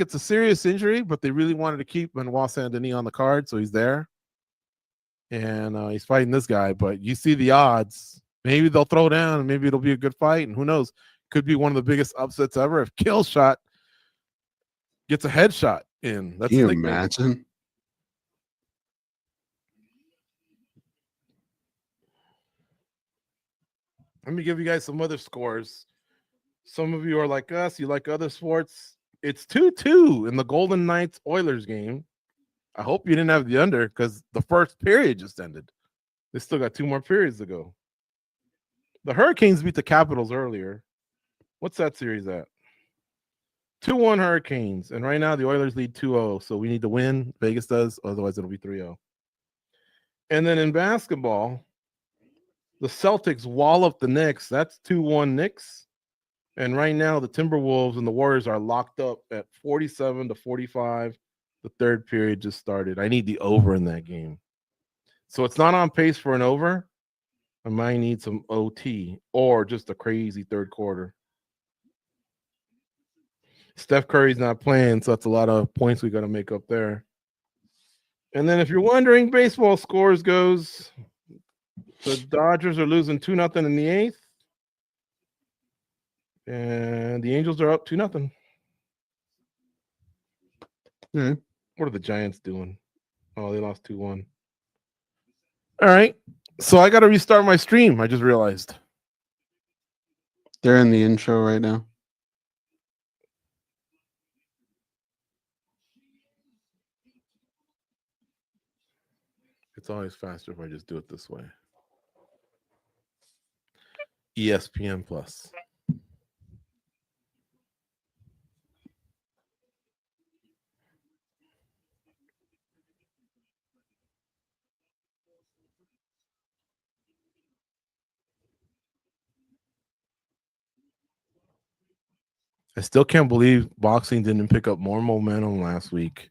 it's a serious injury, but they really wanted to keep Benoit Saint-Denis on the card, so he's there. And he's fighting this guy, but you see the odds. Maybe they'll throw down, and maybe it'll be a good fight, and who knows? Could be one of the biggest upsets ever if Killshot gets a headshot in. That's Can you imagine? Let me give you guys some other scores. Some of you are like us. You like other sports. It's 2-2 in the Golden Knights Oilers game. I hope you didn't have the under because the first period just ended. They still got 2 more periods to go. The Hurricanes beat the Capitals earlier. What's that series at? 2-1 Hurricanes. And right now the Oilers lead 2-0. So we need to win. Vegas does. Otherwise it'll be 3-0. And then in basketball, the Celtics wallop the Knicks. That's 2-1 Knicks. And right now the Timberwolves and the Warriors are locked up at 47-45. The third period just started. I need the over in that game. So it's not on pace for an over. I might need some OT or just a crazy third quarter. Steph Curry's not playing, so that's a lot of points we got to make up there. And then if you're wondering, baseball scores goes, the Dodgers are losing 2-0 in the 8th. And the Angels are up 2-0. Mm-hmm. What are the Giants doing? Oh, they lost 2-1. All right. So I got to restart my stream. I just realized. They're in the intro right now. It's always faster if I just do it this way. ESPN Plus. I still can't believe boxing didn't pick up more momentum last week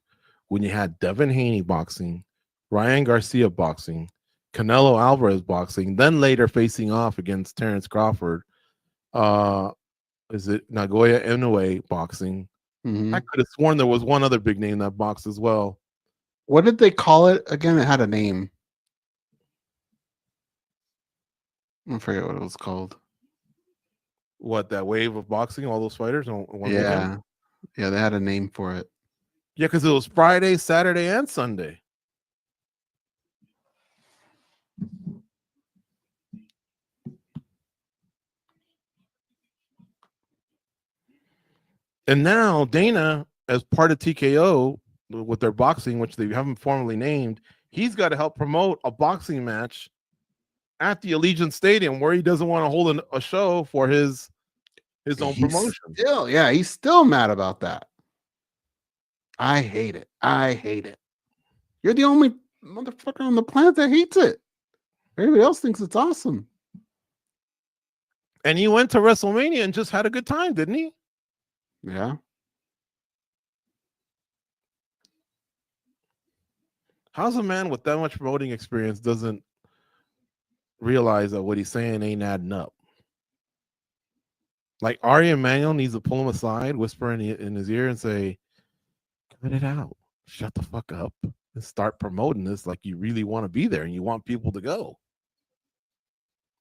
when you had Devin Haney boxing, Ryan Garcia boxing, Canelo Alvarez boxing, then later facing off against Terrence Crawford. Is it Nagoya Inoue boxing? Mm-hmm. I could have sworn there was one other big name that boxed as well. What did they call it again? It had a name. I forget what it was called. What, that wave of boxing, all those fighters? On one Yeah. weekend? Yeah, they had a name for it. Yeah, because it was Friday, Saturday, and Sunday. And now Dana, as part of TKO with their boxing, which they haven't formally named, he's got to help promote a boxing match at the Allegiant Stadium where he doesn't want to hold a show for his own promotion. He's still mad about that. I hate it. I hate it. You're the only motherfucker on the planet that hates it. Everybody else thinks it's awesome. And he went to WrestleMania and just had a good time, didn't he? Yeah. How's a man with that much promoting experience doesn't realize that what he's saying ain't adding up? Like Ari Emanuel needs to pull him aside, whisper in his ear and say, cut it out. Shut the fuck up and start promoting this like you really want to be there and you want people to go.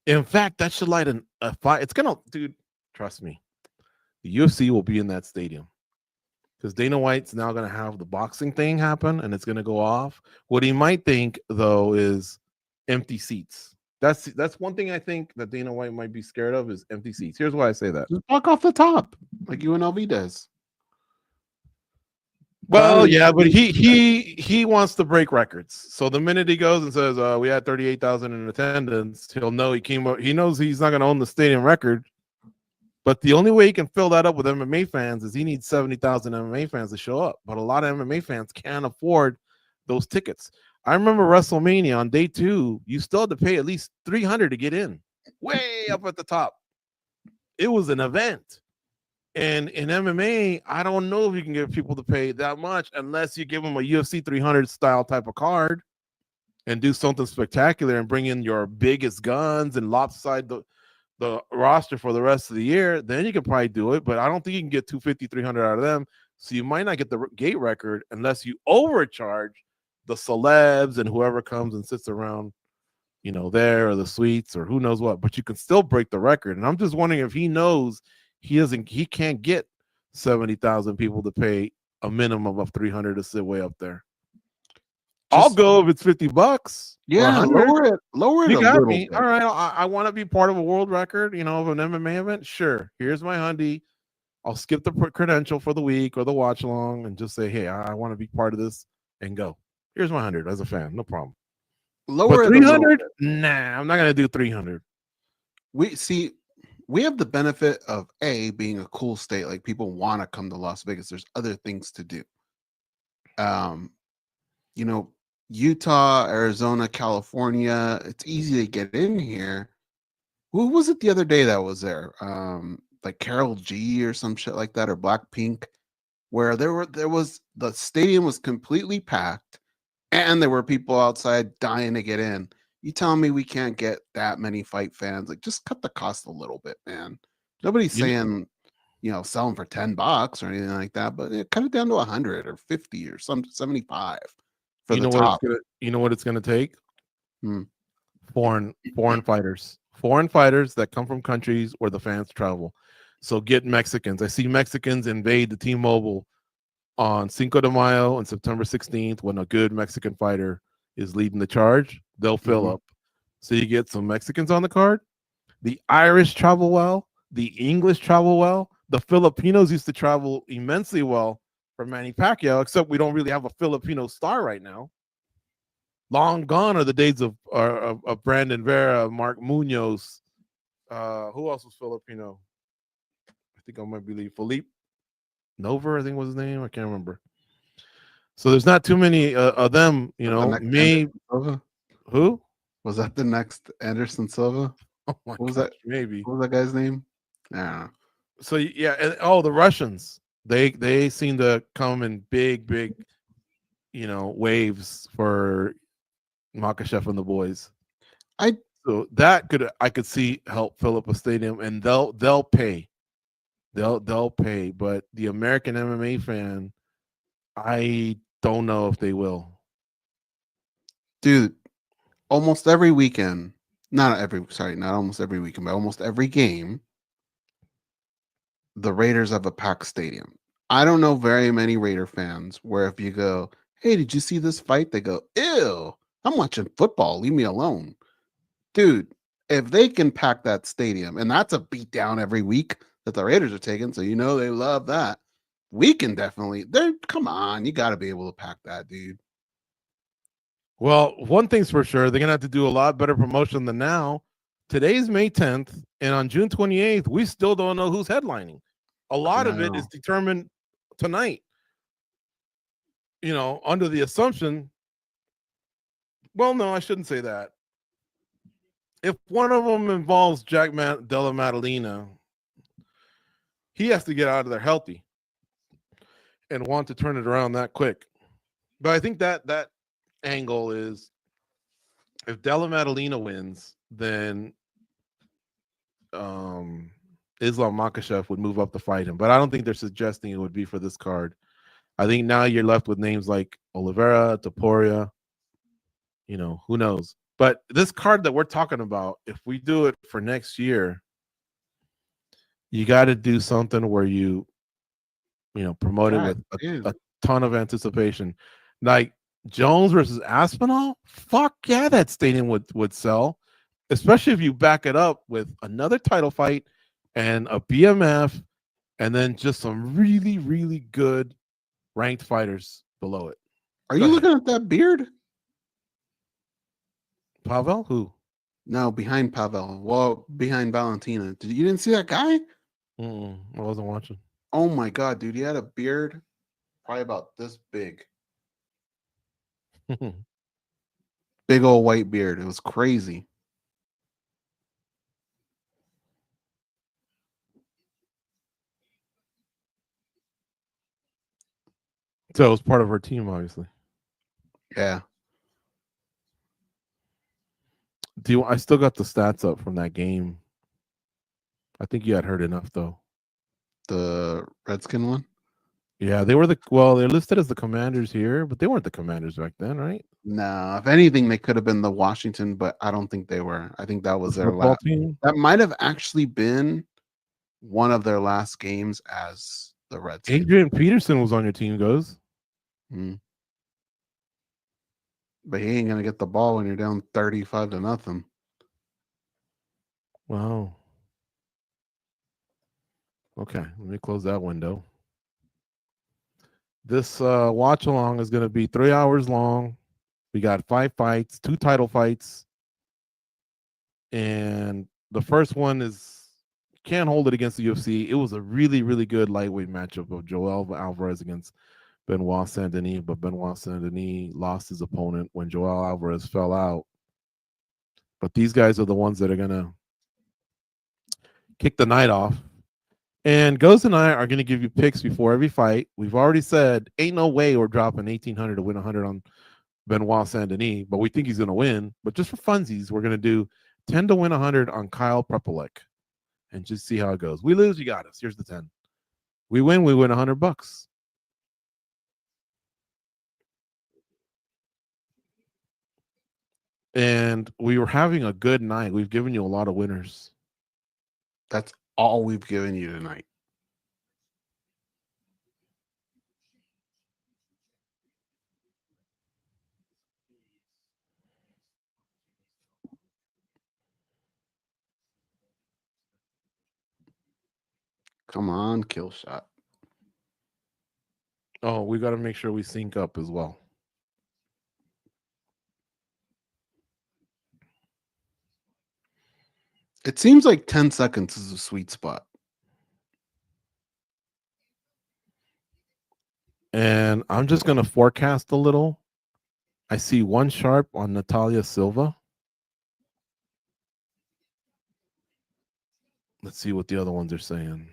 In fact, that should light a fire. It's going to, dude, trust me. The UFC will be in that stadium because Dana White's now going to have the boxing thing happen and it's going to go off. What he might think, though, is empty seats. That's one thing I think that Dana White might be scared of is empty seats. Here's why I say that. Just block off the top like UNLV does. Well, yeah, but he wants to break records. So the minute he goes and says we had 38,000 in attendance, he'll know he knows he's not going to own the stadium record. But the only way he can fill that up with MMA fans is he needs 70,000 MMA fans to show up. But a lot of MMA fans can't afford those tickets. I remember WrestleMania on day 2, you still had to pay at least $300 to get in, way up at the top. It was an event. And in MMA, I don't know if you can get people to pay that much unless you give them a UFC 300 style type of card and do something spectacular and bring in your biggest guns and lopside the roster for the rest of the year. Then you can probably do it, but I don't think you can get 250, 300 out of them. So you might not get the gate record unless you overcharge the celebs and whoever comes and sits around, there, or the suites or who knows what. But you can still break the record. And I'm just wondering if he knows he can't get 70,000 people to pay a minimum of 300 to sit way up there. I'll go if it's $50. Yeah, lower it you a got little me. bit. All right, I want to be part of a world record, of an MMA event. Sure, here's my hundy. I'll skip the credential for the week or the watch along and just say, hey, I want to be part of this and go. Here's my 100 as a fan, no problem. Lower but 300? Nah, I'm not gonna do 300. We have the benefit of being a cool state. Like, people want to come to Las Vegas. There's other things to do. Utah, Arizona, California, it's easy to get in here. Who was it the other day that was there? Like Carol G or some shit like that, or Blackpink, where the stadium was completely packed and there were people outside dying to get in. You telling me we can't get that many fight fans? Like, just cut the cost a little bit, man. Nobody's saying, sell them for $10 or anything like that, but cut it down to 100 or 50 or 75 for the top. What it's gonna take? Foreign fighters. Foreign fighters that come from countries where the fans travel. So get Mexicans. I see Mexicans invade the T-Mobile on Cinco de Mayo and September 16th when a good Mexican fighter is leading the charge. They'll fill up. So you get some Mexicans on the card. The Irish travel well. The English travel well. The Filipinos used to travel immensely well for Manny Pacquiao, except we don't really have a Filipino star right now. Long gone are the days of Brandon Vera, Mark Munoz. Who else was Filipino? I think I might believe Felipe Nova, I think was his name. I can't remember. So there's not too many of them, me. Who? Was that the next Anderson Silva? Oh my gosh, that? Maybe. What was that guy's name? Yeah. So yeah, and the Russians. They seem to come in big, waves for Makhachev and the boys. So that I could see help fill up a stadium, and they'll pay. They'll pay, but the American MMA fan, I don't know if they will. Dude, almost every weekend, not almost every weekend, but almost every game, the Raiders have a packed stadium. I don't know very many Raider fans where if you go, hey, did you see this fight? They go, ew, I'm watching football. Leave me alone. Dude, if they can pack that stadium, and that's a beatdown every week that the Raiders are taking, so they love that. We can definitely, come on, you got to be able to pack that, dude. Well, one thing's for sure, they're going to have to do a lot better promotion than now. Today's May 10th, and on June 28th, we still don't know who's headlining. A lot of it is determined tonight, under the assumption. Well, no, I shouldn't say that. If one of them involves Della Maddalena, he has to get out of there healthy and want to turn it around that quick. But I think that angle is, if Della Maddalena wins, then Islam Makhachev would move up to fight him. But I don't think they're suggesting it would be for this card. I think now you're left with names like Oliveira, Topuria, who knows. But this card that we're talking about, if we do it for next year, you got to do something where you promote it with a ton of anticipation. Like Jones versus Aspinall, fuck yeah, that stadium would sell, especially if you back it up with another title fight and a BMF, and then just some really, really good ranked fighters below it. Are you looking at that beard? Pavel? Who? No, behind Pavel. Well, behind Valentina. You didn't see that guy? I wasn't watching. Oh my god, dude, he had a beard probably about this big. Big old white beard. It was crazy. So it was part of her team, obviously. Yeah. I still got the stats up from that game. I think you had heard enough, though. The Redskin one? Yeah, they were they're listed as the Commanders here, but they weren't the Commanders back then, right? No, if anything, they could have been the Washington, but I don't think they were. I think that was The their football last. team. That might have actually been one of their last games as the Redskins. Adrian Peterson was on your team, Goze. Mm. But he ain't gonna get the ball when you're down 35-0. Wow. Okay, let me close that window. This watch along is going to be 3 hours long. We got 5 fights, 2 title fights. And the first one is can't hold it against the UFC. It was a really, really good lightweight matchup of Joel Alvarez against Benoit Saint-Denis, but Benoit Saint-Denis lost his opponent when Joel Alvarez fell out. But these guys are the ones that are going to kick the night off. And Goze and I are going to give you picks before every fight. We've already said, ain't no way we're dropping 1,800 to win 100 on Benoit Saint-Denis, but we think he's going to win. But just for funsies, we're going to do 10 to win 100 on Kyle Prepolec and just see how it goes. We lose, you got us. Here's the 10. We win $100. And we were having a good night. We've given you a lot of winners. That's all we've given you tonight. Come on, kill shot. Oh, we got to make sure we sync up as well. It seems like 10 seconds is a sweet spot. And I'm just going to forecast a little. I see 1 sharp on Natalia Silva. Let's see what the other ones are saying.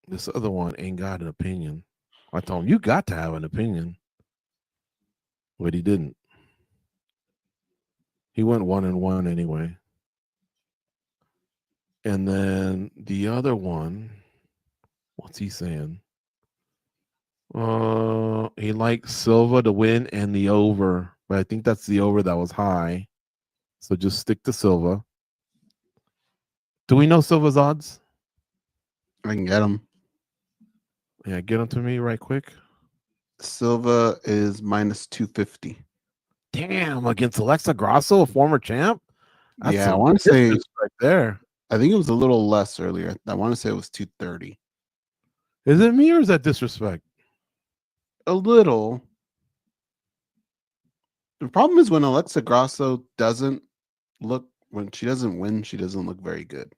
This other one ain't got an opinion. I told him, you got to have an opinion. But he didn't. He went 1-1 anyway. And then the other one, what's he saying? He likes Silva to win and the over. But I think that's the over that was high. So just stick to Silva. Do we know Silva's odds? I can get them. Yeah, get them to me right quick. Silva is minus 250. Damn, against Alexa Grasso, a former champ? That's Yeah, I want to say right there. I think it was a little less earlier. I want to say it was 230. Is it me or is that disrespect? A little. The problem is when Alexa Grasso doesn't look, when she doesn't win, she doesn't look very good.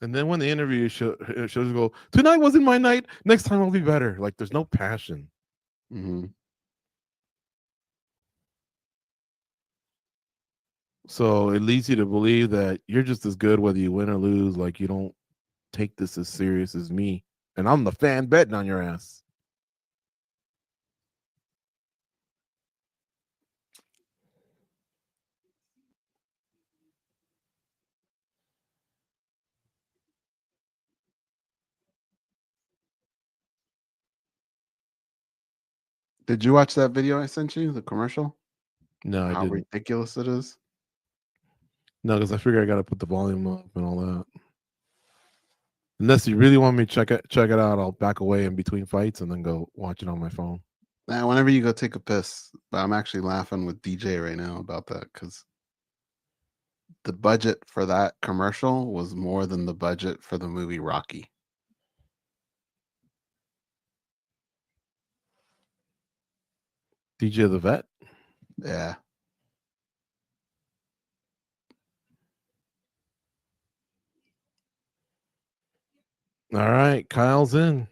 And then when the interview shows go, tonight wasn't my night. Next time I'll be better. Like there's no passion. Mm-hmm. So it leads you to believe that you're just as good whether you win or lose. Like you don't take this as serious as me. And I'm the fan betting on your ass. Did you watch that video I sent you, the commercial? No, I How didn't. ridiculous it is. No, because I figure I got to put the volume up and all that. Unless you really want me to check it out, I'll back away in between fights and then go watch it on my phone. Now, whenever you go take a piss, but I'm actually laughing with DJ right now about that because the budget for that commercial was more than the budget for the movie Rocky. DJ the Vet? Yeah. All right, Kyle's in.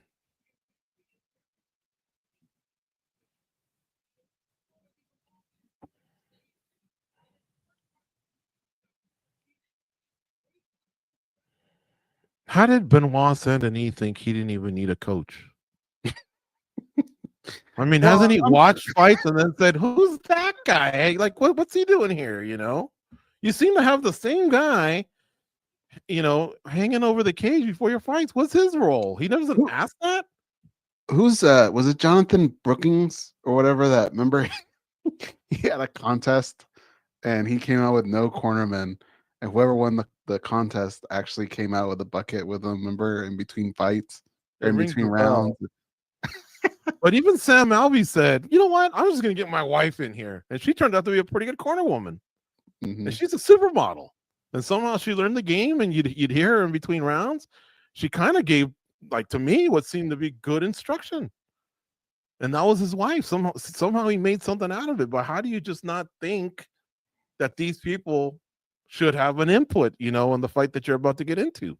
How did Benoit Saint-Denis think he didn't even need a coach? I mean, Well, hasn't he watched fights and then said, who's that guy? Like, what's he doing here? You know, you seem to have the same guy hanging over the cage before your fights? What's his role? He doesn't ask that. Who's was it Jonathan Brookings or whatever that? Remember, he had a contest and he came out with no cornerman, and whoever won the contest actually came out with a bucket with him. Remember, in between fights or in between rounds. But even Sam Alvey said, "You know what? I'm just gonna get my wife in here," and she turned out to be a pretty good corner woman. And she's a supermodel. And somehow she learned the game, and you'd hear her in between rounds. She kind of gave, like, to me, what seemed to be good instruction. And that was his wife. Somehow he made something out of it. But how do you just not think that these people should have an input, in the fight that you're about to get into?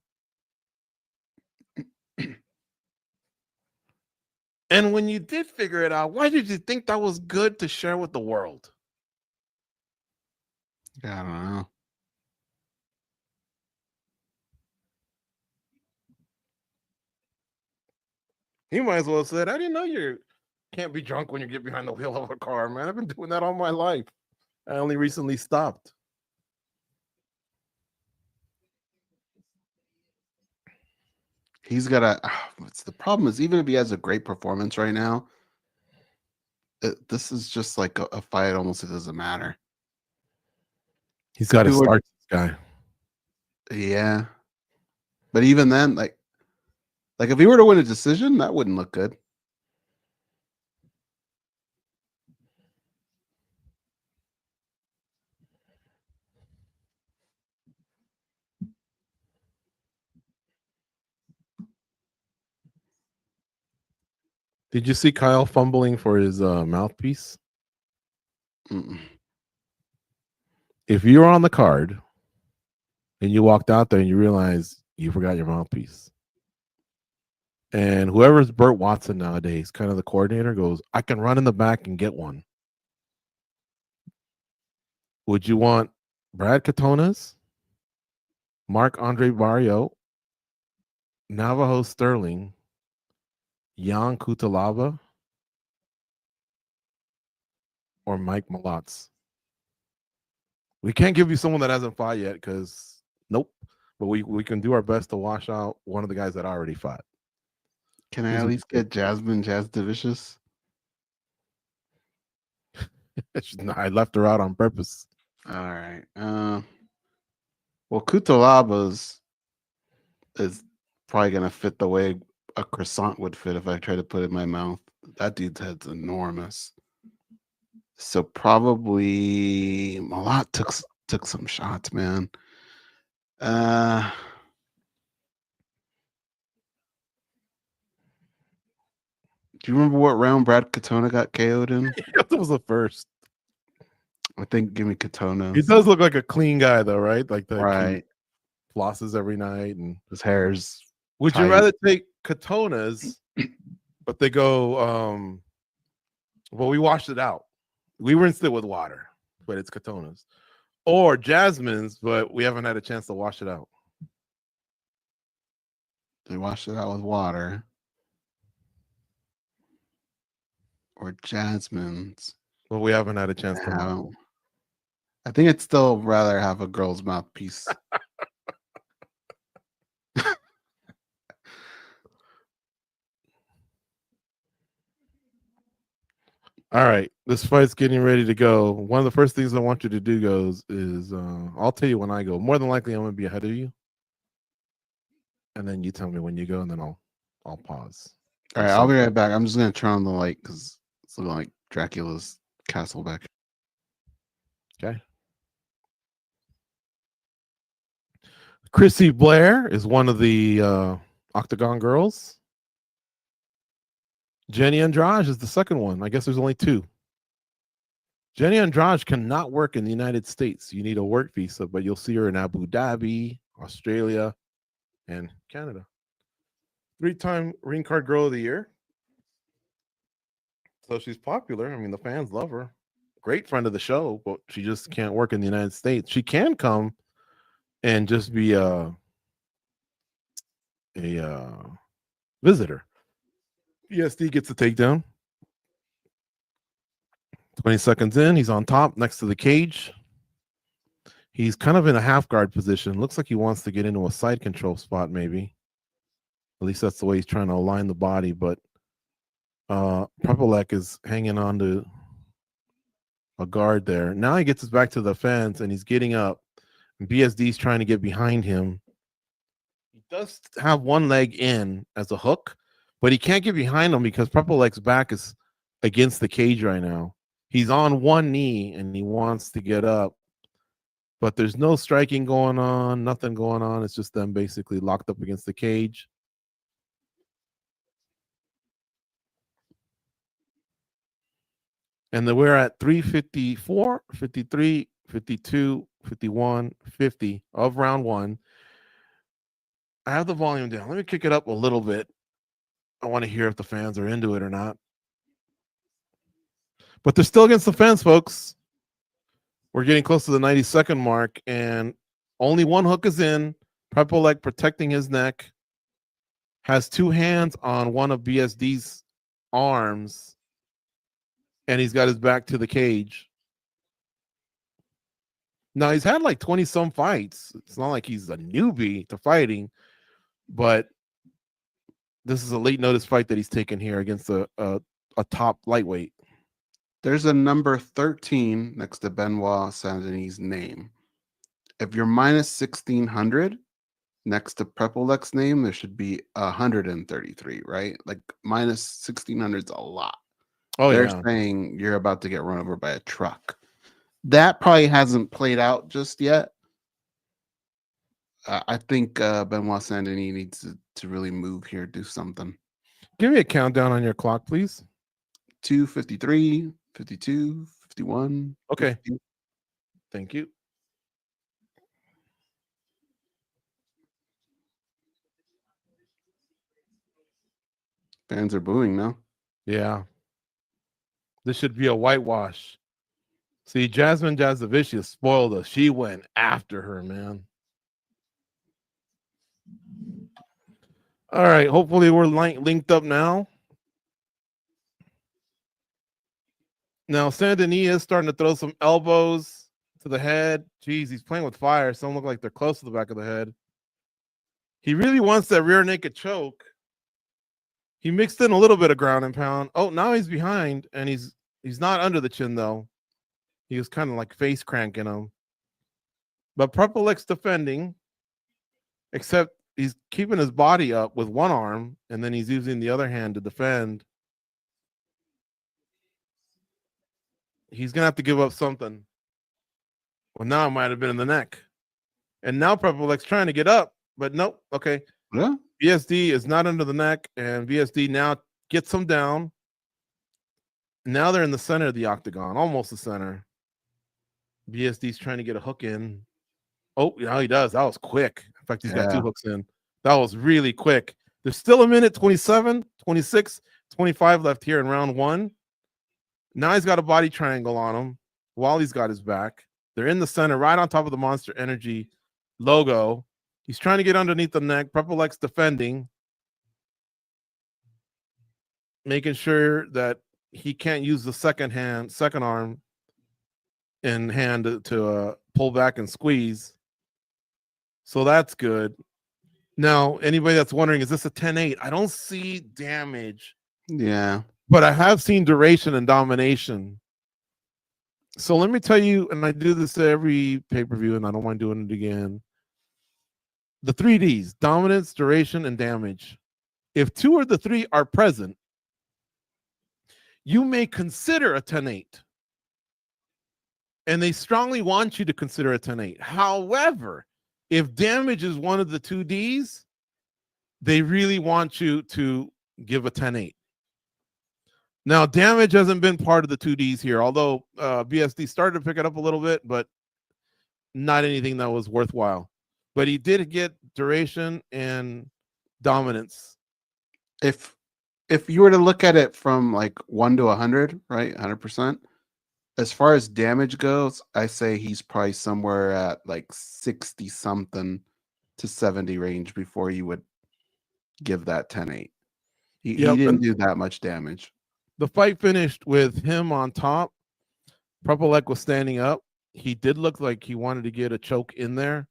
And when you did figure it out, why did you think that was good to share with the world? Yeah, I don't know. He might as well have said, "I didn't know you can't be drunk when you get behind the wheel of a car, man. I've been doing that all my life. I only recently stopped." He's got a. What's the problem is, even if he has a great performance right now, this is just like a fight. Almost, it doesn't matter. He's got to start this guy. Yeah, but even then, like if he were to win a decision, that wouldn't look good. Did you see Kyle fumbling for his mouthpiece? If you were on the card and you walked out there and you realize you forgot your mouthpiece, and whoever's Burt Watson nowadays, kind of the coordinator, goes, "I can run in the back and get one." Would you want Brad Katonas, Marc-Andre Barrio, Navajo Sterling, Jan Kutalaba, or Mike Malotz? We can't give you someone that hasn't fought yet because nope. But we can do our best to wash out one of the guys that already fought. Can I at least get Jasmine Jasdevicius? I left her out on purpose. All right. Well, Kutalaba's is probably gonna fit the way a croissant would fit if I try to put it in my mouth. That dude's head's enormous. So probably Malott took some shots, man. Do you remember what round Brad Katona got KO'd in? That was the first. I think give me Katona. He does look like a clean guy, though, right? Like the right. Flosses every night and his hair's. Would tight. you rather take Katonas, but they go, well, we washed it out. We rinsed it with water, but it's Katonas. Or Jasmine's, but we haven't had a chance to wash it out. They washed it out with water. Or Jasmine's. Well, we haven't had a chance to. No. I think I'd still rather have a girl's mouthpiece. All right, this fight's getting ready to go. One of the first things I want you to do, Goze, is I'll tell you when I go. More than likely, I'm going to be ahead of you, and then you tell me when you go, and then I'll pause. All right, I'll be right back. I'm just going to turn on the light because it's looking like Dracula's castle back. Okay. Chrissy Blair is one of the Octagon girls. Jenny Andrade is the second one. I guess there's only two. Jenny Andrade cannot work in the United States. You need a work visa, but you'll see her in Abu Dhabi, Australia, and Canada. 3-time Ring Card Girl of the Year. So she's popular. I mean, the fans love her. Great friend of the show, but she just can't work in the United States. She can come and just be a visitor. ESD gets the takedown. 20 seconds in, he's on top next to the cage. He's kind of in a half guard position. Looks like he wants to get into a side control spot, maybe. At least that's the way he's trying to align the body. But Prepolec is hanging on to a guard there. Now he gets us back to the fence and he's getting up. And BSD's trying to get behind him. He does have one leg in as a hook, but he can't get behind him because Prepolec's back is against the cage right now. He's on one knee and he wants to get up. But there's no striking going on, nothing going on. It's just them basically locked up against the cage. And then we're at 354, 53, 52, 51, 50 of round one. I have the volume down. Let me kick it up a little bit. I want to hear if the fans are into it or not. But they're still against the fence, folks. We're getting close to the 90-second mark, and only one hook is in. Prepolec protecting his neck. Has two hands on one of BSD's arms, and he's got his back to the cage. Now, he's had like 20-some fights. It's not like he's a newbie to fighting, but this is a late notice fight that he's taken here against a top lightweight. There's a number 13 next to Benoit Saint-Denis' name. If you're minus 1,600 next to Prepolec's name, there should be 133, right? Like minus 1,600 is a lot. Oh, They're yeah. saying you're about to get run over by a truck. That probably hasn't played out just yet. I think Benoit Saint-Denis needs to really move here, do something. Give me a countdown on your clock, please. 253, 52, 51. Okay. 52. Thank you. Fans are booing now. Yeah. This should be a whitewash. See, Jasmine Jazavicius spoiled us. She went after her, man. All right. Hopefully we're linked up now. Now, Saint-Denis is starting to throw some elbows to the head. Jeez, he's playing with fire. Some look like they're close to the back of the head. He really wants that rear naked choke. He mixed in a little bit of ground and pound. Oh, now he's behind, and he's not under the chin, though. He was kind of like face cranking him. But Prepolec's defending, except he's keeping his body up with one arm, and then he's using the other hand to defend. He's going to have to give up something. Well, now it might have been in the neck. And now Prepolec's trying to get up, but nope. Okay. Yeah. BSD is not under the neck, and BSD now gets him down. Now they're in the center of the octagon, almost the center. BSD's trying to get a hook in. Oh, yeah, he does. That was quick. In fact, he's got two hooks in. That was really quick. There's still a minute 27, 26, 25 left here in round one. Now he's got a body triangle on him while he's got his back. They're in the center, right on top of the Monster Energy logo. He's trying to get underneath the neck. Prepolec's defending, making sure that he can't use the second arm in hand to pull back and squeeze. So that's good. Now, anybody that's wondering, is this a 10-8? I don't see damage. Yeah. But I have seen duration and domination. So let me tell you, and I do this every pay-per-view, and I don't mind doing it again. The 3Ds, dominance, duration, and damage. If two of the three are present, you may consider a 10-8. And they strongly want you to consider a 10-8. However, if damage is one of the 2Ds, they really want you to give a 10-8. Now, damage hasn't been part of the 2Ds here, although BSD started to pick it up a little bit, but not anything that was worthwhile. But he did get duration and dominance. If you were to look at it from like 1 to 100, right, 100%, as far as damage goes, I say he's probably somewhere at like 60-something to 70 range before you would give that 10-8. He didn't do that much damage. The fight finished with him on top. Prepolec was standing up. he did look like he wanted to get a choke in there.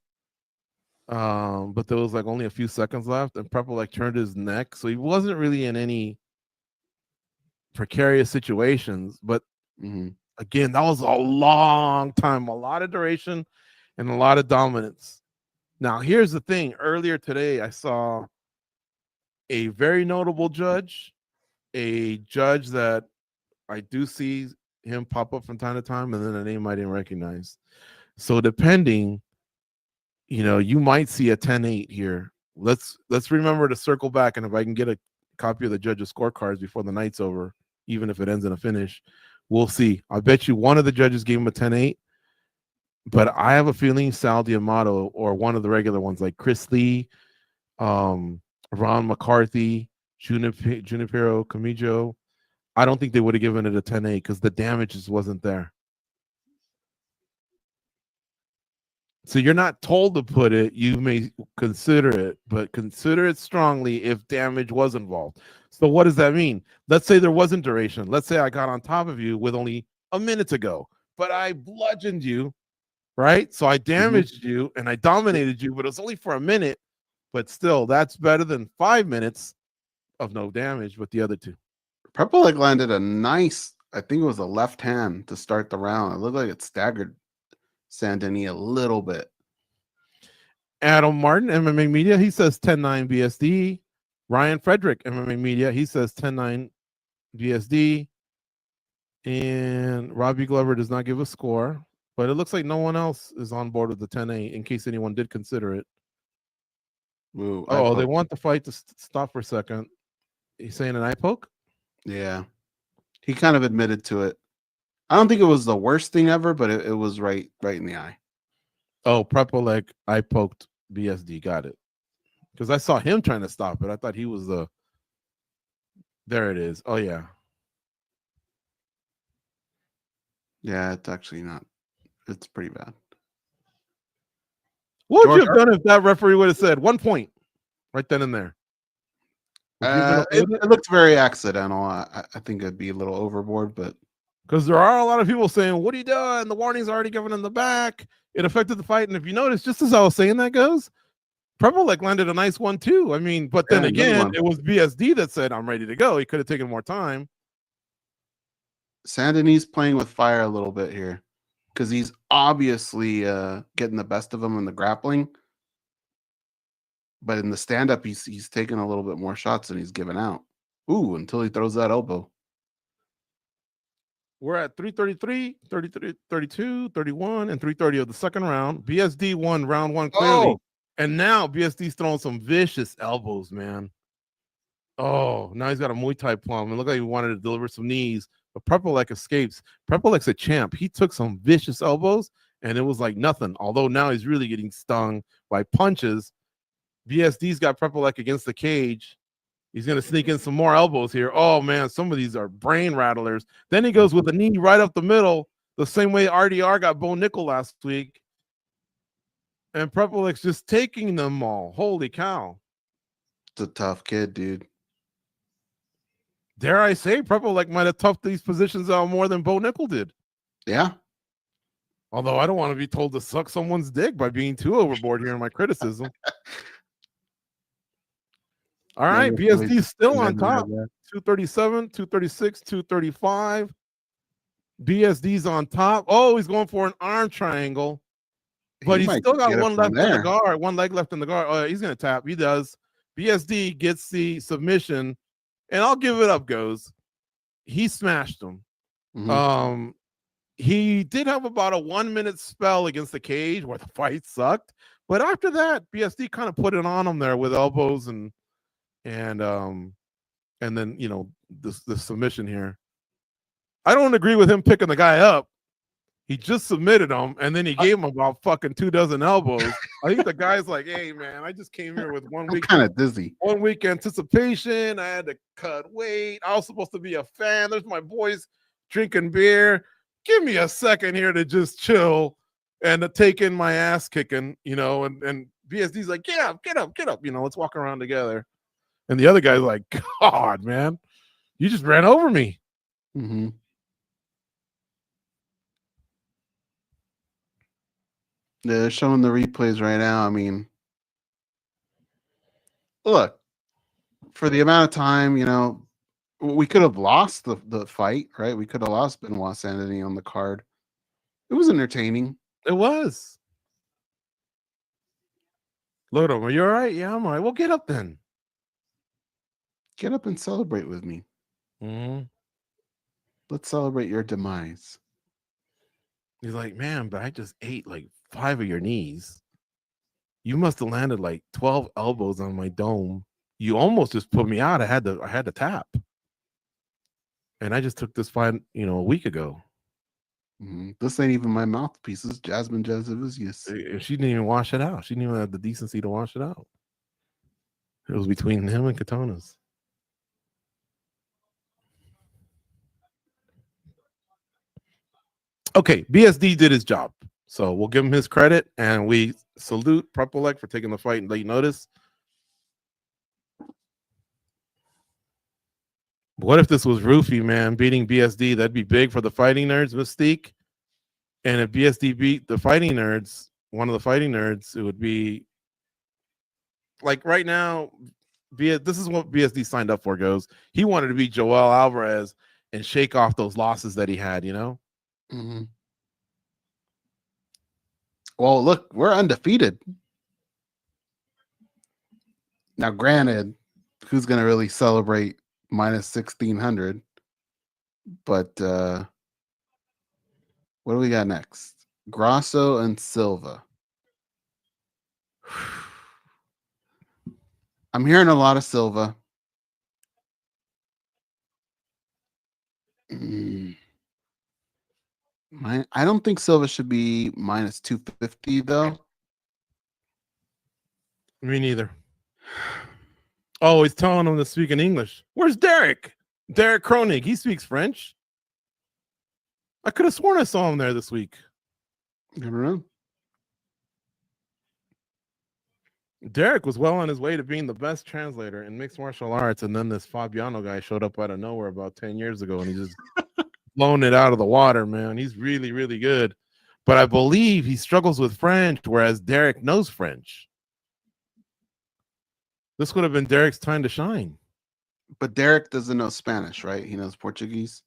But there was like only a few seconds left, and Prepolec turned his neck, so he wasn't really in any precarious situations. But again, that was a long time, a lot of duration, and a lot of dominance. Now, here's the thing. Earlier today, I saw a very notable judge, a judge that I do see him pop up from time to time, and then a name I didn't recognize. So depending, you might see a 10-8 here. Let's remember to circle back, and if I can get a copy of the judges' scorecards before the night's over, even if it ends in a finish, we'll see. I bet you one of the judges gave him a 10-8, but I have a feeling Sal D'Amato or one of the regular ones like Chris Lee, Ron McCarthy, Junipero Camijo, I don't think they would have given it a 10-8 because the damage just wasn't there. So you're not told to put it. You may consider it, but consider it strongly if damage was involved. So what does that mean? Let's say there wasn't duration. Let's say I got on top of you with only a minute to go, but I bludgeoned you, right? So I damaged you and I dominated you, but it was only for a minute. But still, that's better than 5 minutes of no damage with the other two. Prepolec landed a nice, I think it was a left hand to start the round. It looked like it staggered Saint-Denis a little bit. Adam Martin, MMA Media, he says 10-9 BSD. Ryan Frederick, MMA Media, he says 10-9 BSD. And Robbie Glover does not give a score, but it looks like no one else is on board with the 10-8 in case anyone did consider it. Ooh, they want the fight to stop for a second. He's saying an eye poke? Yeah. He kind of admitted to it. I don't think it was the worst thing ever, but it was right in the eye. Oh, Prepolec eye poked BSD. Got it. Because I saw him trying to stop it. I thought he was the... There it is. Oh, yeah. Yeah, it's actually not. It's pretty bad. What would you have done if that referee would have said 1 point right then and there? It looks very accidental. I think it'd be a little overboard, but because there are a lot of people saying, "What are you doing?" The warning's already given in the back. It affected the fight, and if you notice, just as I was saying that goes, Prepolec landed a nice one too. I mean, but then again, it was BSD that said, "I'm ready to go." He could have taken more time. Saint-Denis playing with fire a little bit here because he's obviously getting the best of him in the grappling. But in the stand-up, he's taking a little bit more shots than he's giving out. Ooh, until he throws that elbow. We're at 333, 33, 32, 31, and 330 of the second round. BSD won round one clearly. Oh. And now BSD's throwing some vicious elbows, man. Oh, now he's got a Muay Thai plum. It looked like he wanted to deliver some knees, but Prepolec escapes. Prepolec's a champ. He took some vicious elbows, and it was like nothing. Although now he's really getting stung by punches. BSD's got Prepolec against the cage. He's going to sneak in some more elbows here. Oh, man, some of these are brain rattlers. Then he goes with a knee right up the middle, the same way RDR got Bo Nickel last week. And Prepolec's just taking them all. Holy cow. It's a tough kid, dude. Dare I say, Prepolec might have toughed these positions out more than Bo Nickel did. Yeah. Although I don't want to be told to suck someone's dick by being too overboard here in my criticism. All right, BSD still on top. 237, 236, 235. BSD's on top. Oh, he's going for an arm triangle. But he's still got one left in the guard, one leg left in the guard. Oh, he's going to tap. He does. BSD gets the submission, and I'll give it up, Goze. He smashed him. Mm-hmm. He did have about a 1 minute spell against the cage where the fight sucked. But after that, BSD kind of put it on him there with elbows and then, you know, the submission here. I don't agree with him picking the guy up. He just submitted him, and then he gave him about fucking 24 elbows. I think the guy's like, hey, man, I just came here with 1 week. Kind of dizzy. 1 week anticipation. I had to cut weight. I was supposed to be a fan. There's my boys drinking beer. Give me a second here to just chill and to take in my ass kicking, you know, and BSD's like, get up. You know, let's walk around together. And the other guy's like, God, man, you just ran over me. Mm-hmm. They're showing the replays right now. I mean, look, for the amount of time, we could have lost the fight, right? We could have lost Benoit Saint-Denis on the card. It was entertaining. It was. Look at him. Are you all right? Yeah, I'm all right. Well, get up then. Get up and celebrate with me. Mm-hmm. Let's celebrate your demise. He's like, man, but I just ate like 5 of your knees. You must have landed like 12 elbows on my dome. You almost just put me out. I had to tap. And I just took this fight, a week ago. This ain't even my mouthpieces. Jasmine Jazavizius. She didn't even wash it out. She didn't even have the decency to wash it out. It was between him and Katonas. Okay, BSD did his job. So we'll give him his credit, and we salute Prepolec for taking the fight in late notice. What if this was Roofy, man, beating BSD? That'd be big for the Fighting Nerds mystique. And if BSD beat the Fighting Nerds, one of the Fighting Nerds, it would be like right now. This is what BSD signed up for. Goes. He wanted to beat Joel Alvarez and shake off those losses that he had. Mm-hmm. Well, look, we're undefeated. Now, granted, who's going to really celebrate minus 1,600? But what do we got next? Grasso and Silva. I'm hearing a lot of Silva. I don't think Silva should be minus 250, though. Me neither. Oh, he's telling him to speak in English. Where's Derek? Derek Kronig. He speaks French. I could have sworn I saw him there this week. Never know. Derek was well on his way to being the best translator in mixed martial arts, and then this Fabiano guy showed up out of nowhere about 10 years ago, and he just blown it out of the water, man. He's really, really good. But I believe he struggles with French, whereas Derek knows French. This would have been Derek's time to shine. But Derek doesn't know Spanish, right? He knows Portuguese.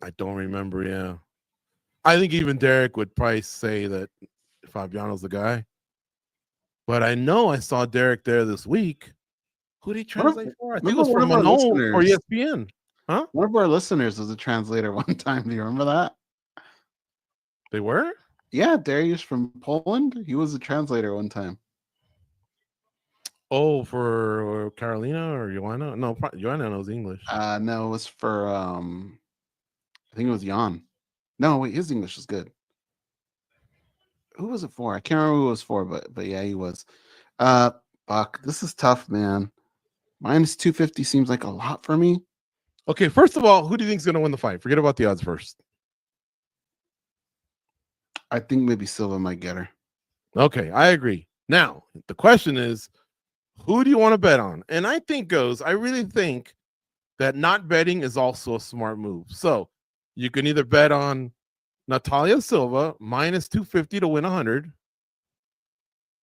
I don't remember, yeah. I think even Derek would probably say that Fabiano's the guy. But I know I saw Derek there this week. Who did he translate for? I think it was from Manon or ESPN. Huh? One of our listeners was a translator one time. Do you remember that? They were? Yeah, Darius from Poland. He was a translator one time. Oh, for Carolina or Joanna? No, Joanna knows English. No, it was for I think it was Jan. No, wait, his English is good. Who was it for? I can't remember who it was for, but yeah, he was. Buck, this is tough, man. Minus 250 seems like a lot for me. Okay, first of all, who do you think is going to win the fight? Forget about the odds first. I think maybe Silva might get her. Okay, I agree. Now, the question is, who do you want to bet on? And I really think that not betting is also a smart move. So you can either bet on Natalia Silva minus 250 to win 100.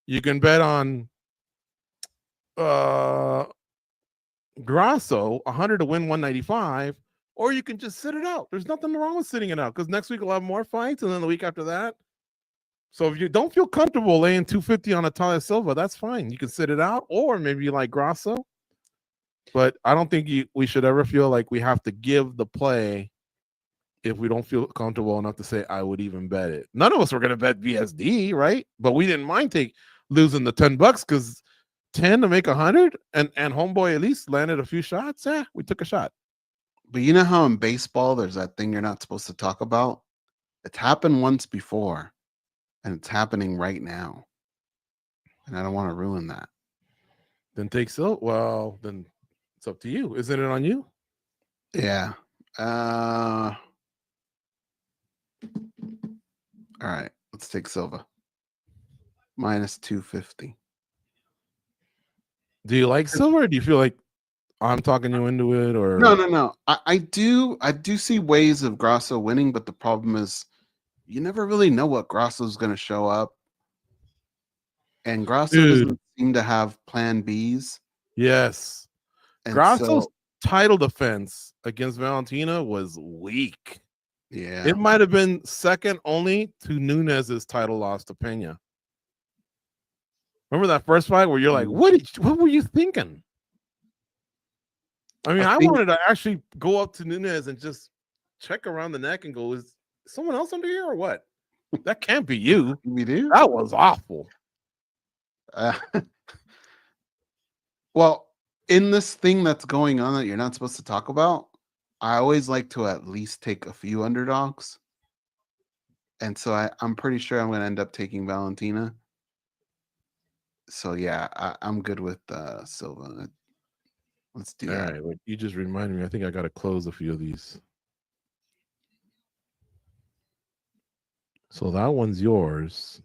You can bet on Grasso 100 to win 195, or you can just sit it out. There's nothing wrong with sitting it out because next week we'll have more fights, and then the week after that. So if you don't feel comfortable laying 250 on Natalia Silva, that's fine. You can sit it out, or maybe you like Grasso. But I don't think we should ever feel like we have to give the play if we don't feel comfortable enough to say I would even bet it. None of us were going to bet BSD, right? But we didn't mind losing the $10 because 10 to make 100, and homeboy at least landed a few shots. Yeah, we took a shot. But you know how in baseball there's that thing you're not supposed to talk about? It's happened once before, and it's happening right now. And I don't want to ruin that. Then well, then it's up to you. Isn't it on you? Yeah. All right, let's take Silva. Minus 250. Do you like Silva, or do you feel like I'm talking you into it? Or No. I do see ways of Grasso winning, but the problem is you never really know what Grasso's going to show up. And Grasso Dude, doesn't seem to have plan Bs. yes. And Grasso's so, title defense against Valentina was weak. yeah. It might have been second only to Nunes's title loss to Pena. Remember that first fight where you're like, what were you thinking? I mean, I wanted to actually go up to Nunes and just check around the neck and go, is someone else under here or what? That can't be you. We do. That was awful. Well, in this thing that's going on that you're not supposed to talk about, I always like to at least take a few underdogs. And so I'm pretty sure I'm going to end up taking Valentina. So yeah, I'm good with Silva. Let's do that. All right, well, you just reminded me. I think I got to close a few of these. So that one's yours.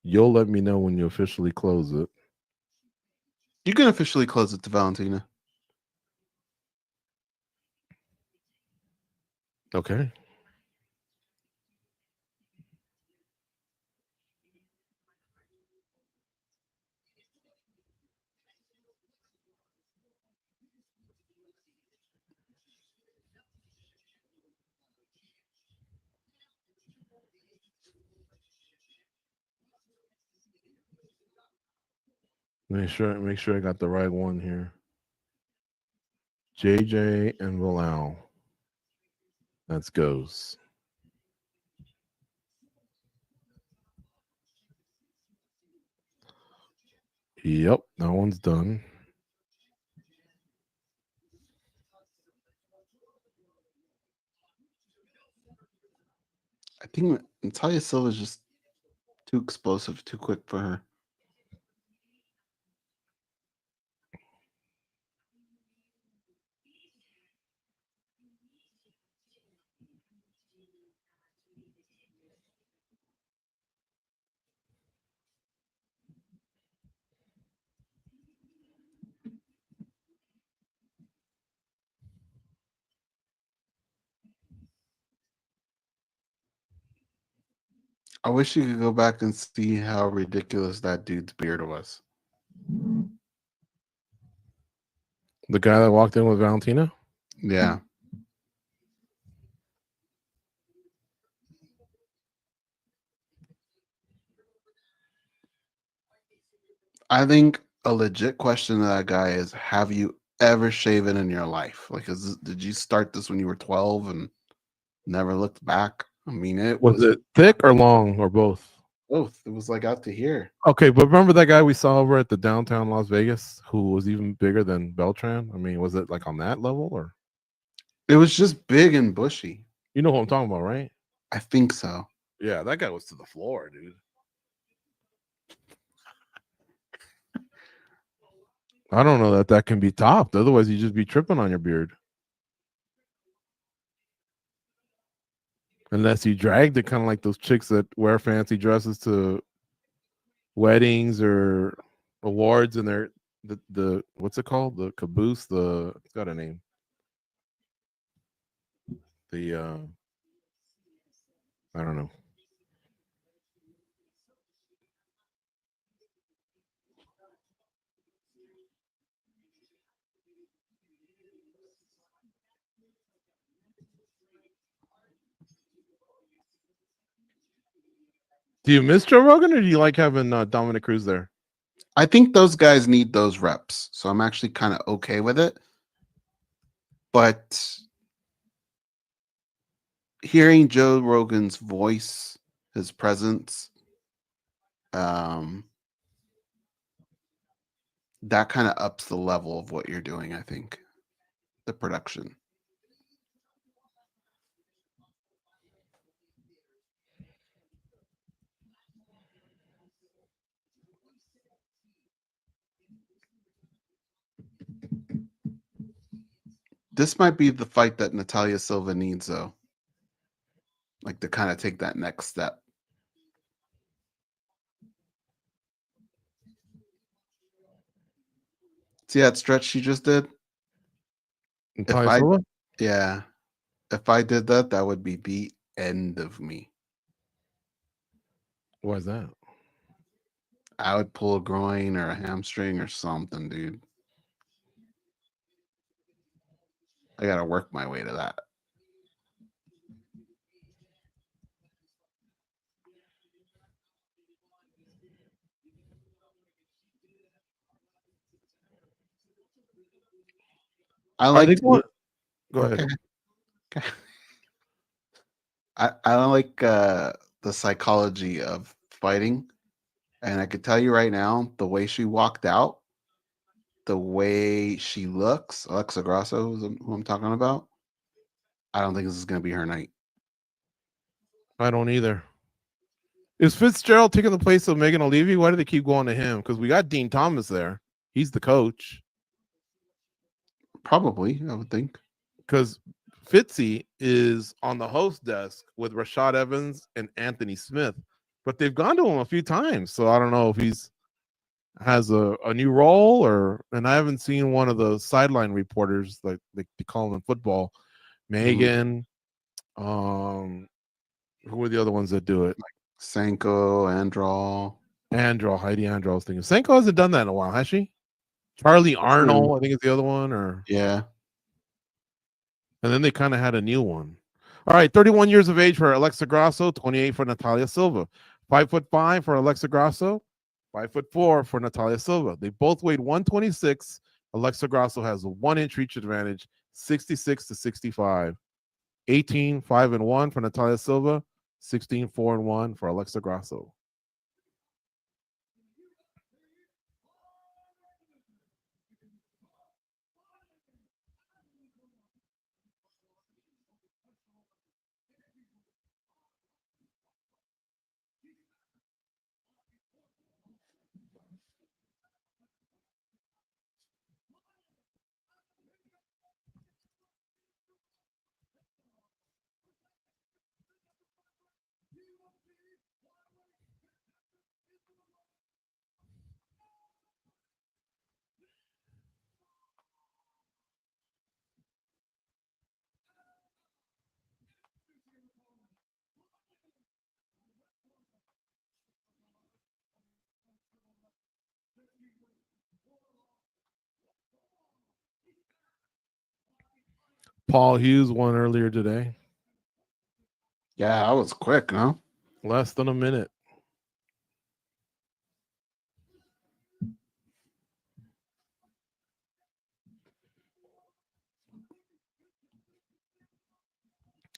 You'll let me know when you officially close it. You can officially close it to Valentina. Okay. Make sure I got the right one here. JJ and Belal. That's Goze. Yep, that one's done. I think Natalia Silva is just too explosive, too quick for her. I wish you could go back and see how ridiculous that dude's beard was. The guy that walked in with Valentina? Yeah. I think a legit question to that guy is, have you ever shaven in your life? Like, did you start this when you were 12 and never looked back? I mean, it Was it thick or long or both? both. It was like out to here. Okay, but remember that guy we saw over at the downtown Las Vegas who was even bigger than Beltran? I mean, was it like on that level or? It was just big and bushy. You know what I'm talking about, right? I think so. Yeah, that guy was to the floor, dude. I don't know that can be topped. Otherwise, you just be tripping on your beard. Unless you dragged it, kind of like those chicks that wear fancy dresses to weddings or awards, and they're the what's it called? The caboose. It's got a name. I don't know. Do you miss Joe Rogan, or do you like having Dominic Cruz there? I think those guys need those reps, so I'm actually kind of okay with it. But hearing Joe Rogan's voice, his presence, that kind of ups the level of what you're doing, I think. The production. This might be the fight that Natalia Silva needs, though. Like to kind of take that next step. See that stretch she just did? Natalia Silva? Yeah. If I did that, that would be the end of me. Why is that? I would pull a groin or a hamstring or something, dude. I gotta work my way to that. I Are they like going? Go okay. ahead. Okay. I like the psychology of fighting, and I could tell you right now, the way she walked out, the way she looks, Alexa Grasso is who I'm talking about. I don't think this is gonna be her night. I don't either. Is Fitzgerald taking the place of Megan O'Leary? Why do they keep going to him? Because we got Dean Thomas there. He's the coach. Probably, I would think. Because Fitzy is on the host desk with Rashad Evans and Anthony Smith, but they've gone to him a few times. So I don't know if he's has a new role or, and I haven't seen one of the sideline reporters like they call them in football, Megan. Who are the other ones that do it? Sanko, Andral. Heidi Andro. I was thinking Sanko hasn't done that in a while, has she? Charlie Arnold, I think is the other one, or yeah. And then they kind of had a new one. All right, 31 years of age for Alexa Grasso, 28 for Natalia Silva, 5'5" for Alexa Grasso, 5'4" for Natalia Silva. They both weighed 126. Alexa Grasso has a 1-inch reach advantage, 66-65. 18-5-1 for Natalia Silva, 16-4-1 for Alexa Grasso. Paul Hughes won earlier today. Yeah, that was quick, huh? Less than a minute.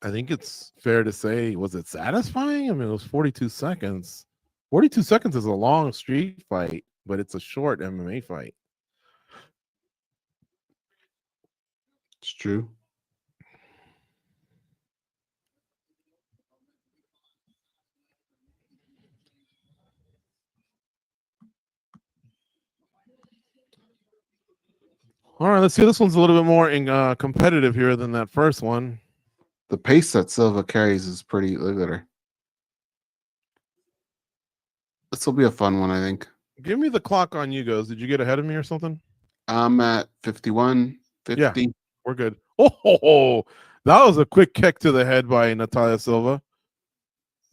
I think it's fair to say, was it satisfying? I mean, it was 42 seconds. 42 seconds is a long street fight, but it's a short MMA fight. It's true. All right, let's see. This one's a little bit more competitive here than that first one. The pace that Silva carries is pretty. Look at her. This will be a fun one, I think. Give me the clock on you, Goze. Did you get ahead of me or something? I'm at 51, 50. Yeah, we're good. Oh, that was a quick kick to the head by Natalia Silva.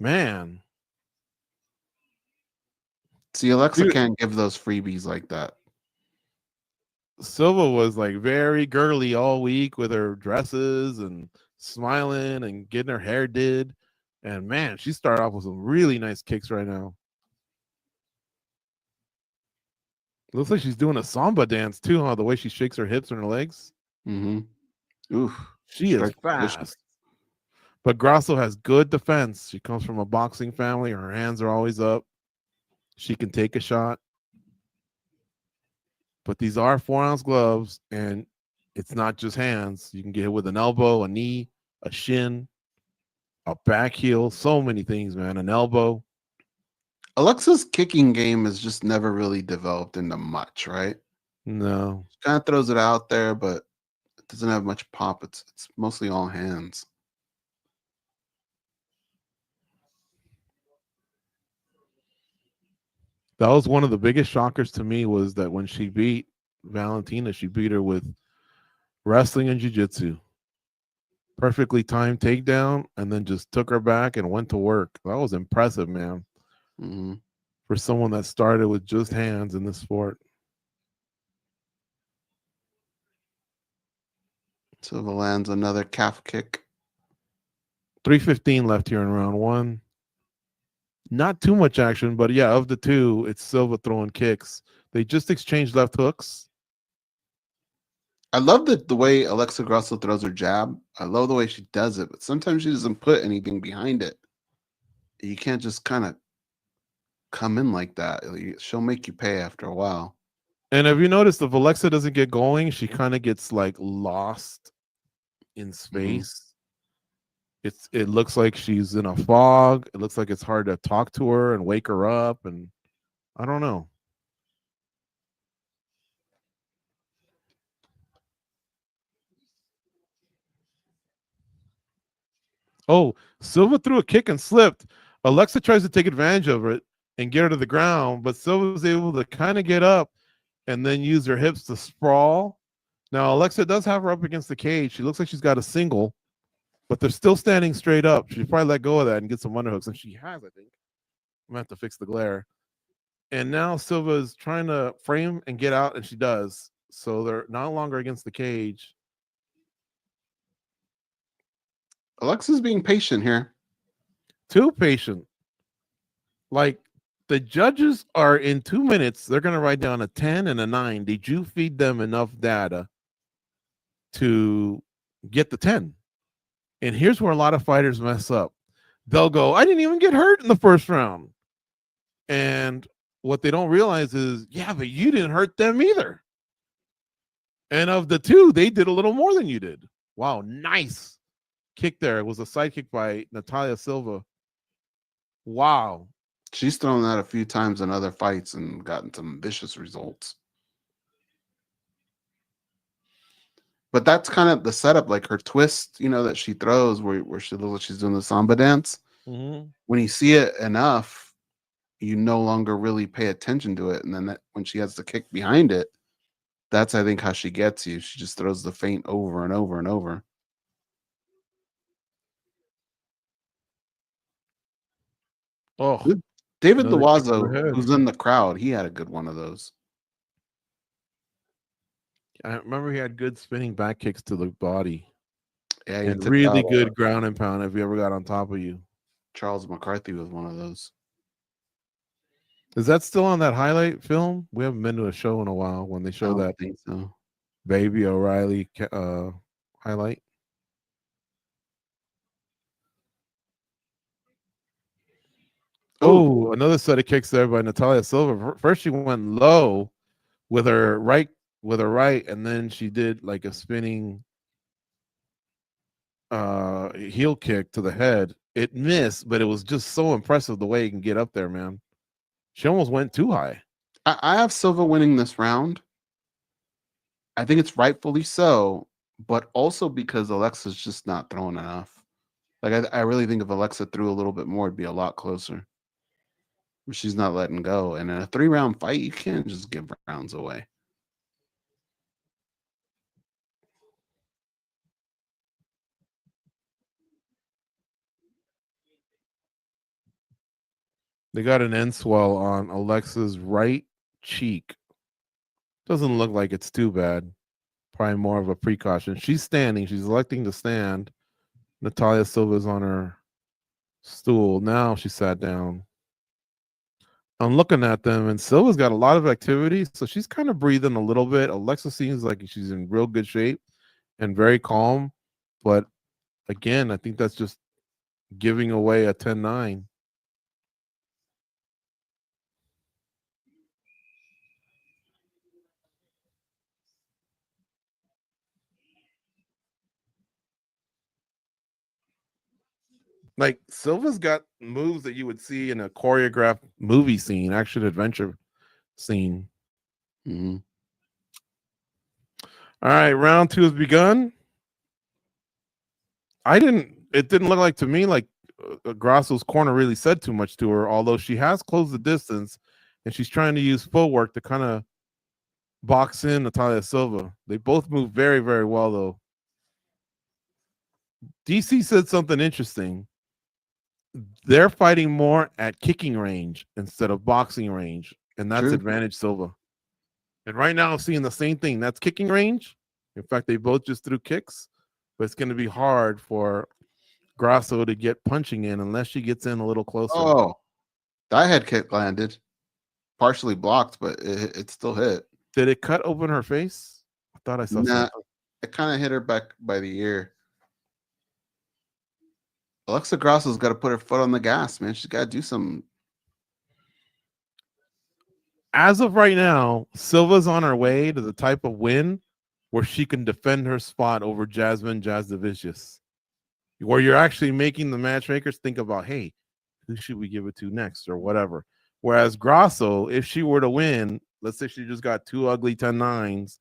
Man. See, Alexa can't give those freebies like that. Silva was like very girly all week with her dresses and smiling and getting her hair did. And man, she started off with some really nice kicks right now. Looks like she's doing a samba dance too, huh? The way she shakes her hips and her legs. Mm-hmm. Oof. She is fast. But Grasso has good defense. She comes from a boxing family. Her hands are always up. She can take a shot. But these are 4-ounce gloves, and it's not just hands. You can get hit with an elbow, a knee, a shin, a back heel, so many things, man. An elbow. Alexa's kicking game is just never really developed into much, right? No. She kind of throws it out there, but it doesn't have much pop. It's mostly all hands. That was one of the biggest shockers to me, was that when she beat Valentina, she beat her with wrestling and jiu-jitsu. Perfectly timed takedown, and then just took her back and went to work. That was impressive, man. Mm-hmm. for someone that started with just hands in this sport. Silva lands another calf kick. 3:15 left here in round one. Not too much action, but yeah, of the two, it's Silva throwing kicks. They just exchanged left hooks. I love the way Alexa Grasso throws her jab. I love the way she does it, but sometimes she doesn't put anything behind it. You can't just kind of come in like that. She'll make you pay after a while. And have you noticed if Alexa doesn't get going, she kind of gets like lost in space. It looks like she's in a fog. It looks like it's hard to talk to her and wake her up, and I don't know. Oh, Silva threw a kick and slipped. Alexa tries to take advantage of it and get her to the ground, but Silva was able to kind of get up and then use her hips to sprawl. Now, Alexa does have her up against the cage. She looks like she's got a single, but they're still standing straight up. She probably let go of that and get some underhooks, and she has, I think. I'm going to have to fix the glare. And now Silva is trying to frame and get out, and she does. So they're no longer against the cage. Alexa's being patient here. Too patient. Like, the judges are in 2 minutes. They're going to write down a 10 and a 9. Did you feed them enough data to get the 10? And here's where a lot of fighters mess up. They'll go, I didn't even get hurt in the first round. And what they don't realize is, yeah, but you didn't hurt them either. And of the two, they did a little more than you did. Wow, nice kick there. It was a side kick by Natalia Silva. Wow. She's thrown that a few times in other fights and gotten some vicious results. But that's kind of the setup, like her twist, that she throws where she looks like she's doing the samba dance. Mm-hmm. When you see it enough, you no longer really pay attention to it. And then when she has the kick behind it, that's, I think, how she gets you. She just throws the feint over and over and over. Oh, David Loazo, who's in the crowd, he had a good one of those. I remember he had good spinning back kicks to the body. Yeah, and really good ground and pound if he ever got on top of you. Charles McCarthy was one of those. Is that still on that highlight film? We haven't been to a show in a while when they show that. I think so. Baby O'Reilly highlight. Oh, another set of kicks there by Natalia Silva. First, she went low with her right, and then she did like a spinning heel kick to the head. It missed, but it was just so impressive the way you can get up there, man. She almost went too high. I have Silva winning this round. I think it's rightfully so, but also because Alexa's just not throwing enough. Like I really think if Alexa threw a little bit more, it'd be a lot closer. She's not letting go. And in a 3-round fight, you can't just give rounds away. They got an end swell on Alexa's right cheek. Doesn't look like it's too bad. Probably more of a precaution. She's standing. She's electing to stand. Natalia Silva's on her stool. Now she sat down. I'm looking at them, and Silva's got a lot of activity, so she's kind of breathing a little bit. Alexa seems like she's in real good shape and very calm. But again, I think that's just giving away a 10-9. Like Silva's got moves that you would see in a choreographed movie scene, action adventure scene. Mm-hmm. All right, round 2 has begun. It didn't look like to me like Grasso's corner really said too much to her, although she has closed the distance and she's trying to use footwork to kind of box in Natalia Silva. They both move very, very well, though. DC said something interesting. they're fighting more at kicking range instead of boxing range, and that's True. advantage Silva. And right now, I'm seeing the same thing. That's kicking range. In fact, they both just threw kicks, but it's going to be hard for Grasso to get punching in unless she gets in a little closer. Oh, that head kick landed. Partially blocked, but it still hit. Did it cut open her face? I thought I saw something. It kind of hit her back by the ear. Alexa Grasso's got to put her foot on the gas, man. She's got to do something. As of right now, Silva's on her way to the type of win where she can defend her spot over Jasmine Jasdavicius, where you're actually making the matchmakers think about, hey, who should we give it to next or whatever. Whereas Grasso, if she were to win, let's say she just got 2 ugly 10-9s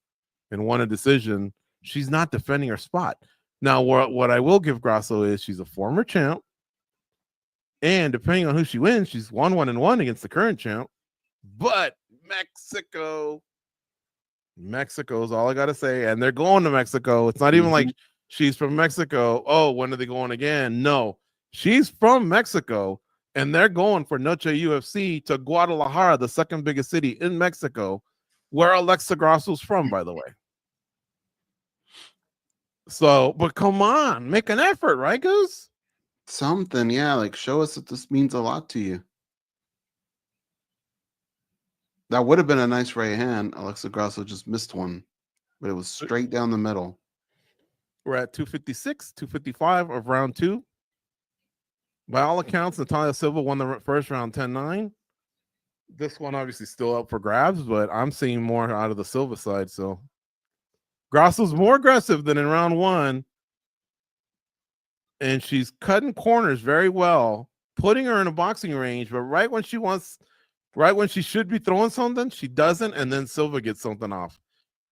and won a decision, she's not defending her spot. Now, what I will give Grasso is she's a former champ, and depending on who she wins, she's 1-1-1 against the current champ. But Mexico is all I gotta say, and they're going to Mexico. It's not even like she's from Mexico. Oh, when are they going again? No, she's from Mexico, and they're going for Noche UFC to Guadalajara, the second biggest city in Mexico, where Alexa Grasso's from, by the way. So, but come on, make an effort, right, Goze? Something, yeah. Like, show us that this means a lot to you. That would have been a nice right hand. Alexa Grasso just missed one, but it was straight down the middle. We're at 256, 255 of round 2. By all accounts, Natalia Silva won the first round 10-9. This one obviously still up for grabs, but I'm seeing more out of the Silva side. So Grasso's more aggressive than in round 1, and she's cutting corners very well, putting her in a boxing range. But right when she should be throwing something, she doesn't, and then Silva gets something off.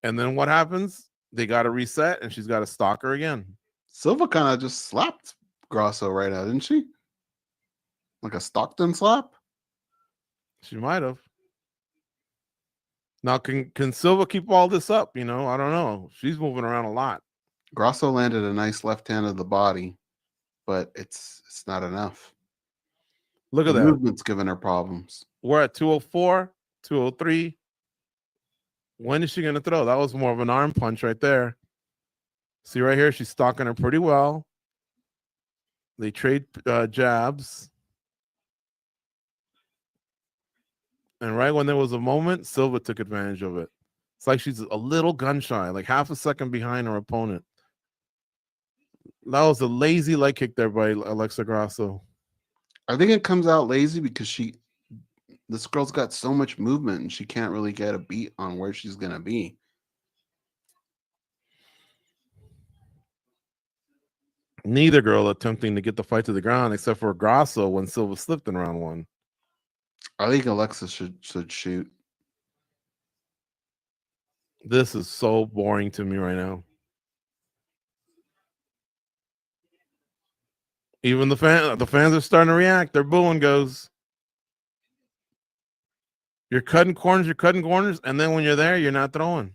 And then what happens? They got to reset, and she's got to stalk her again. Silva kind of just slapped Grasso right now, didn't she? Like a Stockton slap? She might have. Now, can Silva keep all this up? I don't know. She's moving around a lot. Grasso landed a nice left hand of the body, but it's not enough. Look at that. Movement's giving her problems. We're at 204, 203. When is she going to throw? That was more of an arm punch right there. See right here, she's stalking her pretty well. They trade jabs. And right when there was a moment, Silva took advantage of it. It's like she's a little gun shy, like half a second behind her opponent. That was a lazy leg kick there by Alexa Grasso. I think it comes out lazy because this girl's got so much movement and she can't really get a beat on where she's going to be. Neither girl attempting to get the fight to the ground except for Grasso when Silva slipped in round 1. I think Alexa should shoot. This is so boring to me right now. Even the fans are starting to react. They're booing Goze. You're cutting corners, and then when you're there, you're not throwing.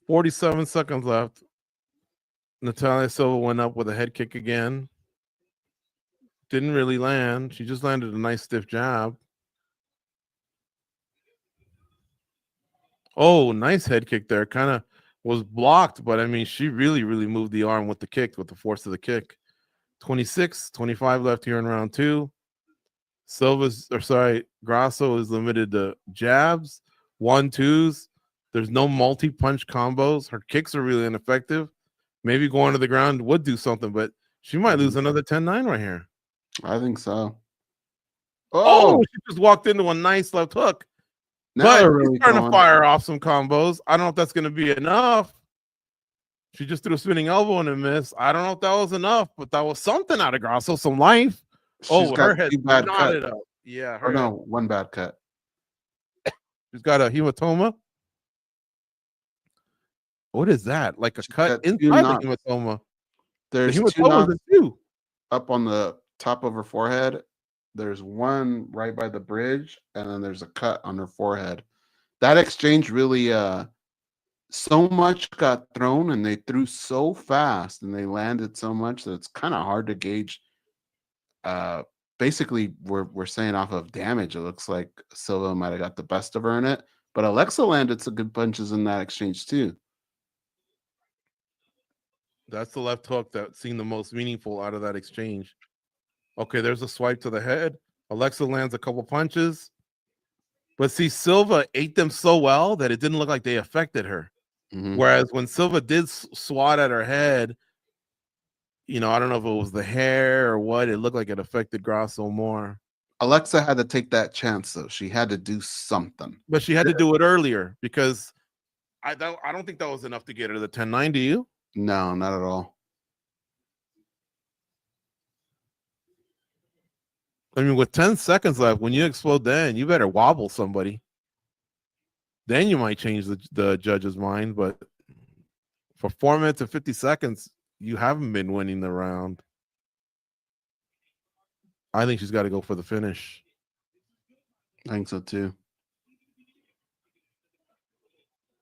"47 seconds left." Natalia Silva went up with a head kick again. Didn't really land. She just landed a nice stiff jab. Oh, nice head kick there. Kind of was blocked, but I mean, she really, really moved the arm with the kick, with the force of the kick. 26, 25 left here in round 2. Grasso is limited to jabs, 1-2s. There's no multi-punch combos. Her kicks are really ineffective. Maybe going to the ground would do something, but she might lose another 10-9 right here. I think so. Oh, she just walked into a nice left hook. Now But they're really she's trying to going. fire off some combos. I don't know if that's going to be enough. She just threw a spinning elbow and a miss. I don't know if that was enough, but that was something out of Grasso, some life. She's got her head 2 bad knotted cuts. up. Yeah, Or no, 1 bad cut. She's got a hematoma. What is that? Like a cut inside the hematoma. There's the 2 hematoma knots is 2. up on the top of her forehead There's one right by the bridge, and then there's a cut on her forehead. That exchange really so much got thrown, and they threw so fast and they landed so much that it's kind of hard to gauge. uh Basically, we're saying off of damage, it looks like Silva might have got the best of her in it, but Alexa landed some good punches in that exchange too. That's the left hook that seemed the most meaningful out of that exchange. Okay, there's a swipe to the head. Alexa lands a couple punches. But see, Silva ate them so well that it didn't look like they affected her. Mm-hmm. Whereas when Silva did swat at her head, I don't know if it was the hair or what, it looked like it affected Grasso more. Alexa had to take that chance, though. She had to do something. But she had to do it earlier because I don't think that was enough to get her the 10-9, do you? No, not at all. I mean, with 10 seconds left, when you explode then, you better wobble somebody. Then you might change the judge's mind. But for 4 minutes and 50 seconds, you haven't been winning the round. I think she's got to go for the finish. I think so too.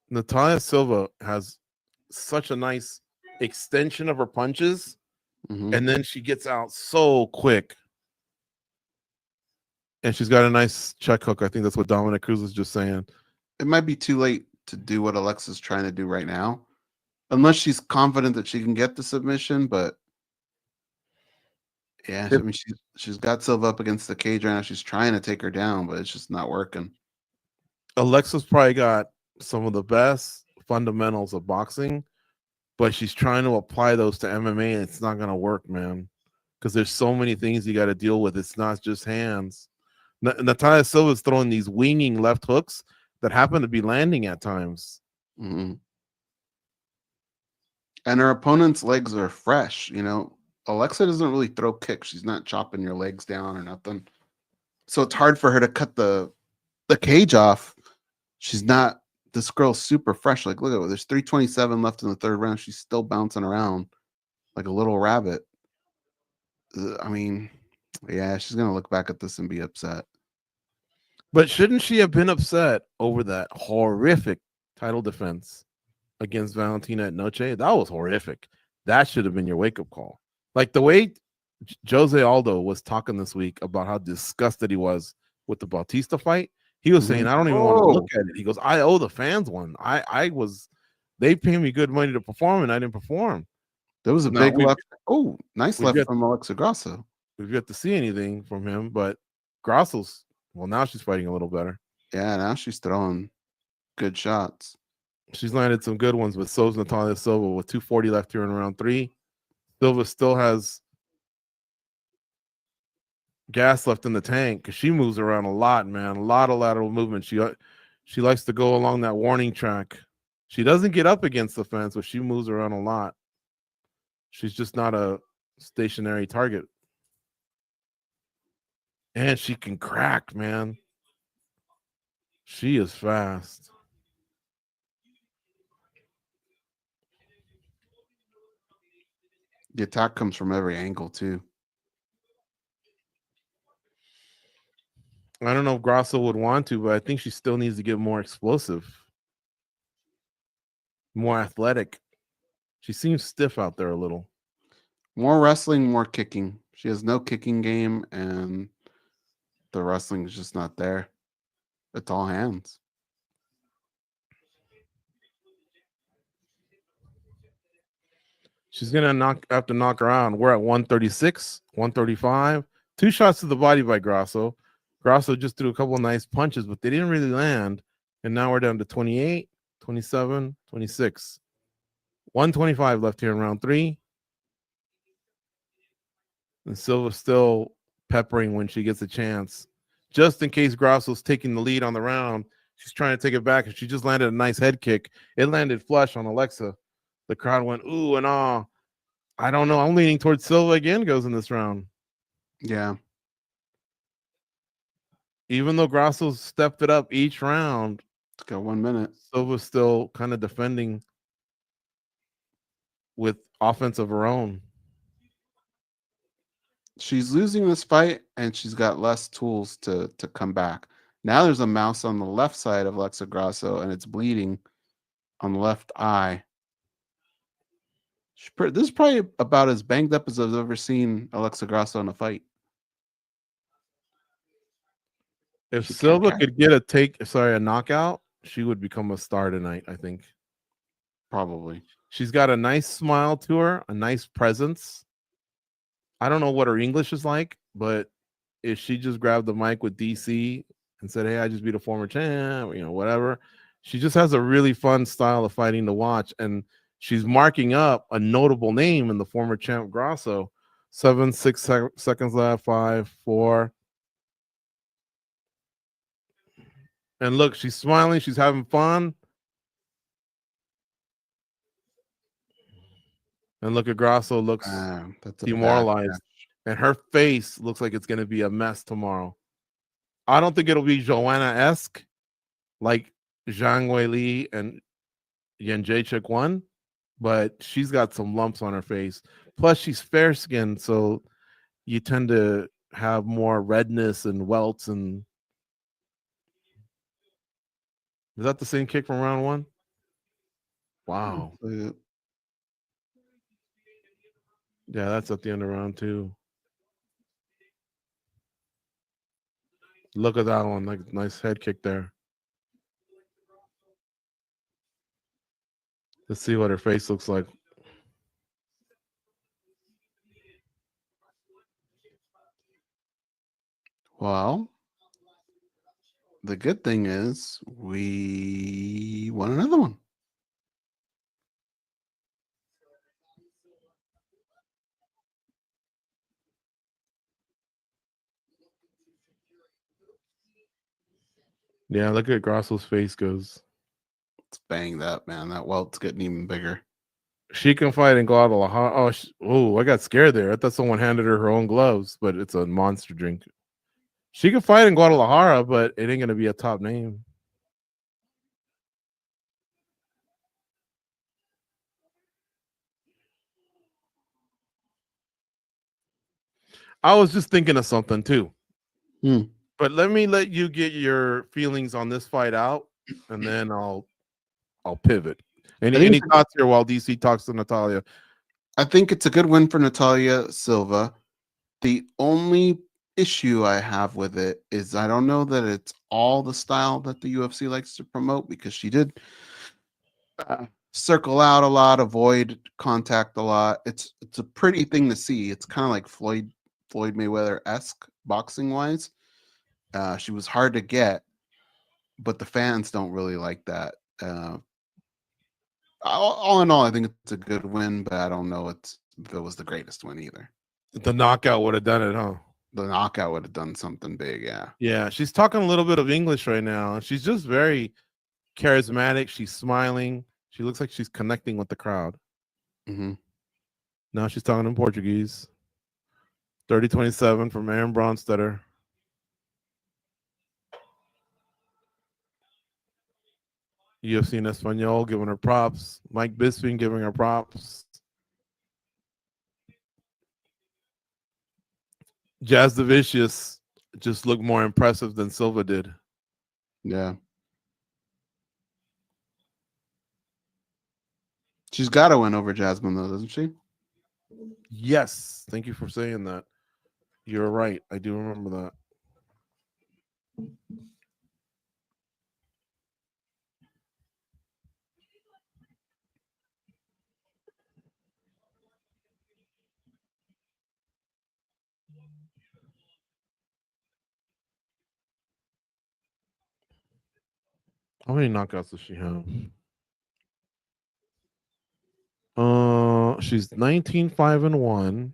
Natalia Silva has such a nice extension of her punches, and then she gets out so quick. And she's got a nice check hook. I think that's what Dominic Cruz was just saying. It might be too late to do what Alexa's trying to do right now, unless she's confident that she can get the submission. But yeah, I mean, she's got Silva up against the cage right now. She's trying to take her down, but it's just not working. Alexa's probably got some of the best fundamentals of boxing, but she's trying to apply those to MMA, and it's not going to work, man, because there's so many things you got to deal with. It's not just hands. Natalia Silva's throwing these winging left hooks that happen to be landing at times. Mm-hmm. And her opponent's legs are fresh. Alexa doesn't really throw kicks. She's not chopping your legs down or nothing. So it's hard for her to cut the cage off. She's not. This girl's super fresh. Like, look at it. There's 3:27 left in the third round. She's still bouncing around like a little rabbit. I mean, yeah, she's going to look back at this and be upset. But shouldn't she have been upset over that horrific title defense against Valentina at Noche? That was horrific. That should have been your wake-up call. Like the way Jose Aldo was talking this week about how disgusted he was with the Bautista fight. He was saying, I don't even want to look at it. He goes, I owe the fans one. They pay me good money to perform, and I didn't perform. There was a big left. Oh, nice left from Alexa Grasso. We've yet to see anything from him, but Grasso's, well, now she's fighting a little better. Yeah, now she's throwing good shots. She's landed some good ones, but so's Natalia Silva with 2:40 left here in round 3. Silva still has gas left in the tank because she moves around a lot, man. A lot of lateral movement. She likes to go along that warning track. She doesn't get up against the fence, but she moves around a lot. She's just not a stationary target. And she can crack, man. She is fast. The attack comes from every angle, too. I don't know if Grasso would want to, but I think she still needs to get more explosive, more athletic. She seems stiff out there a little. More wrestling, more kicking. She has no kicking game, and the wrestling is just not there. It's all hands. She's gonna have to knock her out. We're at 136, 135. 2 shots to the body by Grasso. Grasso just threw a couple of nice punches, but they didn't really land. And now we're down to 28, 27, 26. 125 left here in round 3. And Silva's still peppering when she gets a chance. Just in case Grasso's taking the lead on the round, she's trying to take it back, and she just landed a nice head kick. It landed flush on Alexa. The crowd went ooh and ah. I don't know. I'm leaning towards Silva again goes in this round. Yeah. Even though Grasso's stepped it up each round, It's got 1 minute. Silva's still kind of defending with offense of her own. she's losing this fight, and she's got less tools to come back. Now there's a mouse on the left side of Alexa Grasso, and it's bleeding on the left eye. This is probably about as banged up as I've ever seen Alexa Grasso in a fight. If Silva could get a knockout, she would become a star tonight, I think. Probably. She's got a nice smile to her, a nice presence. I don't know what her English is like, but if she just grabbed the mic with DC and said, "Hey, I just beat a former champ," whatever. She just has a really fun style of fighting to watch, and she's marking up a notable name in the former champ Grasso. 6 seconds left, 5, 4. And look, she's smiling. She's having fun. And look at Grasso looks demoralized. And her face looks like it's going to be a mess tomorrow. I don't think it'll be Joanna-esque like Zhang Weili and Jędrzejczyk won, but she's got some lumps on her face. Plus, she's fair-skinned, so you tend to have more redness and welts. And is that the same kick from round one? Wow. Yeah, that's at the end of round two. Look at that one. Like, nice head kick there. Let's see what her face looks like. Well, the good thing is we won another one. Yeah, look at Grasso's face goes. It's banged up, man. That welt's getting even bigger. She can fight in Guadalajara. Oh, I got scared there. I thought someone handed her own gloves, but it's a monster drink. She can fight in Guadalajara, but it ain't going to be a top name. I was just thinking of something too. But let you get your feelings on this fight out, and then I'll pivot. Any thoughts here while DC talks to Natalia? I think it's a good win for Natalia Silva. The only issue I have with it is I don't know that it's all the style that the UFC likes to promote, because she did circle out a lot, avoid contact a lot. It's a pretty thing to see. It's kind of like Floyd Mayweather-esque boxing wise. She was hard to get, but the fans don't really like that. All in all, I think it's a good win, but I don't know if it was the greatest win either. The knockout would have done it, huh? The knockout would have done something big, yeah. Yeah, she's talking a little bit of English right now. She's just very charismatic. She's smiling. She looks like she's connecting with the crowd. Now she's talking in Portuguese. 30-27 from Aaron Bronstetter. UFC in Espanol giving her props. Mike Bisping giving her props. Jazz the Vicious just looked more impressive than Silva did. Yeah. She's got to win over Jasmine, though, doesn't she? Yes. Thank you for saying that. You're right. I do remember that. How many knockouts does she have? She's 19-5-1.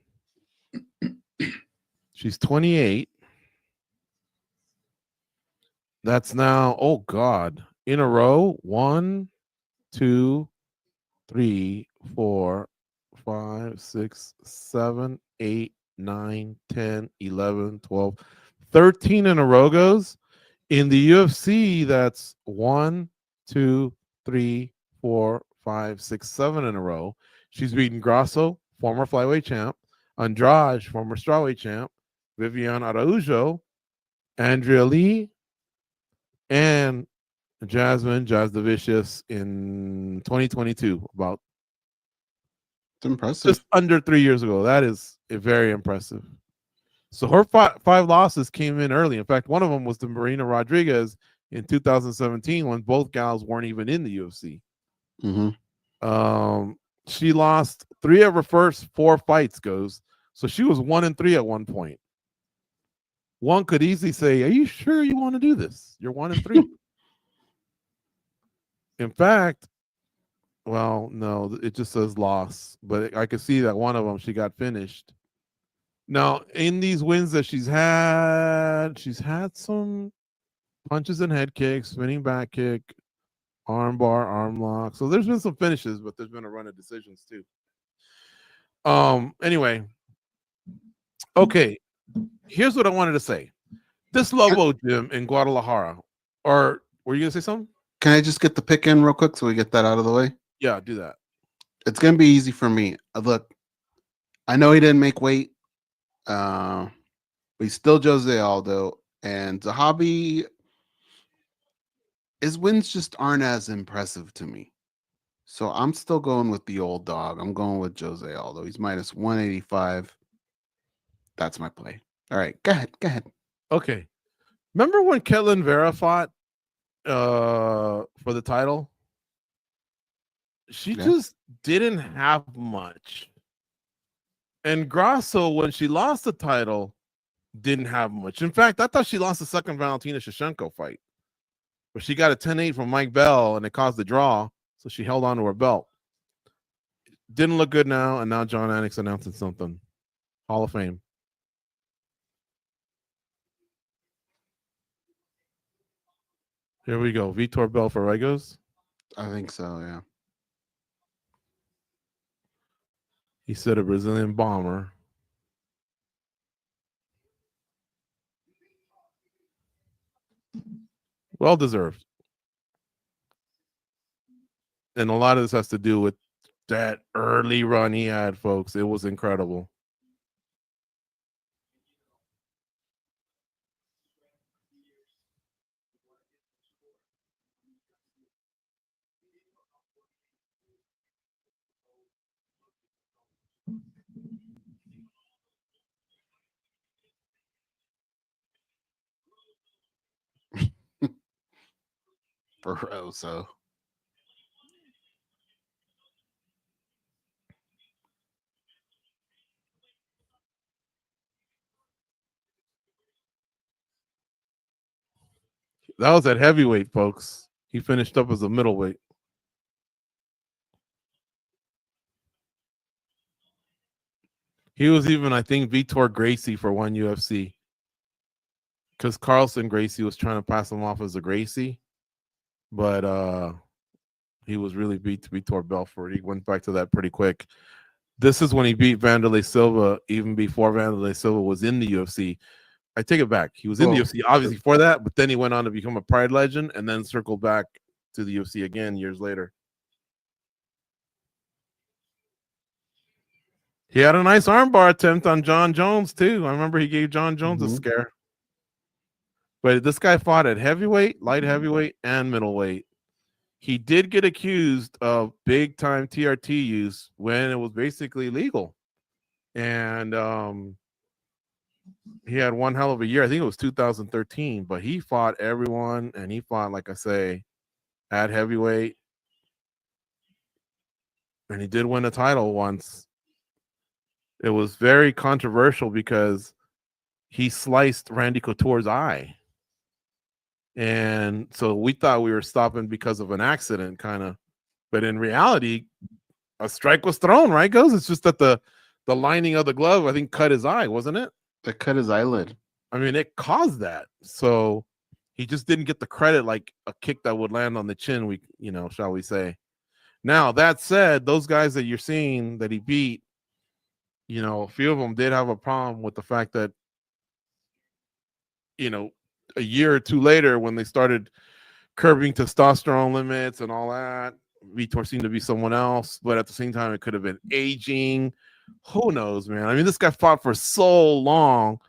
She's 28. That's now, oh God, in a row. 1, 2, 3, 4, 5, 6, 7, 8, 9, 10, 11, 12, 13 in a row goes. In the UFC, that's 1, 2, 3, 4, 5, 6, 7 in a row. She's beaten Grasso, former flyweight champ, Andrade, former strawweight champ, Vivian Araujo, Andrea Lee, and Jazz the Vicious in 2022, about It's impressive. just under 3 years ago. That is very impressive. So her five losses came in early. In fact, one of them was to Marina Rodriguez in 2017 when both gals weren't even in the UFC. She lost 3 of her first 4 fights, Goze. So she was 1-3 at one point. One could easily say, are you sure you want to do this? You're 1-3. In fact, well, no, it just says loss. But I could see that one of them, she got finished. Now, in these wins that she's had some punches and head kicks, spinning back kick, arm bar, arm lock. So there's been some finishes, but there's been a run of decisions too. Anyway, okay. Here's what I wanted to say. This Lobo gym in Guadalajara, or were you gonna say something? Can I just get the pick in real quick so we get that out of the way? Yeah, do that. It's gonna be easy for me. Look, I know he didn't make weight, but he's still Jose Aldo, and Zahabi. His wins just aren't as impressive to me. So I'm still going with the old dog. I'm going with Jose Aldo. He's minus 185. That's my play. All right, go ahead. Okay. Remember when Ketlin Vera fought for the title? She just didn't have much. And Grasso, when she lost the title, didn't have much. In fact, I thought she lost the second Valentina Shevchenko fight. But she got a 10-8 from Mike Bell, and it caused the draw, so she held on to her belt. Didn't look good now, and now John Anik's announcing something. Hall of Fame. Here we go. Vitor Belfort, right, Goze? I think so, yeah. He said a Brazilian bomber. Well deserved. And a lot of this has to do with that early run he had, folks. It was incredible. Barroso. That was at heavyweight, folks. He finished up as a middleweight. He was even, I think, Vitor Gracie for one UFC. Because Carlson Gracie was trying to pass him off as a Gracie. But he was really beat Vitor Belfort. He went back to that pretty quick. This is when he beat Wanderlei Silva, even before Wanderlei Silva was in the UFC. I take it back. He was in the UFC, obviously, for that, but then he went on to become a Pride legend and then circled back to the UFC again years later. He had a nice armbar attempt on John Jones, too. I remember he gave John Jones a scare. But this guy fought at heavyweight, light heavyweight, and middleweight. He did get accused of big-time TRT use when it was basically legal. And he had one hell of a year. I think it was 2013, but he fought everyone, and he fought, like I say, at heavyweight. And he did win a title once. It was very controversial because he sliced Randy Couture's eye. And so we thought we were stopping because of an accident, kind of. But in reality, a strike was thrown, right, Goze? It's just that the lining of the glove, I think, cut his eye, wasn't it? It cut his eyelid. I mean, it caused that. So he just didn't get the credit like a kick that would land on the chin, shall we say. Now, that said, those guys that you're seeing that he beat, a few of them did have a problem with the fact that, a year or two later, when they started curbing testosterone limits and all that, Vitor seemed to be someone else. But at the same time, it could have been aging. who knows, man? I mean, this guy fought for so long,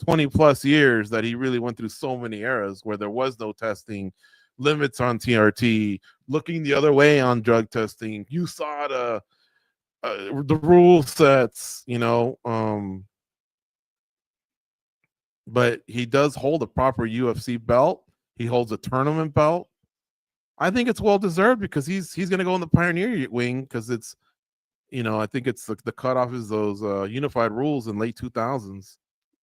20 plus years, that he really went through so many eras where there was no testing, limits on TRT, looking the other way on drug testing. You saw the rule sets, but he does hold a proper UFC belt. He holds a tournament belt. I think it's well deserved because he's going to go in the pioneer wing because it's, I think it's the cutoff is those unified rules in late 2000s.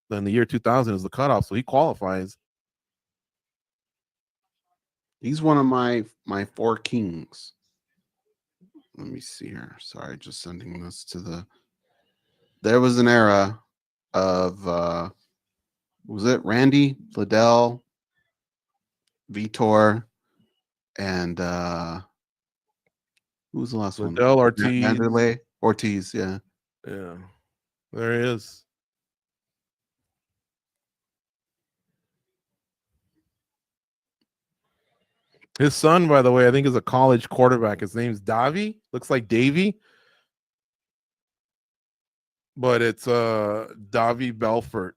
Then the year 2000 is the cutoff, so he qualifies. He's one of my four kings. Let me see here. Sorry, just sending this to the. There was an era of was it Randy, Liddell, Vitor, and who was the last one? Liddell, Ortiz. Vanderlei, Ortiz, yeah. Yeah. There he is. His son, by the way, I think is a college quarterback. His name's Davi. Looks like Davy. But it's Davi Belfort.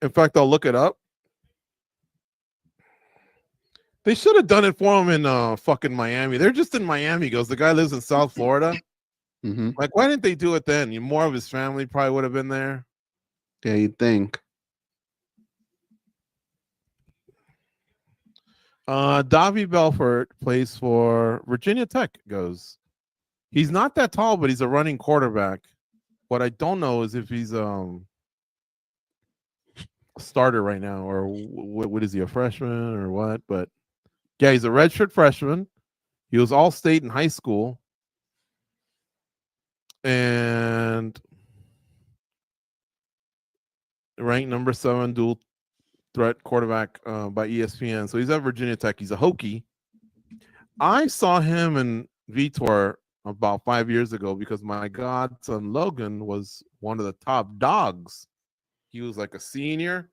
In fact, I'll look it up. They should have done it for him in fucking Miami. They're just in Miami. Goes, the guy lives in South Florida. Mm-hmm. Like, why didn't they do it then? More of his family probably would have been there. Yeah, you'd think. Davi Belfort plays for Virginia Tech. Goes, he's not that tall, but he's a running quarterback. What I don't know is if he's a starter right now, or what is he, a freshman or what? But yeah, he's a redshirt freshman. He was all state in high school, and ranked number 7 dual threat quarterback by ESPN. So he's at Virginia Tech. He's a Hokie. I saw him and Vitor about 5 years ago because my godson Logan was one of the top dogs. He was like a senior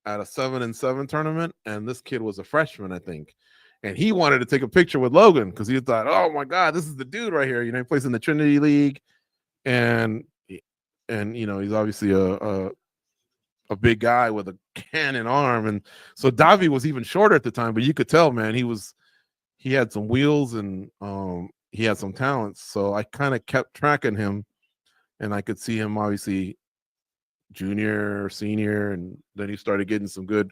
at a 7-7 tournament, and this kid was a freshman, I think. And he wanted to take a picture with Logan because he thought, "Oh my God, this is the dude right here." He plays in the Trinity League, and he's obviously a big guy with a cannon arm, and so Davi was even shorter at the time, but you could tell, man, he had some wheels and he had some talents. So I kind of kept tracking him, and I could see him obviously junior, senior, and then he started getting some good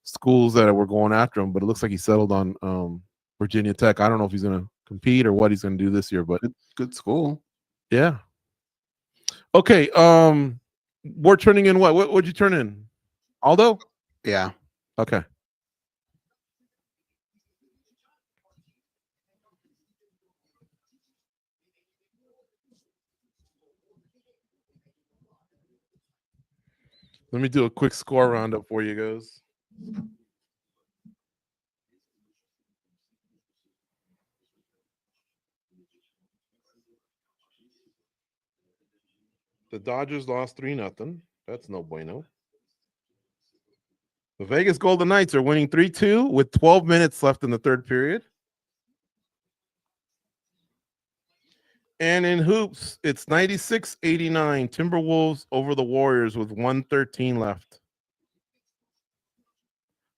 schools that were going after him. But it looks like he settled on Virginia Tech. I don't know if he's going to compete or what he's going to do this year, but good school. Yeah. Okay. We're turning in what? What'd you turn in? Aldo? Yeah. Okay. Let me do a quick score roundup for you guys. The Dodgers lost 3-0. That's no bueno. The Vegas Golden Knights are winning 3-2 with 12 minutes left in the third period. And in hoops, it's 96-89. Timberwolves over the Warriors with 1:13 left.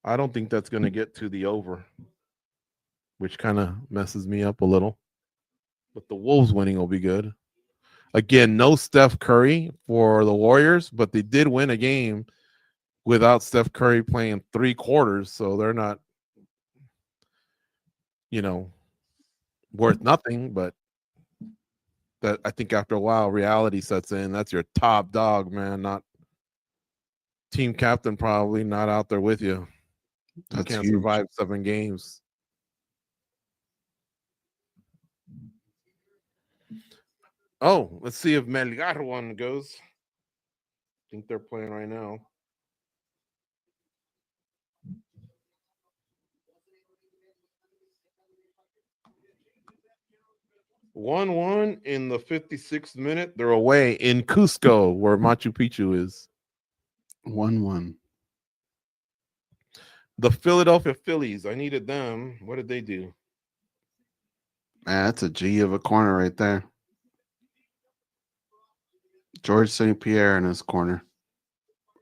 I don't think that's going to get to the over, which kind of messes me up a little. But the Wolves winning will be good. Again, no Steph Curry for the Warriors, but they did win a game without Steph Curry playing 3 quarters, so they're not, worth nothing. But that, I think after a while, reality sets in. That's your top dog, man, not team captain, probably not out there with you. You can't huge. survive 7 games. Oh, let's see if Melgar one goes. I think they're playing right now. One in the 56th minute. They're away in Cusco, where Machu Picchu is. 1-1. The Philadelphia Phillies. I needed them. What did they do? Man, that's a G of a corner right there. George St. Pierre in his corner,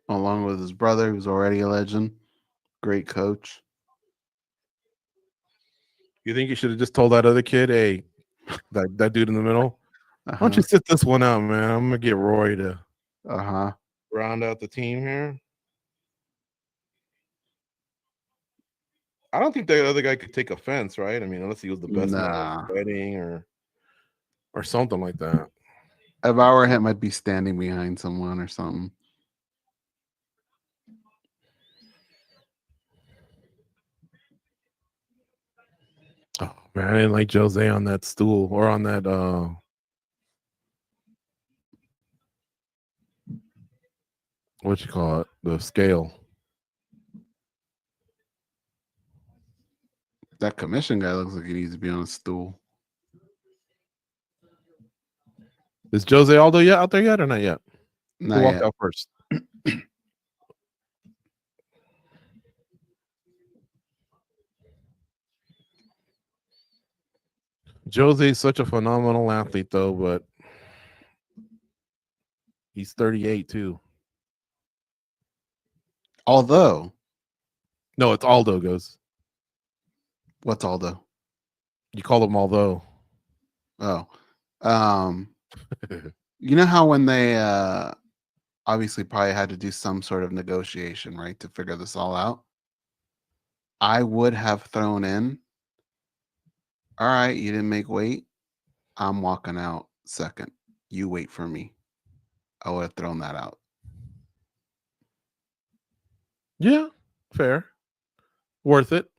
along with his brother, who's already a legend. Great coach. You think you should have just told that other kid, hey, that dude in the middle, why don't Uh-huh. you sit this one out, man? I'm gonna get Roy to Uh-huh. round out the team here. I don't think the other guy could take offense, right? I mean, unless he was the best man at Nah. the wedding or something like that. If I were him, I'd be standing behind someone or something. Oh man, I didn't like Jose on that stool or on that what you call it, the scale. That commission guy looks like he needs to be on a stool. Is Jose Aldo yet out there yet or not yet? Not Who walked yet. out first? Jose's such a phenomenal athlete, though, but he's 38 too. Although, No, it's Aldo goes. what's Aldo? You call him Aldo. Oh. You know how when they obviously probably had to do some sort of negotiation, right, to figure this all out? I would have thrown in, all right, you didn't make weight. I'm walking out second. You wait for me. I would have thrown that out. Yeah, fair. Worth it.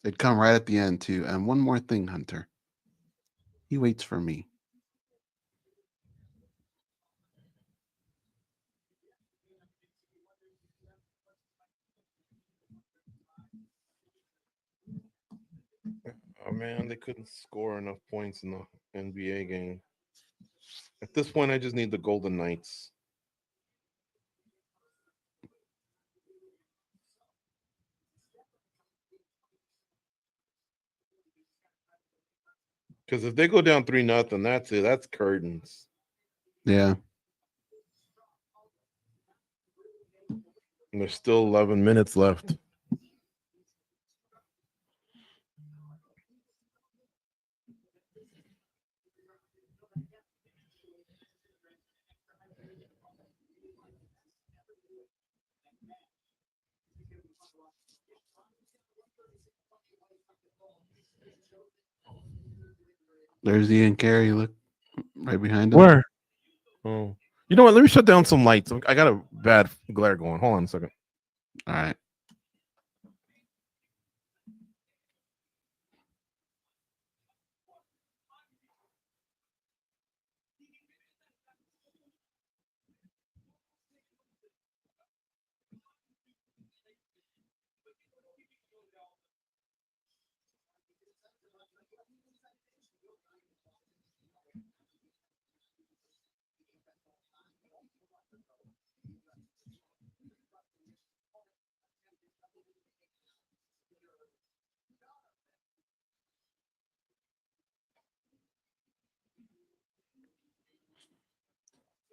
It'd come right at the end, too. And one more thing, Hunter. He waits for me. Oh man, they couldn't score enough points in the NBA game. At this point, I just need the Golden Knights. Because if they go down 3-0, that's it. That's curtains. Yeah. And there's still 11 minutes left. There's Ian Carey. Look right behind him. Where? Oh, you know what? Let me shut down some lights. I got a bad glare going. Hold on a second. All right.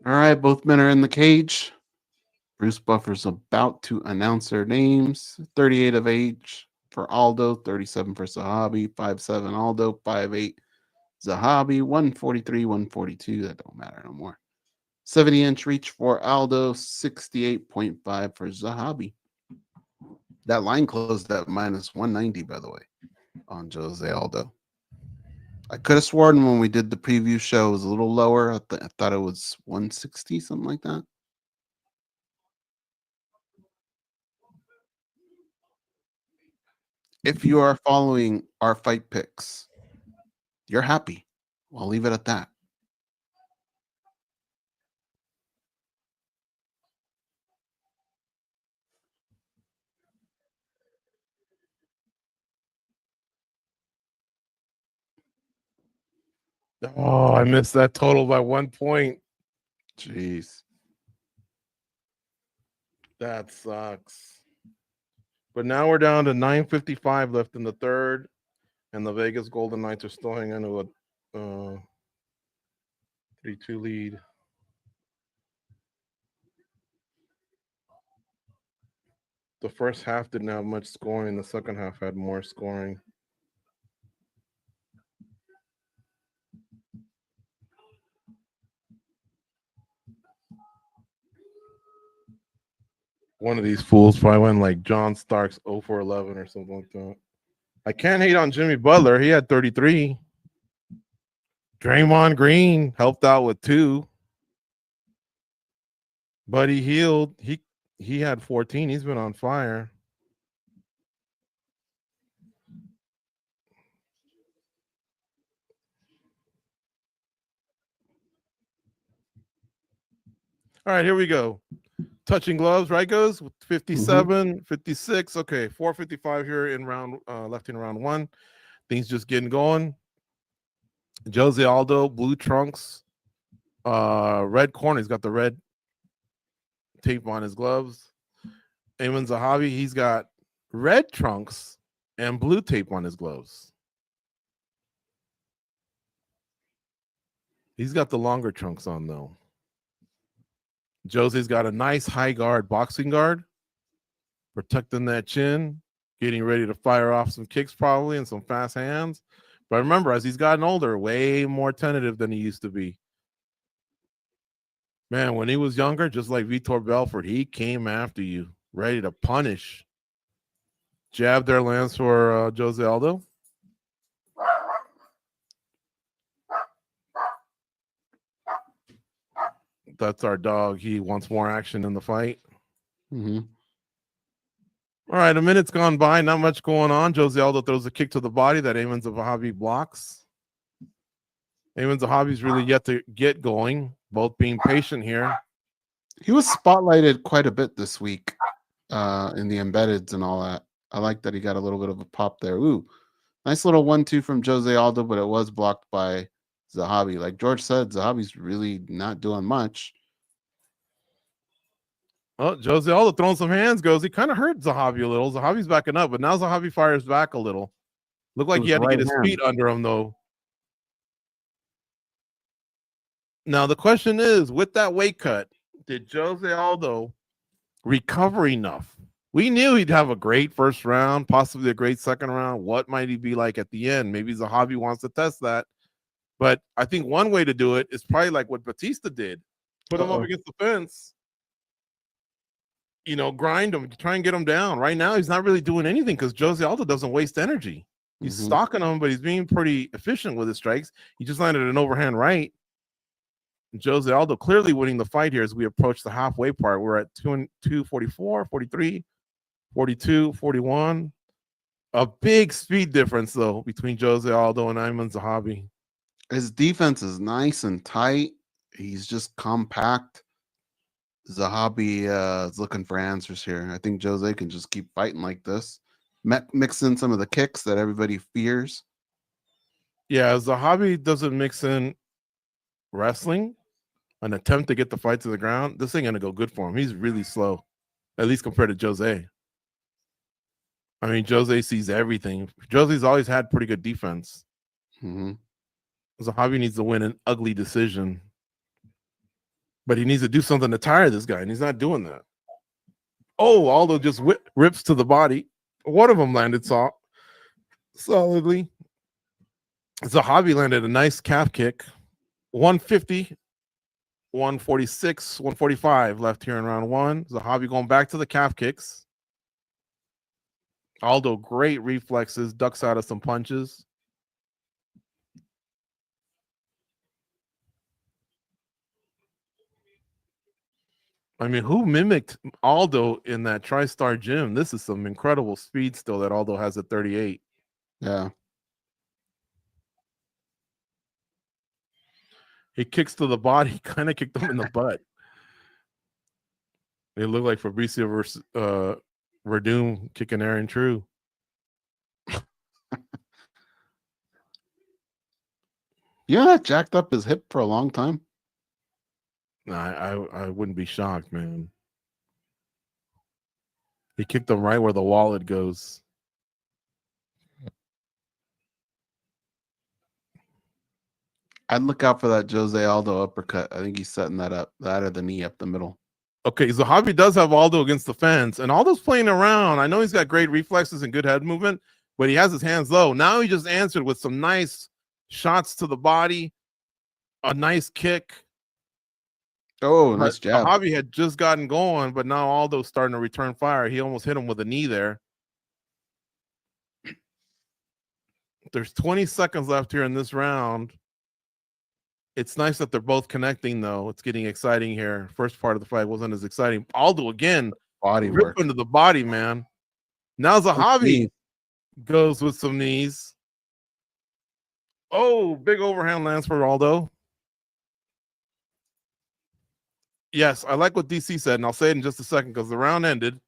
All right, both men are in the cage. Bruce Buffer's about to announce their names. 38 of age for Aldo, 37 for Zahabi, 5'7 Aldo, 5'8 Zahabi, 143, 142. That don't matter no more. 70-inch reach for Aldo, 68.5 for Zahabi. That line closed at minus 190, by the way, on Jose Aldo. I could have sworn when we did the preview show it was a little lower. I thought it was 160, something like that. If you are following our fight picks, you're happy. I'll leave it at that. Oh, I missed that total by 1 point. Jeez. That sucks. But now we're down to 9:55 left in the third, and the Vegas Golden Knights are still hanging to a 3-2 lead. The first half didn't have much scoring. The second half had more scoring. One of these fools probably went like John Starks 0 for 11 or something like that. I can't hate on Jimmy Butler. He had 33. Draymond Green helped out with 2. Buddy Hield, he had 14. He's been on fire. All right, here we go. Touching gloves, right, Goze? 57, 56. Okay, 4:55 here in round left in round 1. Things just getting going. Jose Aldo, blue trunks, red corner. He's got the red tape on his gloves. Ayman Zahabi, he's got red trunks and blue tape on his gloves. He's got the longer trunks on, though. Jose's got a nice high guard boxing guard, protecting that chin, getting ready to fire off some kicks probably and some fast hands. But remember, as he's gotten older, way more tentative than he used to be. Man, when he was younger, just like Vitor Belfort, he came after you, ready to punish. Jab there lands for Jose Aldo. That's our dog. He wants more action in the fight. Mm-hmm. All right, a minute's gone by. Not much going on. Jose Aldo throws a kick to the body that Ayman Zahabi blocks. Ayman Zahabi's really yet to get going, both being patient here. He was spotlighted quite a bit this week in the embeddeds and all that. I like that he got a little bit of a pop there. Ooh, nice little 1-2 from Jose Aldo, but it was blocked by Zahabi. Like George said, Zahabi's really not doing much. Oh, Jose Aldo throwing some hands goes. He kind of hurt Zahabi a little. Zahabi's backing up, but now Zahabi fires back a little. Looked like he had to get his feet under him, though. Now, the question is, with that weight cut, did Jose Aldo recover enough? We knew he'd have a great first round, possibly a great second round. What might he be like at the end? Maybe Zahabi wants to test that. But I think one way to do it is probably like what Batista did. Put him up against the fence. You know, grind him, try and get him down. Right now, he's not really doing anything because Jose Aldo doesn't waste energy. He's stalking him, but he's being pretty efficient with his strikes. He just landed an overhand right. Jose Aldo clearly winning the fight here as we approach the halfway part. We're at 244, 43, 42, 41. A big speed difference, though, between Jose Aldo and Ayman Zahabi. His defense is nice and tight. He's just compact. Zahabi is looking for answers here. I think Jose can just keep fighting like this. Mix in some of the kicks that everybody fears. Yeah, Zahabi doesn't mix in wrestling, an attempt to get the fight to the ground. This ain't going to go good for him. He's really slow, at least compared to Jose. I mean, Jose sees everything. Jose's always had pretty good defense. Zahabi needs to win an ugly decision. But he needs to do something to tire this guy, and he's not doing that. Oh, Aldo just rips to the body. One of them landed solidly. Zahabi landed a nice calf kick. 150, 146, 145 left here in round 1. Zahabi going back to the calf kicks. Aldo, great reflexes, ducks out of some punches. I mean, who mimicked Aldo in that TriStar gym? This is some incredible speed still that Aldo has at 38. Yeah. He kicks to the body, kind of kicked him in the butt. It looked like Fabricio versus Verdum kicking Aaron True. Yeah, that jacked up his hip for a long time. I wouldn't be shocked, man. He kicked him right where the wallet goes. I'd look out for that Jose Aldo uppercut. I think he's setting that up, that or the knee up the middle. Okay, Zahabi does have Aldo against the fence, and Aldo's playing around. I know he's got great reflexes and good head movement, but he has his hands low. Now he just answered with some nice shots to the body, a nice kick. Oh, nice jab. Zahabi had just gotten going, but now Aldo's starting to return fire. He almost hit him with a knee there. There's 20 seconds left here in this round. It's nice that they're both connecting, though. It's getting exciting here. First part of the fight wasn't as exciting. Aldo again, Body rip work into the body, man. Now Zahabi goes with some knees. Oh, big overhand lands for Aldo. Yes, I like what DC said, and I'll say it in just a second because the round ended.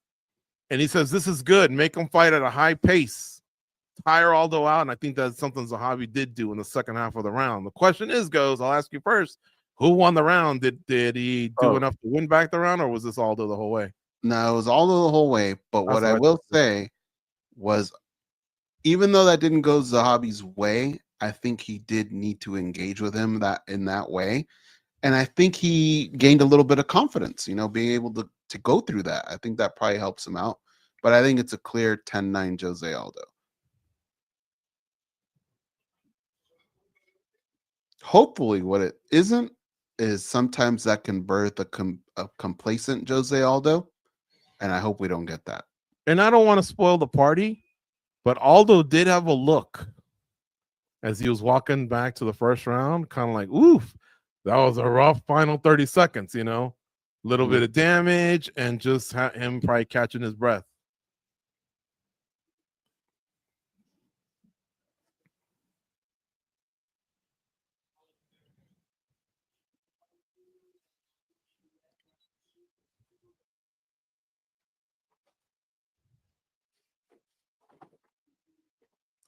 And he says, this is good. Make them fight at a high pace. Tire Aldo out, and I think that's something Zahabi did do in the second half of the round. The question is, Goze, I'll ask you first, who won the round? Did he do enough to win back the round, or was this Aldo the whole way? No, it was Aldo the whole way. But what I will say was, even though that didn't go Zahabi's way, I think he did need to engage with him in that way. And I think he gained a little bit of confidence, being able to go through that. I think that probably helps him out. But I think it's a clear 10-9 Jose Aldo. Hopefully what it isn't is sometimes that can birth a complacent Jose Aldo, and I hope we don't get that. And I don't want to spoil the party, but Aldo did have a look as he was walking back to the first round, kind of like, oof, that was a rough final 30 seconds, little bit of damage and just him probably catching his breath.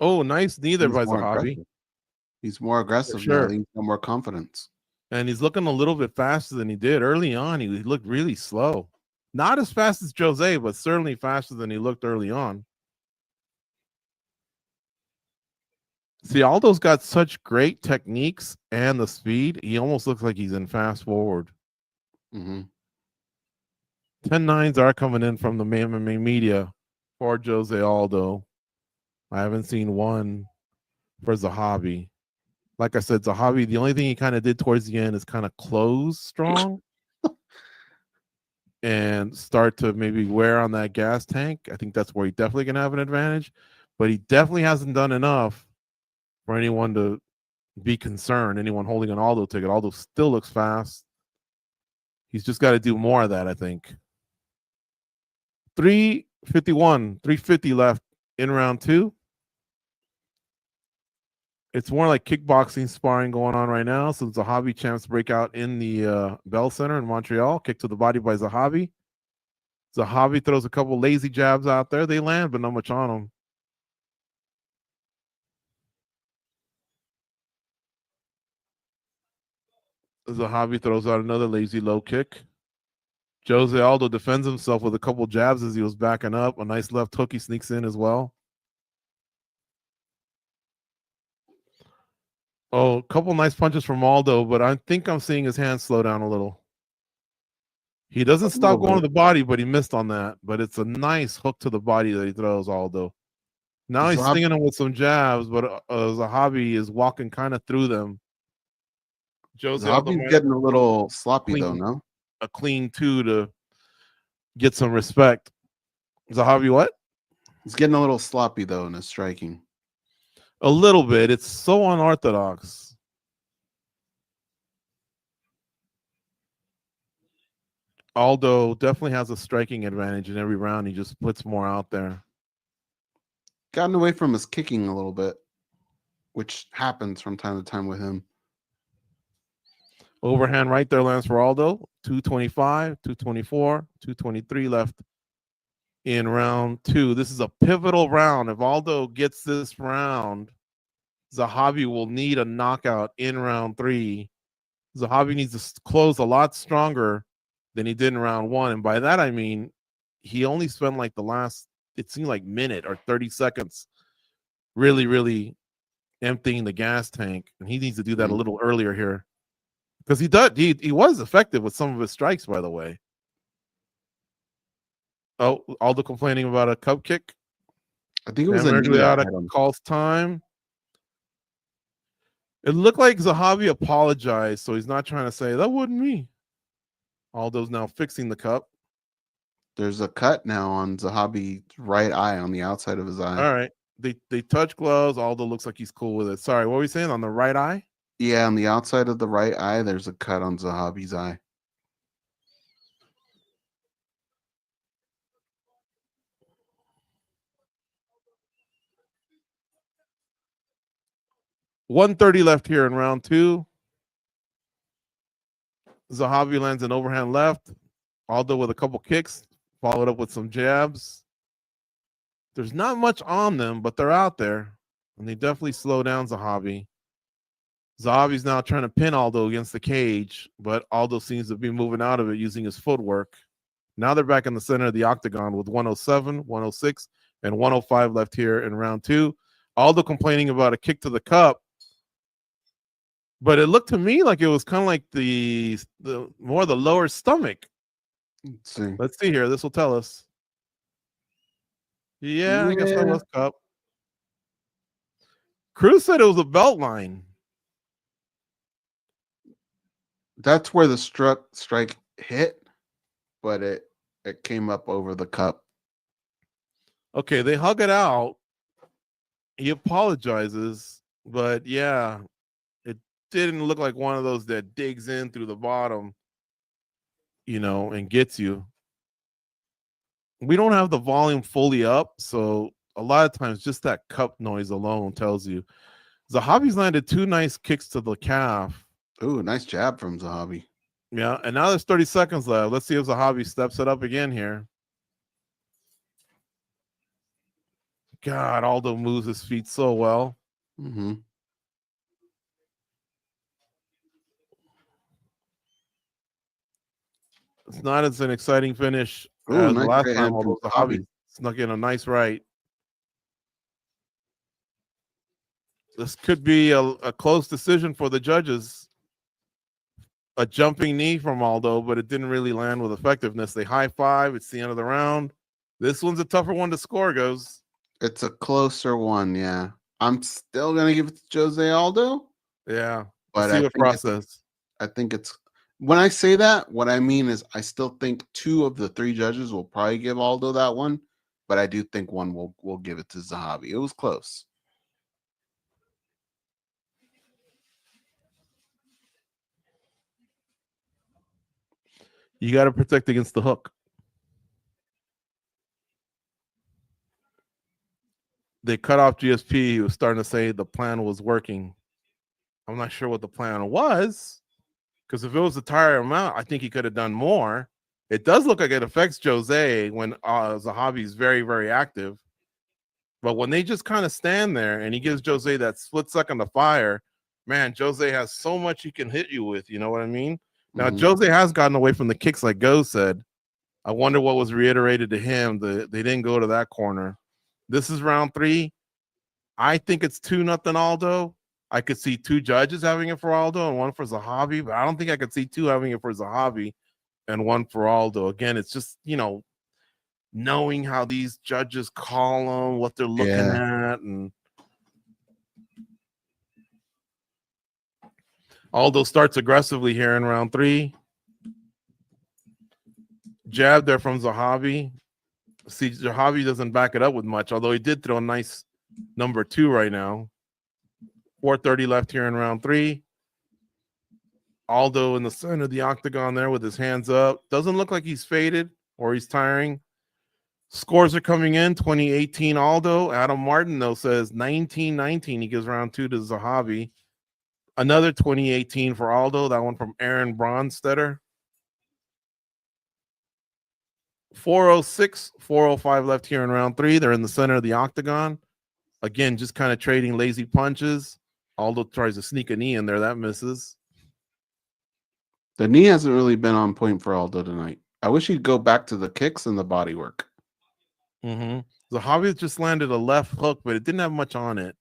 Oh, nice knee there by Zahabi. He's more aggressive sure. now. He's got more confidence. And he's looking a little bit faster than he did early on. He looked really slow. Not as fast as Jose, but certainly faster than he looked early on. See, Aldo's got such great techniques and the speed. He almost looks like he's in fast forward. 10-9s are coming in from the MMA media for Jose Aldo. I haven't seen one for Zahabi. Like I said, Zahabi, the only thing he kind of did towards the end is kind of close strong and start to maybe wear on that gas tank. I think that's where he definitely can have an advantage, but he definitely hasn't done enough for anyone to be concerned, anyone holding an Aldo ticket. Aldo still looks fast. He's just got to do more of that, I think. 350 left in round 2. It's more like kickboxing sparring going on right now. So Zahabi champs break out in the Bell Center in Montreal. Kick to the body by Zahabi. Zahabi throws a couple lazy jabs out there. They land, but not much on them. Zahabi throws out another lazy low kick. Jose Aldo defends himself with a couple jabs as he was backing up. A nice left hook he sneaks in as well. Oh, a couple nice punches from Aldo, but I think I'm seeing his hands slow down a little. He doesn't stop going to the body, but he missed on that. But it's a nice hook to the body that he throws, Aldo. Now he's stinging him with some jabs, but Zahabi is walking kind of through them. Jose Aldo's getting a little sloppy, though, no? A clean 2 to get some respect. Zahabi, what? He's getting a little sloppy, though, in his striking. A little bit. It's so unorthodox. Aldo definitely has a striking advantage in every round. He just puts more out there. Gotten away from his kicking a little bit, which happens from time to time with him. Overhand right there lands for Aldo. 225, 224, 223 left in round 2. This is a pivotal round. If Aldo gets this round, Zahabi will need a knockout in round 3. Zahabi needs to close a lot stronger than he did in round 1. And by that, I mean, he only spent like the last, it seemed like minute or 30 seconds really, really emptying the gas tank. And he needs to do that a little earlier here. Because he was effective with some of his strikes, by the way. Oh, Aldo complaining about a cup kick. I think it was a knee. Calls time. It looked like Zahabi apologized, so he's not trying to say that wasn't me. Aldo's now fixing the cup. There's a cut now on Zahabi's right eye, on the outside of his eye. All right. They touch gloves. Aldo looks like he's cool with it. Sorry, what were we saying? On the right eye? Yeah, on the outside of the right eye, there's a cut on Zahabi's eye. .130 left here in round 2. Zahabi lands an overhand left. Aldo with a couple kicks, followed up with some jabs. There's not much on them, but they're out there, and they definitely slow down Zahabi. Zahabi's now trying to pin Aldo against the cage, but Aldo seems to be moving out of it using his footwork. Now they're back in the center of the octagon with 107, 106, and 105 left here in round 2. Aldo complaining about a kick to the cup. But it looked to me like it was kind of like the more the lower stomach. Let's see here. This will tell us. Yeah, I guess that was cup. Cruz said it was a belt line. That's where the strike hit, but it came up over the cup. Okay, they hug it out. He apologizes, but yeah, it didn't look like one of those that digs in through the bottom, and gets you. We don't have the volume fully up, so a lot of times just that cup noise alone tells you. Zahabi's landed 2 nice kicks to the calf. Ooh, nice jab from Zahabi. Yeah, and now there's 30 seconds left. Let's see if Zahabi steps it up again here. God, Aldo moves his feet so well. Mm-hmm. It's not as an exciting finish as the last time, although Zahabi snuck in a nice right. This could be a close decision for the judges. A jumping knee from Aldo, but it didn't really land with effectiveness. They high five. It's the end of the round. This one's a tougher one to score, Goze. It's a closer one, yeah. I'm still going to give it to Jose Aldo. Yeah. But see what process. I think it's, when I say that, what I mean is I still think 2 of the 3 judges will probably give Aldo that one, but I do think one will give it to Zahabi. It was close. You got to protect against the hook. They cut off GSP. He was starting to say the plan was working. I'm not sure what the plan was, because if it was the entire amount, I think he could have done more. It does look like it affects Jose when Zahabi is very, very active. But when they just kind of stand there and he gives Jose that split second to fire, man, Jose has so much he can hit you with. You know what I mean? Now, Jose has gotten away from the kicks, like Goze said. I wonder what was reiterated to him. They didn't go to that corner. This is round 3. I think it's 2-0 Aldo. I could see 2 judges having it for Aldo and 1 for Zahabi, but I don't think I could see 2 having it for Zahabi and 1 for Aldo. Again, it's just, knowing how these judges call them, what they're looking at, and Aldo starts aggressively here in round 3. Jab there from Zahabi. See, Zahabi doesn't back it up with much, although he did throw a nice number 2 right now. 4:30 left here in round 3. Aldo in the center of the octagon there with his hands up. Doesn't look like he's faded or he's tiring. Scores are coming in. 2018 Aldo. Adam Martin, though, says 19-19. He gives round 2 to Zahabi. Another 2018 for Aldo. That one from Aaron Bronstetter. 4:06, 4:05 left here in round 3. They're in the center of the octagon. Again, just kind of trading lazy punches. Aldo tries to sneak a knee in there. That misses. The knee hasn't really been on point for Aldo tonight. I wish he'd go back to the kicks and the body work. Zahabi just landed a left hook, but it didn't have much on it.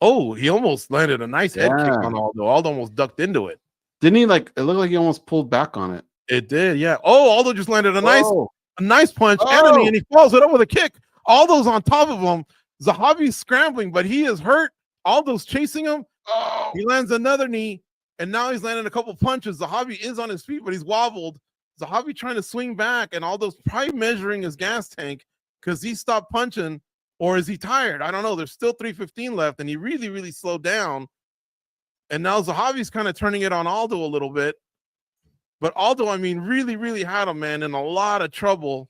Oh, he almost landed a nice head kick on Aldo. Aldo almost ducked into it. Didn't he? It looked like he almost pulled back on it. It did, yeah. Oh, Aldo just landed a nice punch and he follows it up with a kick. Aldo's on top of him. Zahabi's scrambling, but he is hurt. Aldo's chasing him. He lands another knee, and now he's landing a couple punches. Zahabi is on his feet, but he's wobbled. Zahabi trying to swing back, and Aldo's probably measuring his gas tank because he stopped punching, or is he tired? I don't know. There's still 3:15 left, and he really, really slowed down. And now Zahabi's kind of turning it on Aldo a little bit. But Aldo, I mean, really, really had him, man, in a lot of trouble.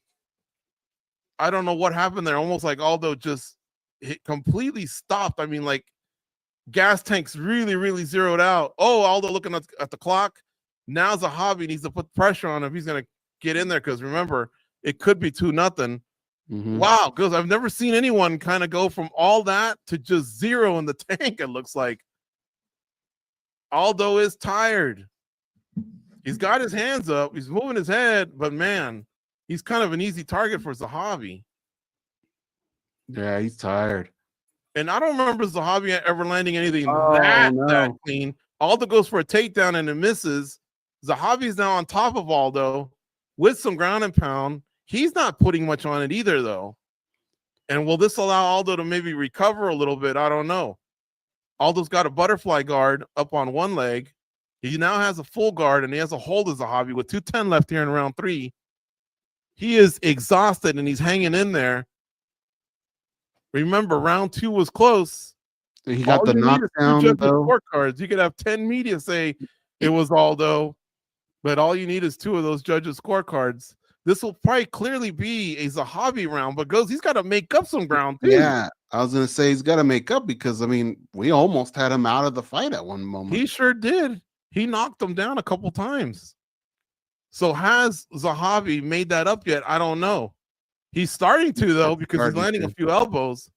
I don't know what happened there. Almost like Aldo just completely stopped. I mean, like, gas tanks really, really zeroed out. Oh, Aldo looking at the clock. Now Zahabi needs to put pressure on him if he's going to get in there, because remember, it could be 2-0. Wow, because I've never seen anyone kind of go from all that to just zero in the tank, it looks like. Aldo is tired. He's got his hands up. He's moving his head, but man, he's kind of an easy target for Zahabi. Yeah, he's tired. And I don't remember Zahabi ever landing anything that clean. Aldo goes for a takedown and it misses. Zahabi's now on top of Aldo with some ground and pound. He's not putting much on it either, though. And will this allow Aldo to maybe recover a little bit? I don't know. Aldo's got a butterfly guard up on one leg. He now has a full guard, and he has a hold of Zahabi with 2:10 left here in round 3. He is exhausted, and he's hanging in there. Remember, round 2 was close. He got the knockdown, though. Scorecards. You could have 10 media say it was Aldo, but all you need is 2 of those judges' scorecards. This will probably clearly be a Zahabi round, but he's got to make up some ground, too. Yeah, I was going to say he's got to make up because, I mean, we almost had him out of the fight at one moment. He sure did. He knocked him down a couple times. So has Zahabi made that up yet? I don't know. He's starting to, though, because he's landing a few elbows.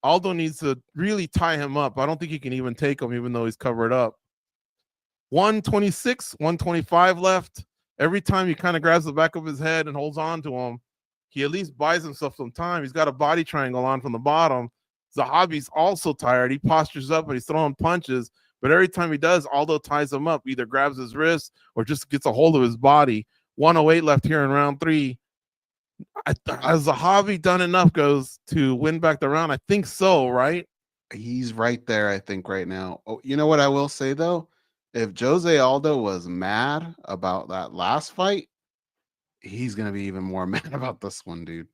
Aldo needs to really tie him up. I don't think he can even take him, even though he's covered up. 126, 125 left. Every time he kind of grabs the back of his head and holds on to him, he at least buys himself some time. He's got a body triangle on from the bottom. Zahabi's also tired. He postures up and he's throwing punches. But every time he does, Aldo ties him up, either grabs his wrist or just gets a hold of his body. 108 left here in round 3. Has Zahabi done enough, to win back the round? I think so, right? He's right there, I think, right now. Oh, you know what I will say, though? If Jose Aldo was mad about that last fight, he's going to be even more mad about this one, dude.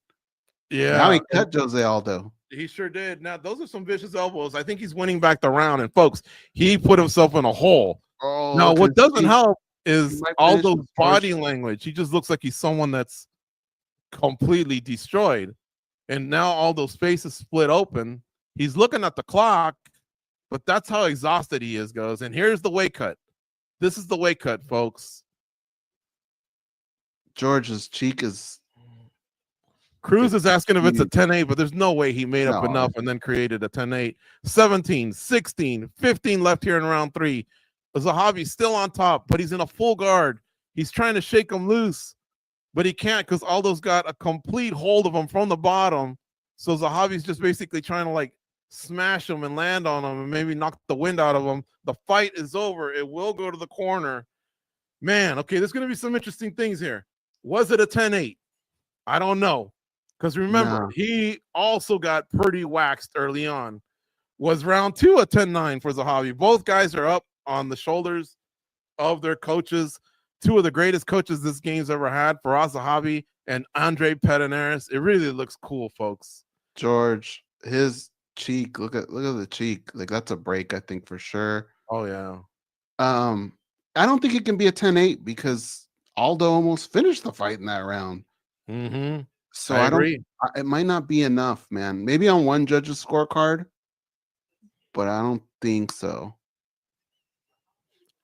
Yeah. Now he cut Jose Aldo. He sure did. Now, those are some vicious elbows. I think he's winning back the round. And, folks, he put himself in a hole. Oh, now, what doesn't help is Aldo's body language. He just looks like he's someone that's completely destroyed. And now Aldo's face is split open. He's looking at the clock, but that's how exhausted he is, And here's the weight cut. This is the weight cut, folks. George's cheek is... Cruz is asking if it's a 10-8, but there's no way he made up enough and then created a 10-8. 17, 16, 15 left here in round 3. Zahabi's still on top, but he's in a full guard. He's trying to shake him loose, but he can't because Aldo's got a complete hold of him from the bottom. So Zahabi's just basically trying to smash him and land on him and maybe knock the wind out of him. The fight is over. It will go to the corner. Man, okay, there's going to be some interesting things here. Was it a 10-8? I don't know. Because remember, he also got pretty waxed early on. Was round 2 a 10-9 for Zahabi? Both guys are up on the shoulders of their coaches. 2 of the greatest coaches this game's ever had, Faraz Zahabi and Andre Pederneiras. It really looks cool, folks. George, his cheek, look at the cheek. That's a break, I think, for sure. Oh, yeah. I don't think it can be a 10-8 because Aldo almost finished the fight in that round. Mm-hmm. So I agree. It might not be enough, man. Maybe on one judge's scorecard, but I don't think so.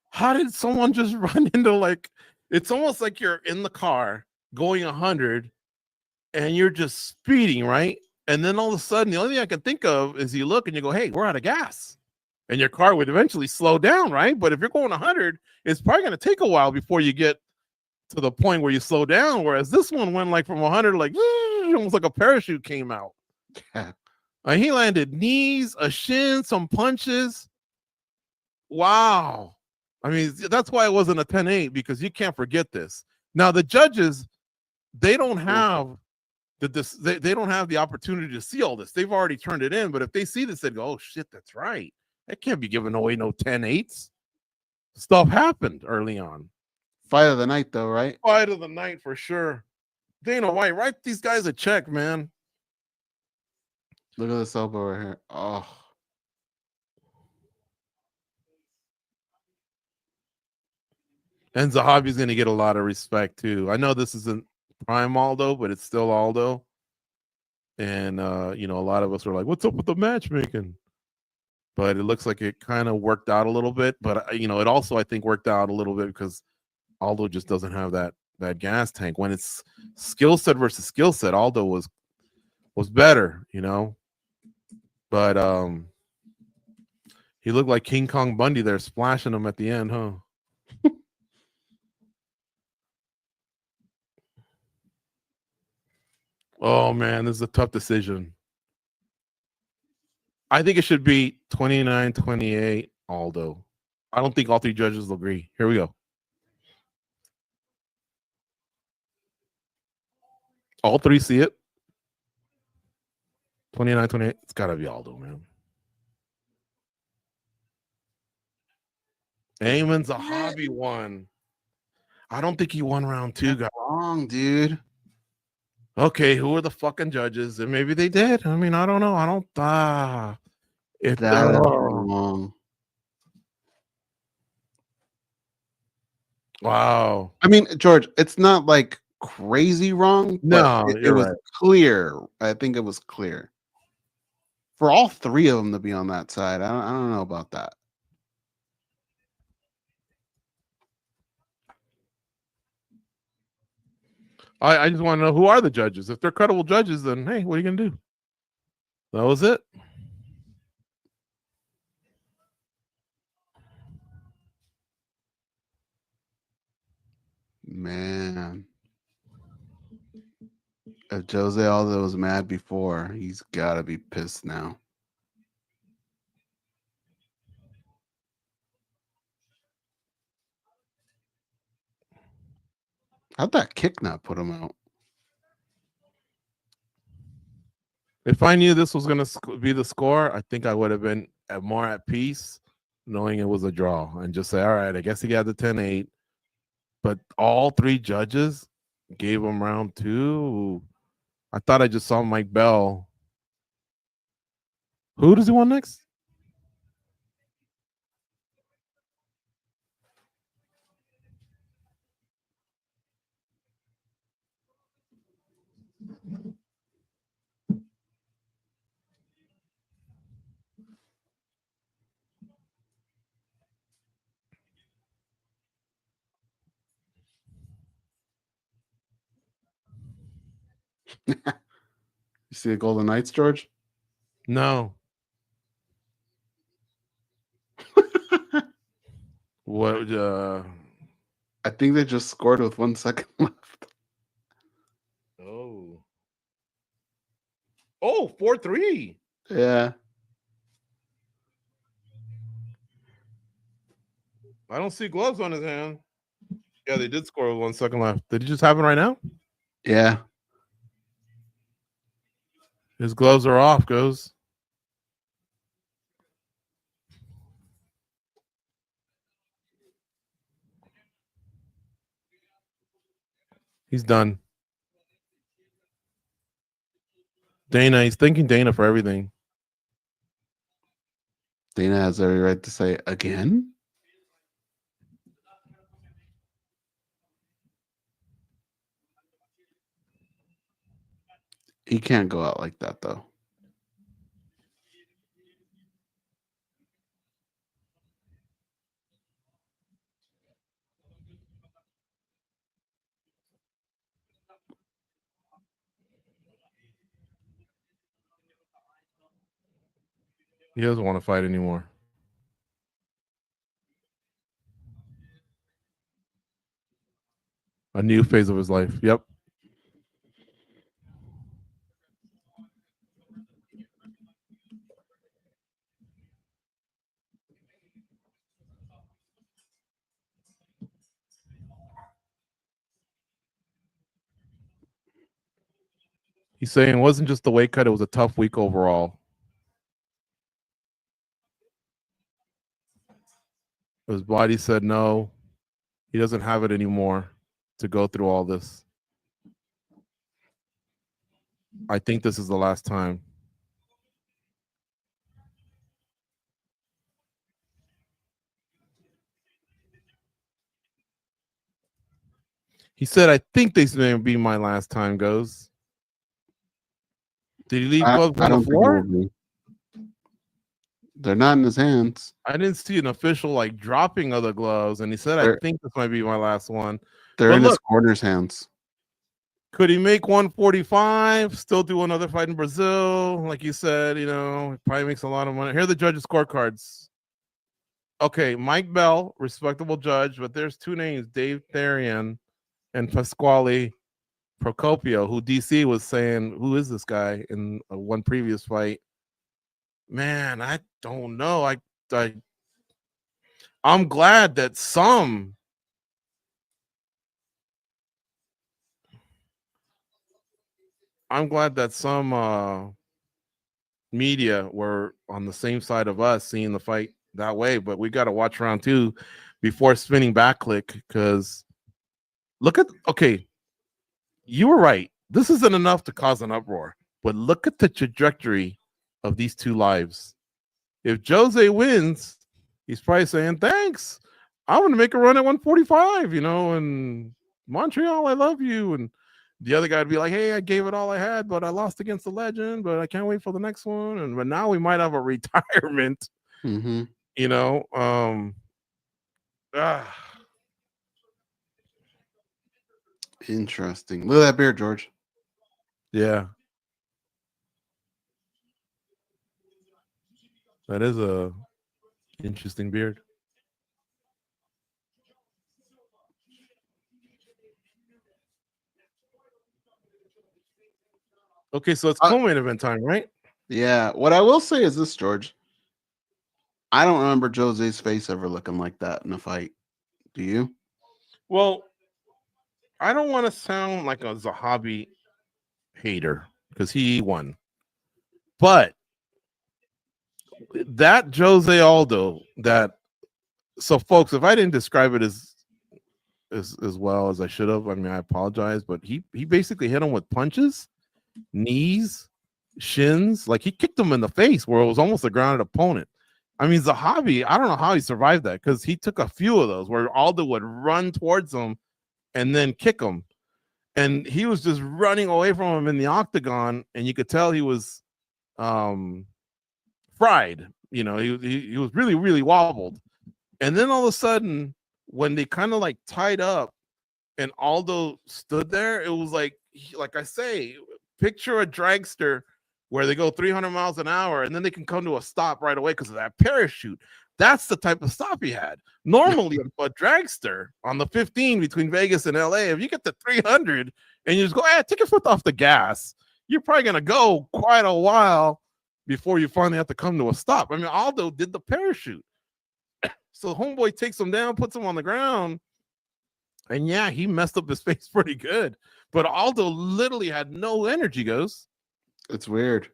How did someone just run into it's almost like you're in the car going 100 and you're just speeding, right? And then all of a sudden, the only thing I can think of is you look and you go, hey, we're out of gas. And your car would eventually slow down, right? But if you're going 100, it's probably going to take a while before you get to the point where you slow down. Whereas this one went like from 100, like almost like a parachute came out. Yeah. He landed knees, a shin, some punches. Wow. I mean, that's why it wasn't a 10-8, because you can't forget this. Now, the judges, they don't have they don't have the opportunity to see all this. They've already turned it in, but if they see this, they go, oh shit, that's right. That can't be giving away no 10-8s. Stuff happened early on. Fight of the night, though, right? Fight of the night for sure. Dana White, write these guys a check, man. Look at this elbow right here. Oh. And Zahabi's going to get a lot of respect too. I know this isn't prime Aldo, but it's still Aldo. And you know, a lot of us were like, "What's up with the matchmaking?" But it looks like it kind of worked out a little bit. But you know, it also I think worked out a little bit because Aldo just doesn't have that gas tank. When it's skill set versus skill set, Aldo was better, you know. But he looked like King Kong Bundy there, splashing him at the end, huh? Oh man, this is a tough decision. I think it should be 29-28 Aldo. I don't think all three judges will agree. Here we go. All three see it. 29-28. It's got to be Aldo, man. Eamon's a hobby one. I don't think he won round two, guys. Wrong, dude. Okay, who are the fucking judges? And maybe they did. I mean, I don't know. I don't. If That is wrong. Wow. I mean, George, it's not like crazy wrong. No, but it you're was right. clear. I think it was clear for all three of them to be on that side. I don't know about that. I just want to know who are the judges. If they're credible judges, then hey, what are you gonna do? That was it. Man, if Jose Aldo was mad before, he's got to be pissed now. How'd that kick not put him out? If I knew this was going to be the score, I think I would have been more at peace knowing it was a draw and just say, all right, I guess he got the 10-8. But all three judges gave him round two. I thought I just saw Mike Bell. Who does he want next? You see the Golden Knights, George? No. What? I think they just scored with 1 second left. Oh. Oh, 4-3. Yeah. I don't see gloves on his hand. Yeah, they did score with 1 second left. Did it just happen right now? Yeah. His gloves are off, Goze. He's done. Dana, he's thanking Dana for everything. Dana has every right to say again. He can't go out like that, though. He doesn't want to fight anymore. A new phase of his life. Yep. He's saying it wasn't just the weight cut, it was a tough week overall. His body said no, he doesn't have it anymore to go through all this. I think this is the last time. He said, I think this may be my last time, Goze. Did he leave gloves on the floor? They're not in his hands. I didn't see an official like dropping of the gloves, and he said, I think this might be my last one. They're in his corner's hands. Could he make 145? Still do another fight in Brazil? Like you said, you know, he probably makes a lot of money. Here are the judges' scorecards. Okay, Mike Bell, respectable judge, but there's two names, Dave Therian and Pasquale Procopio, who DC was saying, who is this guy in one previous fight? Man, I don't know. I'm glad that some media were on the same side of us seeing the fight that way, but we got to watch round two before spinning back click, because look at, okay, you were right. This isn't enough to cause an uproar, but look at the trajectory of these two lives. If Jose wins, he's probably saying, thanks, I'm going to make a run at 145, you know, and Montreal, I love you. And the other guy would be like, hey, I gave it all I had, but I lost against the legend, but I can't wait for the next one. But now we might have a retirement, you know. Interesting. Look at that beard, George. Yeah. That is a interesting beard. Okay, so it's co-main event time, right? Yeah. What I will say is this, George. I don't remember Jose's face ever looking like that in a fight. Do you? Well, I don't want to sound like a Zahabi hater because he won. But that Jose Aldo, so folks, if I didn't describe it as well as I should have, I mean, I apologize, but he basically hit him with punches, knees, shins, like he kicked him in the face where it was almost a grounded opponent. I mean, Zahabi, I don't know how he survived that, because he took a few of those where Aldo would run towards him and then kick him. And he was just running away from him in the octagon, and you could tell he was fried. You know, he was really, really wobbled. And then all of a sudden, when they kind of like tied up and Aldo stood there, it was like I say, picture a dragster where they go 300 miles an hour and then they can come to a stop right away because of that parachute. That's the type of stop he had. Normally, a dragster on the 15 between Vegas and LA, if you get to 300 and you just go, take your foot off the gas, you're probably going to go quite a while before you finally have to come to a stop. I mean, Aldo did the parachute. So homeboy takes him down, puts him on the ground, and yeah, he messed up his face pretty good. But Aldo literally had no energy, Goze. It's weird.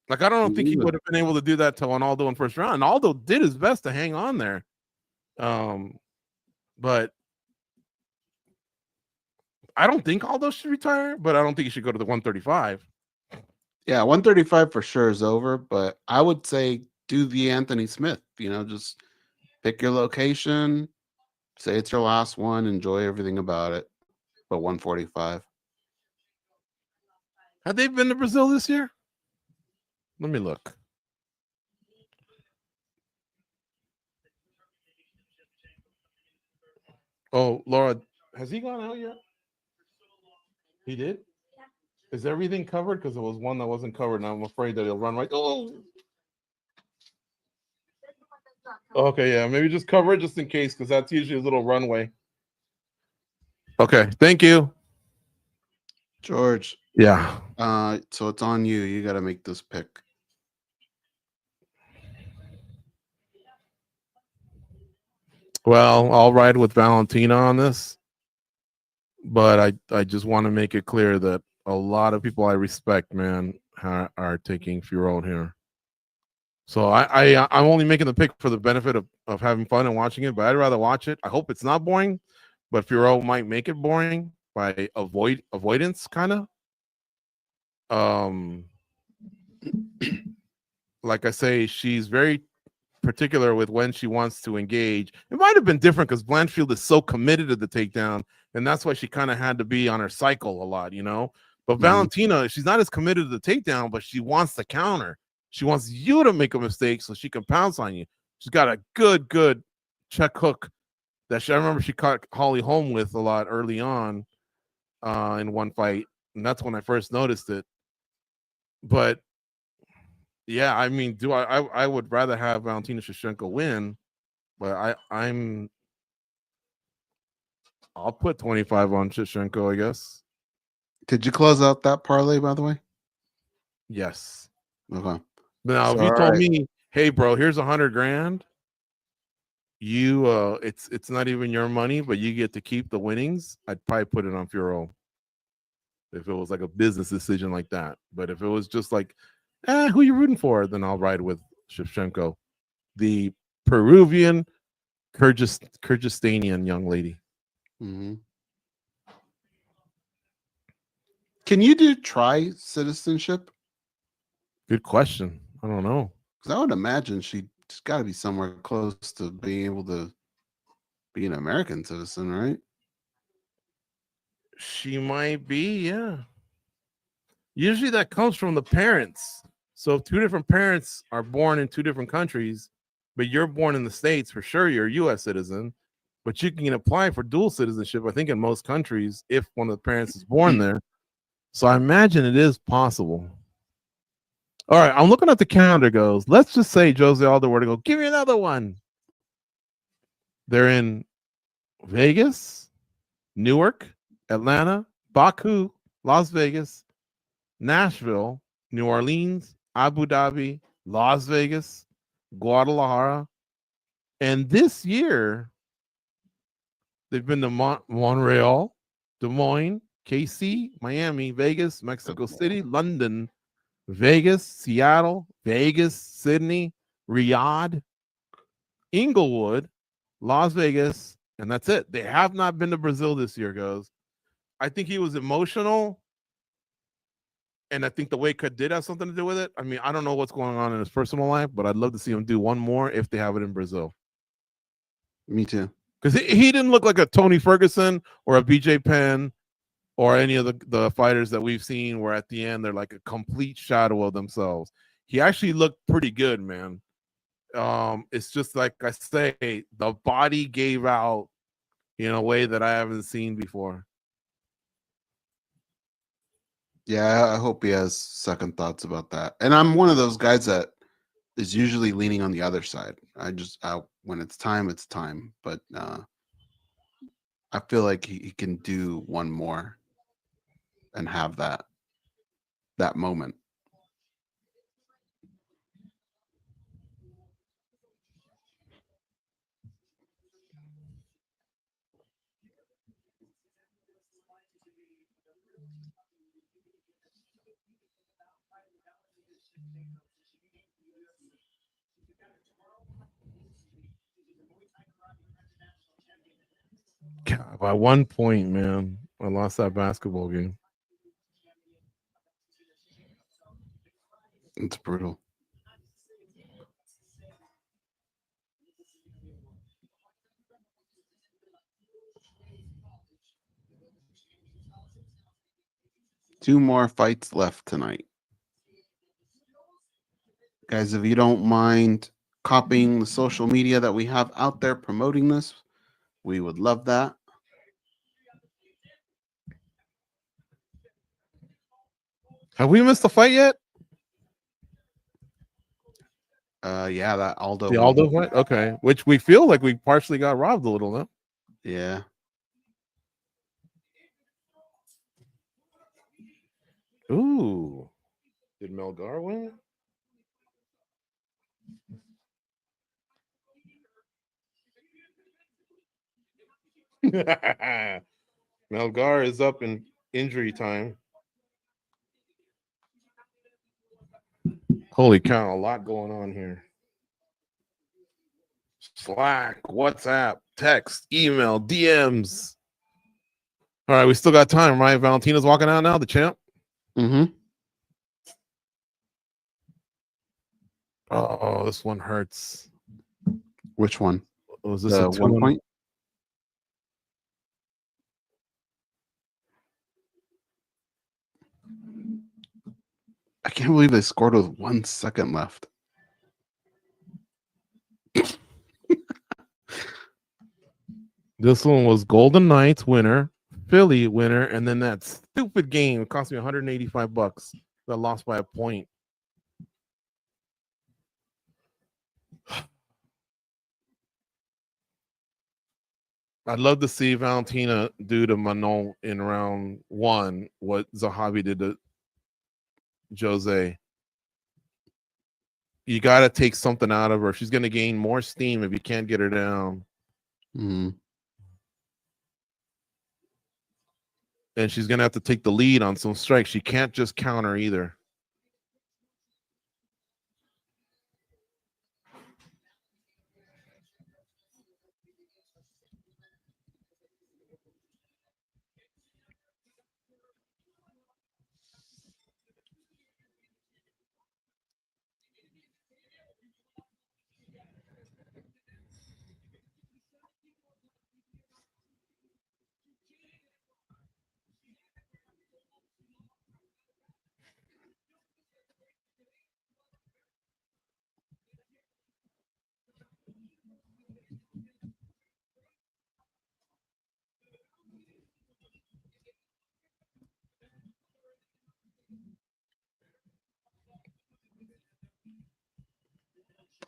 Like, I don't think he would have been able to do that to Aldo in first round. And Aldo did his best to hang on there. But I don't think Aldo should retire, but I don't think he should go to the 135. Yeah, 135 for sure is over, but I would say do the Anthony Smith, you know, just pick your location, say it's your last one, enjoy everything about it. But 145. Have they been to Brazil this year? Let me look. Oh, Laura, has he gone out yet? He did? Is everything covered? Because it was one that wasn't covered, and I'm afraid that he'll run right. Oh. Okay, yeah, maybe just cover it just in case, because that's usually a little runway. Okay, thank you. George. Yeah. So it's on you. You got to make this pick. Well, I'll ride with Valentina on this, but I just want to make it clear that a lot of people I respect, man, are taking Fiorot here. So I'm only making the pick for the benefit of having fun and watching it, but I'd rather watch it. I hope it's not boring, but Fiorot might make it boring by avoidance, kind of. Like I say, she's very particular with when she wants to engage. It might have been different because Blanchfield is so committed to the takedown, and that's why she kind of had to be on her cycle a lot, you know. But Valentina, she's not as committed to the takedown, but she wants the counter. She wants you to make a mistake so she can pounce on you. She's got a good check hook that I remember she caught Holly Holm with a lot early on in one fight, and that's when I first noticed it. But yeah, I mean, I would rather have Valentina Shevchenko win, but I'll put 25 on Shevchenko, I guess. Did you close out that parlay, by the way? Yes. Okay. Now, if you told me, hey, bro, here's $100,000, it's not even your money, but you get to keep the winnings, I'd probably put it on Fiorot. If it was like a business decision like that. But if it was just like, who you rooting for? Then I'll ride with Shevchenko, the Peruvian Kyrgyzstanian young lady. Mm-hmm. Can you do tri-citizenship? Good question. I don't know. Because I would imagine she's got to be somewhere close to being able to be an American citizen, right? She might be, yeah. Usually that comes from the parents. So if two different parents are born in two different countries, but you're born in the States, for sure you're a U.S. citizen, but you can apply for dual citizenship, I think, in most countries if one of the parents is born there. So I imagine it is possible. All right, I'm looking at the calendar, goes. Let's just say Jose Aldo were to go, give me another one. They're in Vegas, Newark, Atlanta, Baku, Las Vegas, Nashville, New Orleans, Abu Dhabi, Las Vegas, Guadalajara. And this year, they've been to Montreal, Des Moines, KC, Miami, Vegas, Mexico City, London, Vegas, Seattle, Vegas, Sydney, Riyadh, Inglewood, Las Vegas, and that's it. They have not been to Brazil this year, goes. I think he was emotional, and I think the weight cut did have something to do with it. I mean, I don't know what's going on in his personal life, but I'd love to see him do one more if they have it in Brazil. Me too. Because he didn't look like a Tony Ferguson or a BJ Penn or any of the fighters that we've seen where at the end they're like a complete shadow of themselves. He actually looked pretty good, man. It's just like I say, the body gave out in a way that I haven't seen before. Yeah, I hope he has second thoughts about that. And I'm one of those guys that is usually leaning on the other side. When it's time, it's time. But I feel like he can do one more and have that moment. God, by 1 point, man, I lost that basketball game. It's brutal. Two more fights left tonight. Guys, if you don't mind copying the social media that we have out there promoting this, we would love that. Have we missed a fight yet? Yeah, that Aldo. The Aldo fight? Okay. Which we feel like we partially got robbed a little, no? Yeah. Ooh. Did Melgar win? Melgar is up in injury time. Holy cow, a lot going on here. Slack, WhatsApp, text, email, DMs. All right, we still got time, right? Valentina's walking out now, the champ. Mm-hmm. Oh, this one hurts. Which one? Was this The a 1 point? I can't believe they scored with 1 second left. This one was Golden Knights winner, Philly winner, and then that stupid game cost me $185 that lost by a point. I'd love to see Valentina do to Manon in round 1 what Zahabi did to Goze. You got to take something out of her. She's going to gain more steam if you can't get her down. Mm. And she's going to have to take the lead on some strikes. She can't just counter either.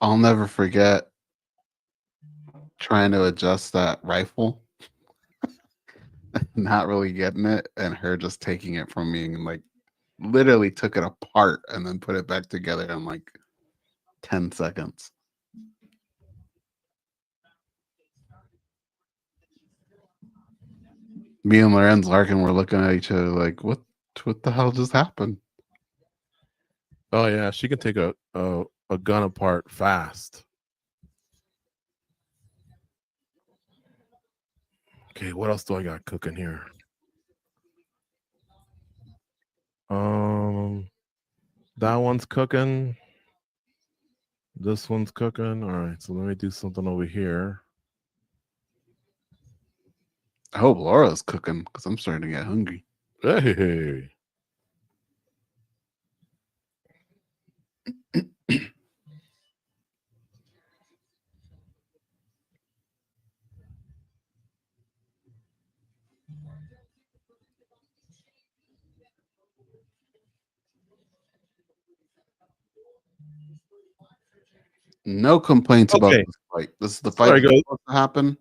I'll never forget trying to adjust that rifle, not really getting it, and her just taking it from me and like literally took it apart and then put it back together in like 10 seconds. Me and Lorenz Larkin were looking at each other like, what the hell just happened? Oh, yeah. She can take a gun apart fast. Okay, what else do I got cooking here? That one's cooking. This one's cooking. All right, so let me do something over here. I hope Laura's cooking because I'm starting to get hungry. Hey. No complaints about Okay. this fight. This is the fight Sorry, that's guys. supposed to happen.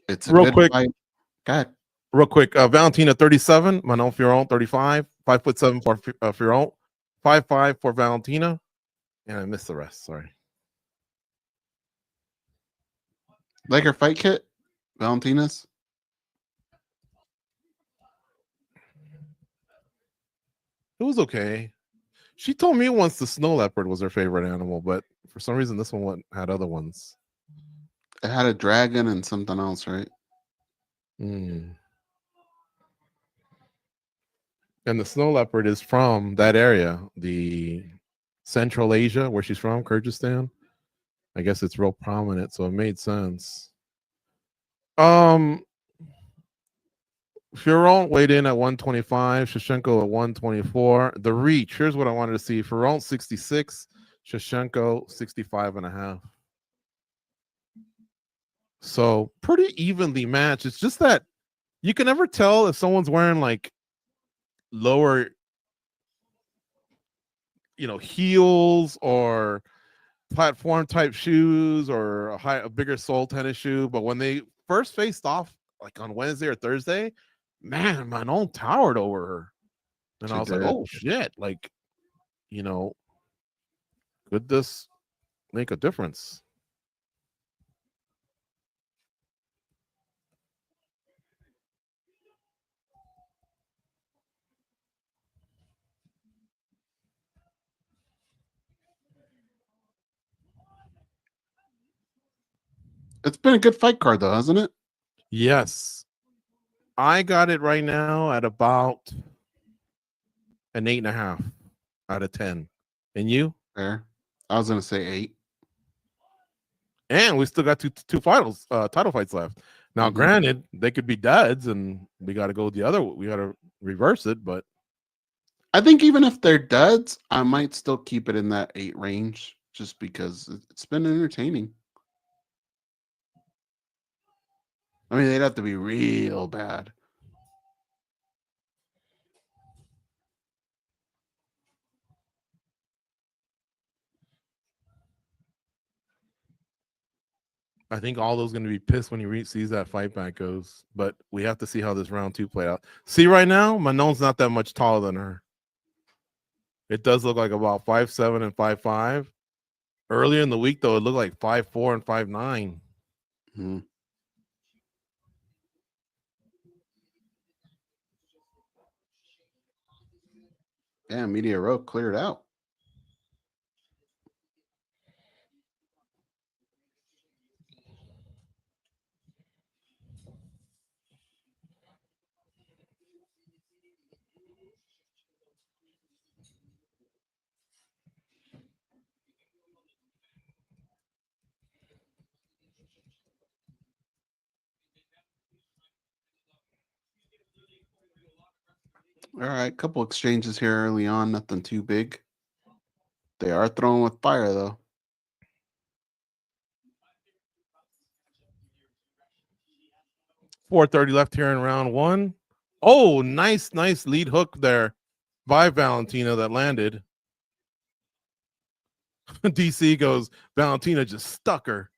It's a Real good quick. fight. Go ahead. Real quick. Valentina 37, Manon Fiorot 35, 5'7" for Fiorot, 5'5" for Valentina, and I missed the rest. Sorry. Like her fight kit, Valentina's. It was okay. She told me once the snow leopard was her favorite animal, but for some reason this one had other ones. It had a dragon and something else, right? Mm. And the snow leopard is from that area, the Central Asia, where she's from, Kyrgyzstan. I guess it's real prominent, so it made sense. Fiorot weighed in at 125, Shevchenko at 124. The reach, here's what I wanted to see. Fiorot 66, Shevchenko 65 and a half. So pretty evenly matched. It's just that you can never tell if someone's wearing like lower, heels or platform type shoes or a bigger sole tennis shoe. But when they first faced off like on Wednesday or Thursday, man, Manon towered over her. And I She was like, did. oh shit, like, you know, could this make a difference? It's been a good fight card, though, hasn't it? Yes. I got it right now at about an 8.5 out of 10. And you? Fair. I was gonna say 8. And we still got two finals, title fights left. Now, granted, they could be duds, and we got to go the other. We got to reverse it, but I think even if they're duds, I might still keep it in that 8 range, just because it's been entertaining. I mean, they'd have to be real bad. I think Aldo's going to be pissed when he sees that fight back goes. But we have to see how this round 2 play out. See, right now, Manon's not that much taller than her. It does look like about 5'7" and 5'5". Earlier in the week, though, it looked like 5'4" and 5'9". Mm-hmm. Yeah, Media Row cleared out. All right, couple exchanges here early on, nothing too big. They are throwing with fire, though. .430 left here in round 1. Oh, nice lead hook there by Valentina that landed. DC goes, Valentina just stuck her.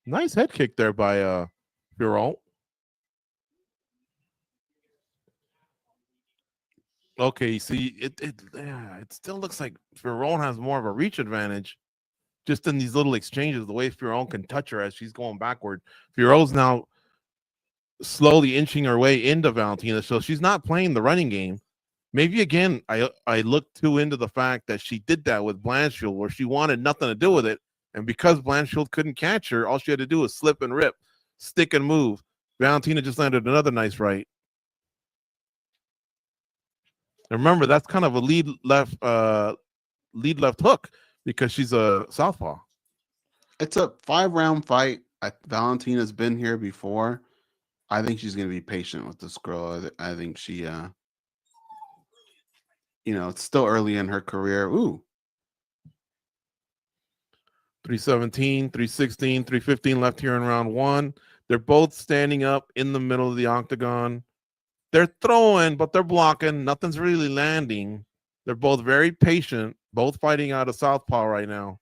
Nice head kick there by Fiorot. Okay, see, it still looks like Fiorot has more of a reach advantage just in these little exchanges, the way Fiorot can touch her as she's going backward. Fiorot's now slowly inching her way into Valentina, so she's not playing the running game. Maybe, again, I looked too into the fact that she did that with Blanchfield, where she wanted nothing to do with it, and because Blanchfield couldn't catch her, all she had to do was slip and rip, stick and move. Valentina just landed another nice right. And remember, that's kind of a lead left hook because she's a southpaw. It's a 5-round fight. Valentina's been here before. I think she's going to be patient with this girl. I think she, it's still early in her career. Ooh. 317, 316, 315 left here in round 1. They're both standing up in the middle of the octagon. They're throwing, but they're blocking. Nothing's really landing. They're both very patient, both fighting out of southpaw right now.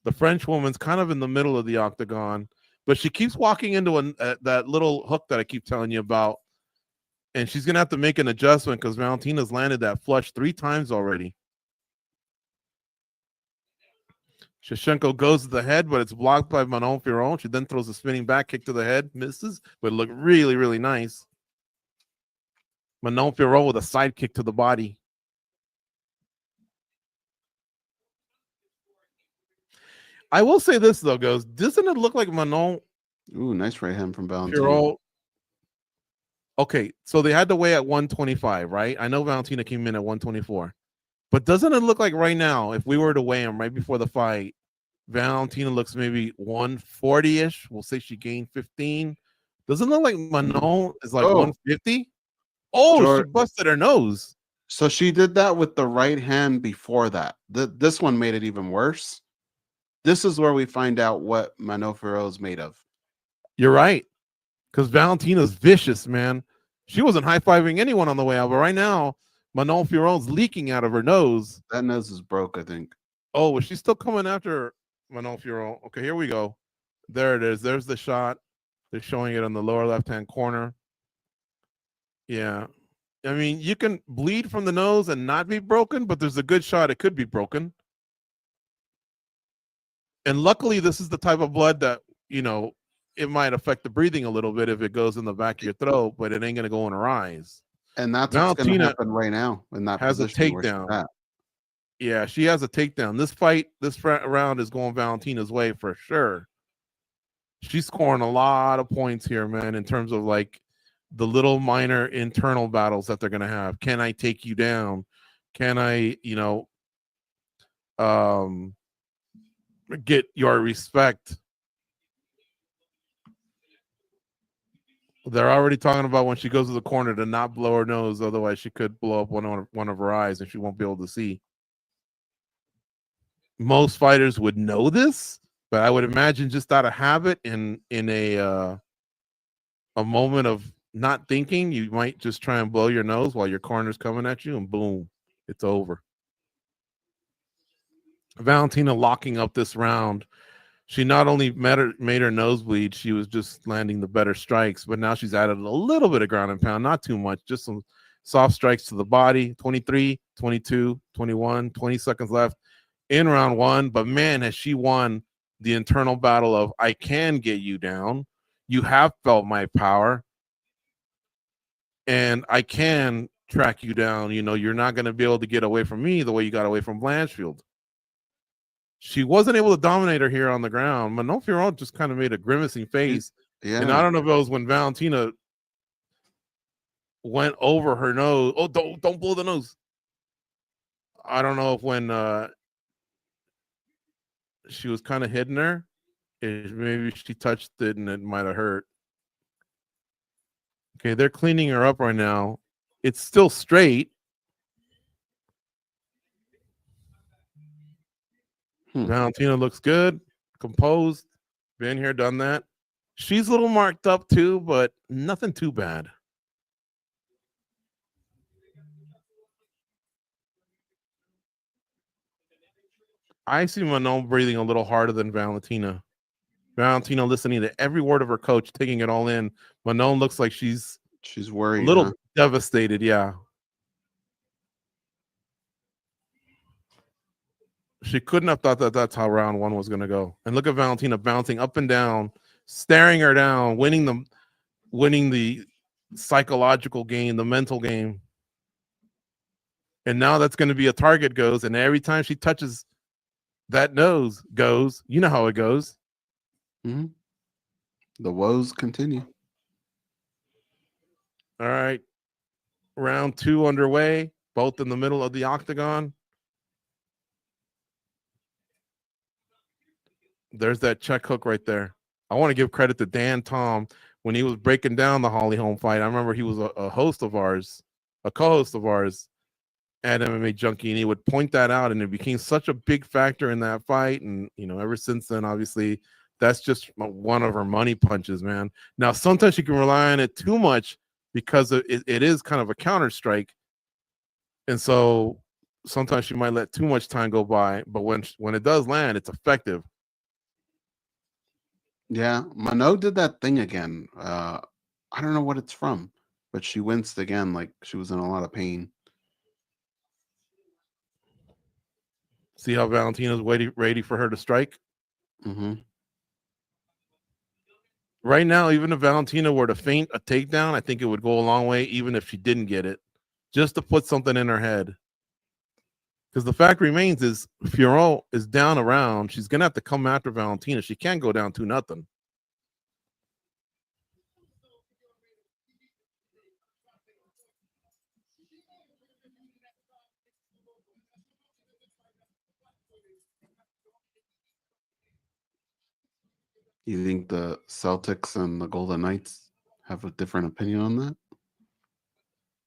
The French woman's kind of in the middle of the octagon, but she keeps walking into that little hook that I keep telling you about, and she's going to have to make an adjustment because Valentina's landed that flush 3 times already. Shevchenko goes to the head, but it's blocked by Manon Fiorot. She then throws a spinning back kick to the head, misses, but it looked really, really nice. Manon Fiorot with a side kick to the body. I will say this, though, Goze. Doesn't it look like Manon? Ooh, nice right hand from Valentina. Fiorot. Okay, so they had to weigh at 125, right? I know Valentina came in at 124. But doesn't it look like right now, if we were to weigh him right before the fight, Valentina looks maybe 140-ish. We'll say she gained 15. Doesn't it look like Manon is like 150? Oh, she busted her nose. So she did that with the right hand before that. This one made it even worse. This is where we find out what Manon Fiorot is made of. You're right. Because Valentina's vicious, man. She wasn't high-fiving anyone on the way out, but right now, Manon Fiorot's leaking out of her nose. That nose is broke, I think. Oh, was she still coming after Manon Fiorot? Okay, here we go. There it is. There's the shot. They're showing it on the lower left-hand corner. Yeah. I mean, you can bleed from the nose and not be broken, but there's a good shot it could be broken. And luckily, this is the type of blood that, it might affect the breathing a little bit if it goes in the back of your throat, but it ain't going to go in her eyes. And that's what's going to Valentina happen right now in that has a position where she's takedown. at. Yeah, she has a takedown. This round is going Valentina's way for sure. She's scoring a lot of points here, man, in terms of like the little minor internal battles that they're going to have. Can I take you down? Can I, get your respect? They're already talking about when she goes to the corner to not blow her nose, otherwise she could blow up one of her eyes and she won't be able to see. Most fighters would know this, but I would imagine just out of habit in a moment of not thinking, you might just try and blow your nose while your corner's coming at you, and boom, it's over. Valentina locking up this round. She not only made her nose bleed, she was just landing the better strikes, but now she's added a little bit of ground and pound, not too much, just some soft strikes to the body. 23, 22, 21, 20 seconds left in round one. But man, has she won the internal battle of I can get you down. You have felt my power. And I can track you down. You're not going to be able to get away from me the way you got away from Blanchfield. She wasn't able to dominate her here on the ground. Manon Fiorot just kind of made a grimacing face. Yeah. And I don't know if it was when Valentina went over her nose. Oh, don't blow the nose. I don't know if when she was kind of hitting her, maybe she touched it and it might have hurt. Okay, they're cleaning her up right now. It's still straight. Valentina looks good, composed, been here, done that. She's a little marked up too, but nothing too bad. I see Manon breathing a little harder than Valentina. Valentina listening to every word of her coach, taking it all in. Manon looks like she's worried, a little devastated. Yeah. She couldn't have thought that that's how round one was going to go. And look at Valentina bouncing up and down, staring her down, winning the psychological game, the mental game. And now that's going to be a target Goze. And every time she touches that nose, Goze, you know how it goes. Mm-hmm. The woes continue. All right. Round two underway, both in the middle of the octagon. There's that check hook right there. I want to give credit to Dan Tom when he was breaking down the Holly Holm fight. I remember he was a host of ours, a co-host of ours at MMA Junkie, and he would point that out, and it became such a big factor in that fight. And ever since then, obviously, that's just one of her money punches, man. Now, sometimes you can rely on it too much because it is kind of a counter strike, and so sometimes you might let too much time go by. But when it does land, it's effective. Yeah, Manon did that thing again. I don't know what it's from, but she winced again, like she was in a lot of pain. See how Valentina's ready for her to strike? Mm-hmm. Right now, even if Valentina were to feint a takedown, I think it would go a long way, even if she didn't get it, just to put something in her head. Because the fact remains is Fiorot is down a round. She's going to have to come after Valentina. She can't go down 2-0. You think the Celtics and the Golden Knights have a different opinion on that?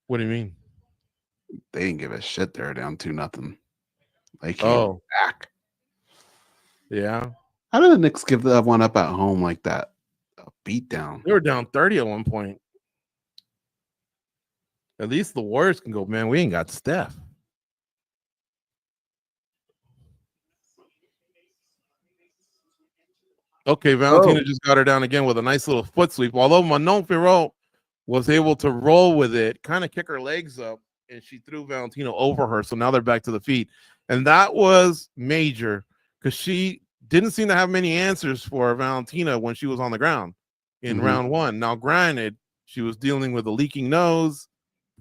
What do you mean? They didn't give a shit. They're down 2-0. They came back. Yeah. How did the Knicks give that one up at home like that? A beatdown. They were down 30 at one point. At least the Warriors can go, man, we ain't got Steph. Okay, Valentina just got her down again with a nice little foot sweep. Although Manon Fiorot was able to roll with it, kind of kick her legs up, and she threw Valentina over her. So now they're back to the feet. And that was major because she didn't seem to have many answers for Valentina when she was on the ground in round one. Now, granted, she was dealing with a leaking nose,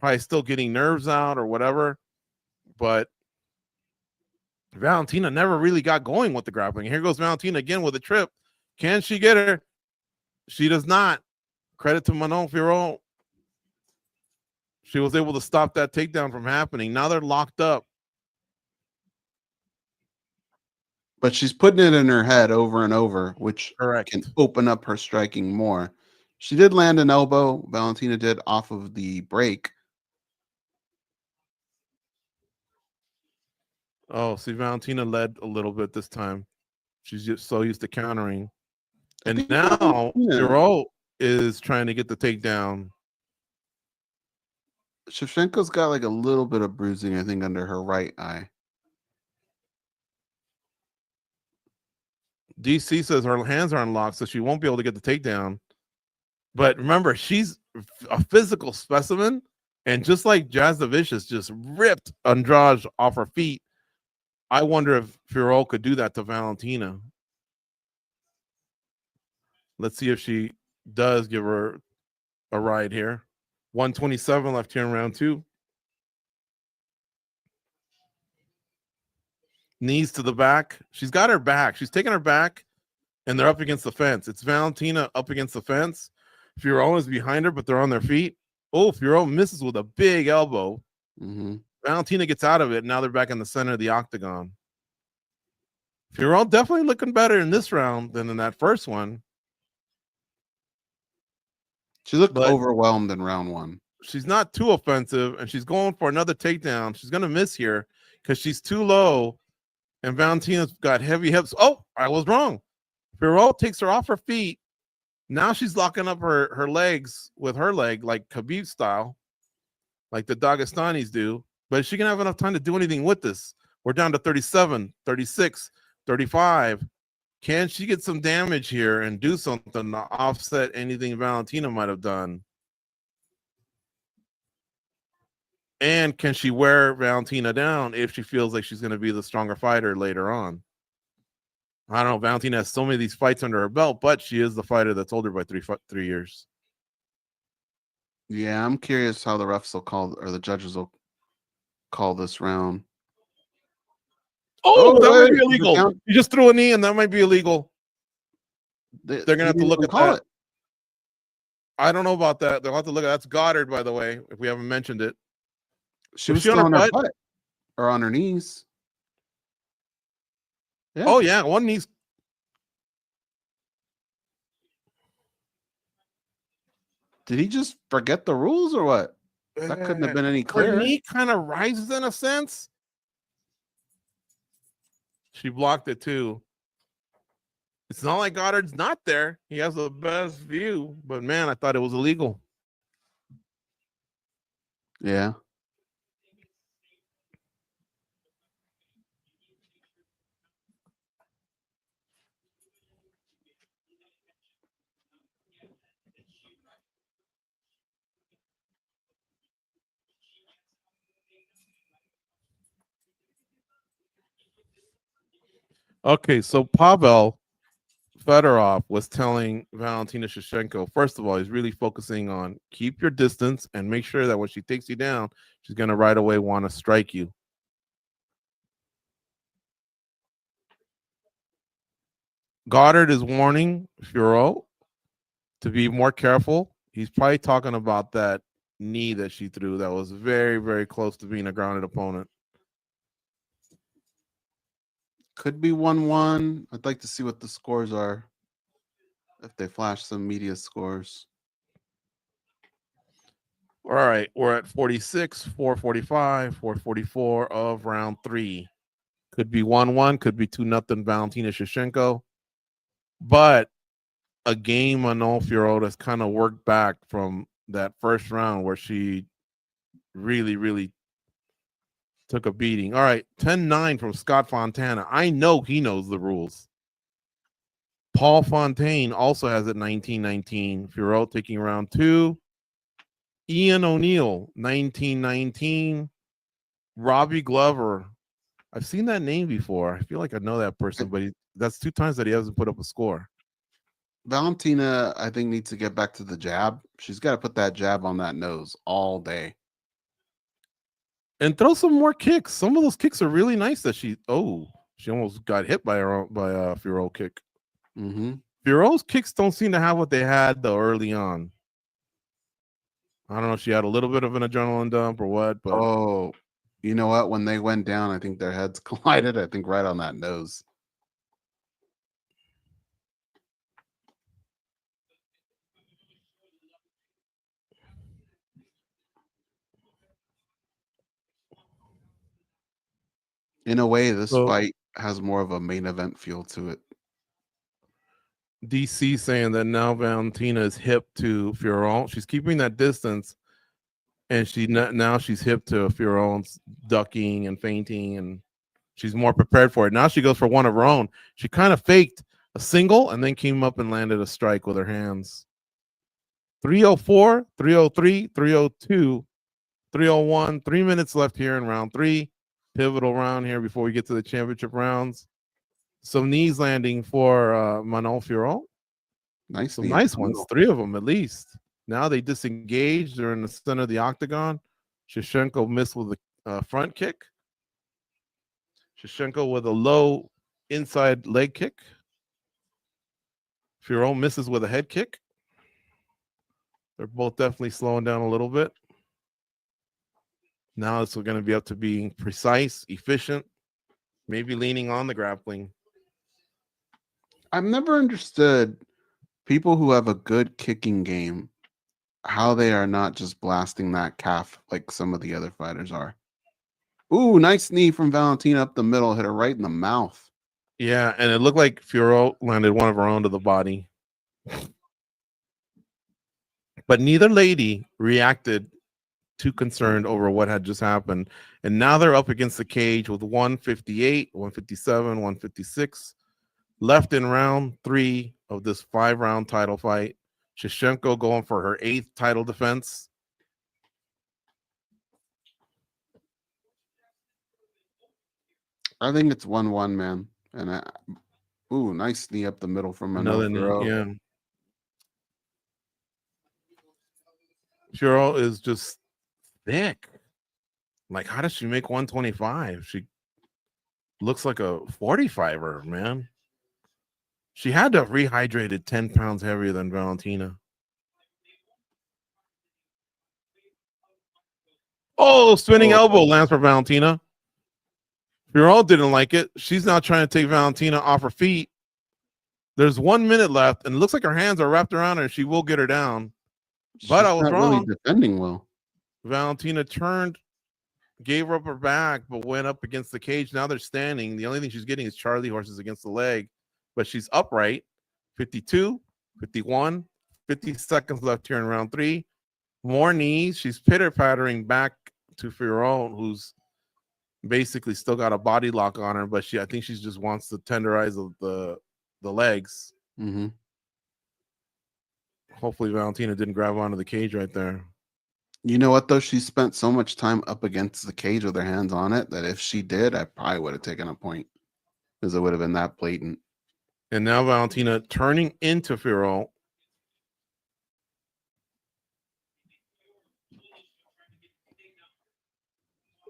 probably still getting nerves out or whatever, but Valentina never really got going with the grappling. Here goes Valentina again with a trip. Can she get her? She does not. Credit to Manon Fiorot. She was able to stop that takedown from happening. Now they're locked up. But she's putting it in her head over and over, which Correct. can open up her striking more. She did land an elbow. Valentina did off of the break. Oh, see, Valentina led a little bit this time. She's just so used to countering. And now Fiorot is trying to get the takedown. Shevchenko's got like a little bit of bruising, I think, under her right eye. DC says her hands are unlocked, so she won't be able to get the takedown. But remember, she's a physical specimen. And just like Jazz the Vicious just ripped Andrade off her feet, I wonder if Fiorot could do that to Valentina. Let's see if she does give her a ride here. 127 left here in round two. Knees to the back. She's got her back. She's taking her back, and they're up against the fence. It's Valentina up against the fence. Fiorot is behind her, but they're on their feet. Oh, Fiorot misses with a big elbow. Valentina gets out of it. Now they're back in the center of the octagon. Fiorot definitely looking better in this round than in that first one. She looked overwhelmed in round one. She's not too offensive, and she's going for another takedown. She's going to miss here because she's too low, and Valentina's got heavy hips. Oh, I was wrong. Fiorot takes her off her feet. Now she's locking up her legs with her leg, like Khabib style, like the Dagestanis do. But is she going to have enough time to do anything with this? We're down to 37, 36, 35. Can she get some damage here and do something to offset anything Valentina might have done? And can she wear Valentina down if she feels like she's going to be the stronger fighter later on? I don't know. Valentina has so many of these fights under her belt, but she is the fighter that's older by 3 years. Yeah, I'm curious how the refs will call, or the judges will call this round. Oh, that might be illegal. You just threw a knee, and that might be illegal. They're going to have to look at that. I don't know about that. They'll have to look at that's Goddard, by the way, if we haven't mentioned it. She was still on her butt or on her knees. Yeah. Oh, yeah. One knee's. Did he just forget the rules or what? That couldn't have been any clearer. Her knee kind of rises in a sense. She blocked it too. It's not like Goddard's not there. He has the best view, but man, I thought it was illegal. Yeah. Okay, so Pavel Fedorov was telling Valentina Shevchenko, first of all, he's really focusing on keep your distance and make sure that when she takes you down, she's going to right away want to strike you. Goddard is warning Fiorot to be more careful. He's probably talking about that knee that she threw that was very, very close to being a grounded opponent. Could be 1-1. I'd like to see what the scores are if they flash some media scores. All right, we're at 46, 445, 444 of round three. Could be 1-1, could be 2-0 Valentina Shevchenko. But a game Manon Fiorot has kind of worked back from that first round where she really, really took a beating. All right, 10-9 from Scott Fontana. I know he knows the rules. Paul Fontaine also has it 19-19. Fiorot taking round two. Ian O'Neill, 1919. Robbie Glover. I've seen that name before. I feel like I know that person, but that's 2 times that he hasn't put up a score. Valentina, I think, needs to get back to the jab. She's got to put that jab on that nose all day. And throw some more kicks. Some of those kicks are really nice that she almost got hit by a Fiorot kick. Mm-hmm. Fiorot's kicks don't seem to have what they had though early on. I don't know if she had a little bit of an adrenaline dump or what, but oh, you know what? When they went down, I think their heads collided. I think right on that nose. In a way, this fight has more of a main event feel to it. DC saying that now Valentina is hip to Fiorot. She's keeping that distance, and now she's hip to Fiorot's ducking and feinting, and she's more prepared for it. Now she goes for one of her own. She kind of faked a single and then came up and landed a strike with her hands. 304, 303, 302, 301. 3 minutes left here in round 3. Pivotal round here before we get to the championship rounds. Some knees landing for Manon Fiorot. Some nice ones. 3 of them at least. Now they disengage. They're in the center of the octagon. Shevchenko missed with a front kick. Shevchenko with a low inside leg kick. Fiorot misses with a head kick. They're both definitely slowing down a little bit. Now it's going to be up to being precise, efficient, maybe leaning on the grappling. I've never understood people who have a good kicking game, how they are not just blasting that calf like some of the other fighters are. Ooh, nice knee from Valentina up the middle, hit her right in the mouth. Yeah, and it looked like Fiorot landed one of her own to the body. But neither lady reacted too concerned over what had just happened. And now they're up against the cage with 158, 157, 156 left in round 3 of this 5-round title fight. Shevchenko going for her 8th title defense. I think it's 1-1, man. And ooh, nice knee up the middle from Another Manon. knee, yeah. Fiorot is just thick. Like, how does she make 125? She looks like a 45er, man. She had to have rehydrated 10 pounds heavier than Valentina. Oh, spinning elbow lands for Valentina. Fiorot didn't like it. She's now trying to take Valentina off her feet. There's 1 minute left, and it looks like her hands are wrapped around her. She will get her down. But I was wrong. Really defending well. Valentina turned, gave her up her back, but went up against the cage. Now they're standing. The only thing she's getting is Charlie horses against the leg, but she's upright. 52, 51, 50 seconds left here in round 3. More knees. She's pitter-pattering back to Fiorot, who's basically still got a body lock on her, but I think she just wants to tenderize the legs. Mm-hmm. Hopefully Valentina didn't grab onto the cage right there. You know what, though? She spent so much time up against the cage with her hands on it that if she did, I probably would have taken a point because it would have been that blatant. And now Valentina turning into Fiorot.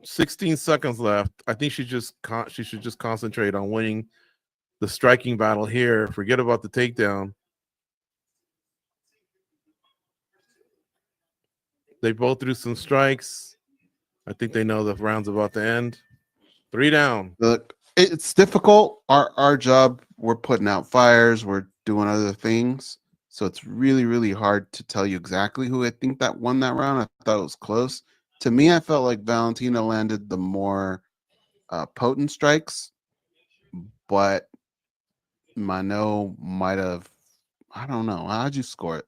$16 seconds left. I think she should just concentrate on winning the striking battle here. Forget about the takedown. They both threw some strikes. I think they know the round's about to end. 3 down. Look, it's difficult. Our job, we're putting out fires, we're doing other things. So it's really, really hard to tell you exactly who I think that won that round. I thought it was close. To me, I felt like Valentina landed the more potent strikes, but Manon might have, I don't know. How'd you score it?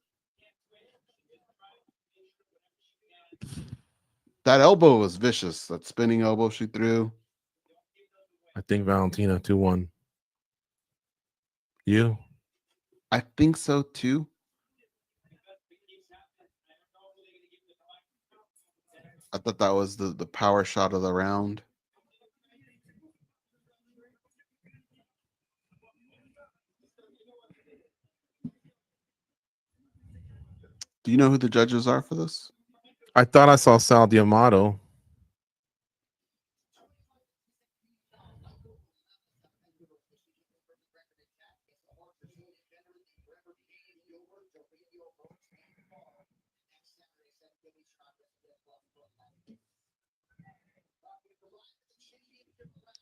That elbow was vicious. That spinning elbow she threw. I think Valentina 2-1. You? I think so too. I thought that was the power shot of the round. Do you know who the judges are for this? I thought I saw Sal Diamato.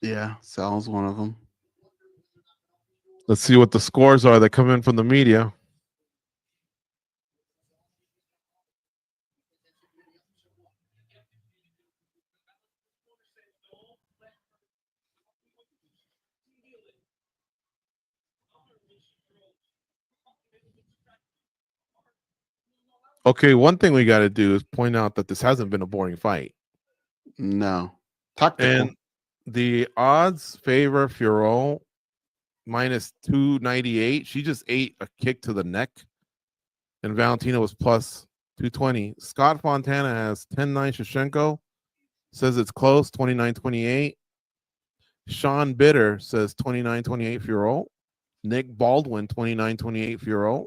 Yeah, Sal's one of them. Let's see what the scores are that come in from the media. Okay, one thing we got to do is point out that this hasn't been a boring fight. No. Tactical. And the odds favor Fiorot minus 298. She just ate a kick to the neck. And Valentina was plus 220. Scott Fontana has 10-9 Shevchenko. Says it's close, 29-28. Sean Bitter says 29-28 Fiorot. Nick Baldwin, 29-28 Fiorot.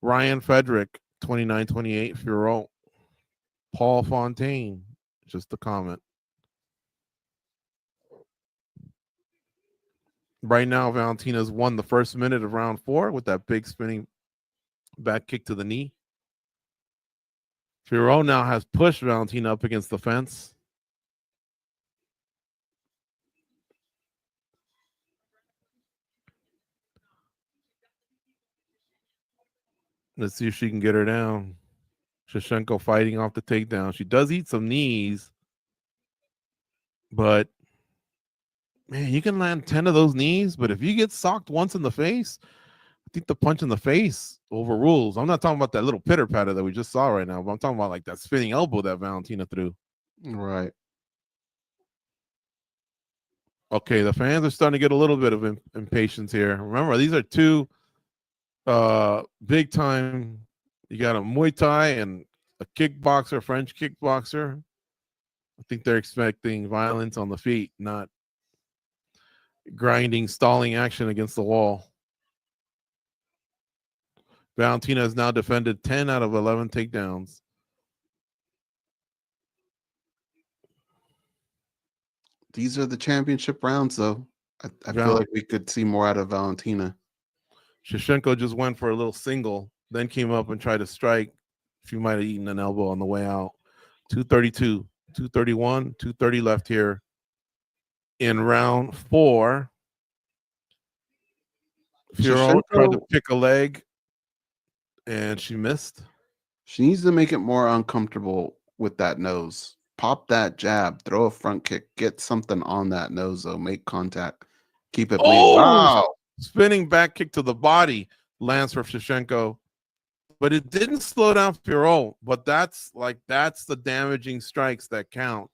Ryan Frederick, 29-28 Fiorot. Paul Fontaine, just a comment. Right now, Valentina's won the first minute of round 4 with that big spinning back kick to the knee. Fiorot now has pushed Valentina up against the fence. Let's see if she can get her down. Shevchenko fighting off the takedown. She does eat some knees, but man, you can land 10 of those knees, but if you get socked once in the face, I think the punch in the face overrules. I'm not talking about that little pitter patter that we just saw right now, but I'm talking about like that spinning elbow that Valentina threw. Right. Okay, the fans are starting to get a little bit of impatience here. Remember, these are two big time. You got a Muay Thai and a kickboxer, French kickboxer. I think they're expecting violence on the feet, not grinding, stalling action against the wall. Valentina has now defended 10 out of 11 takedowns. These are the championship rounds, though. I feel like we could see more out of Valentina. Shevchenko just went for a little single, then came up and tried to strike. She might have eaten an elbow on the way out. 232, 231, 230 left here in round 4. Fiorot tried to pick a leg, and she missed. She needs to make it more uncomfortable with that nose. Pop that jab, throw a front kick, get something on that nose, though. Make contact. Keep it bleeding. Wow. Spinning back kick to the body lands for Shevchenko. But it didn't slow down Fiorot. But that's the damaging strikes that count.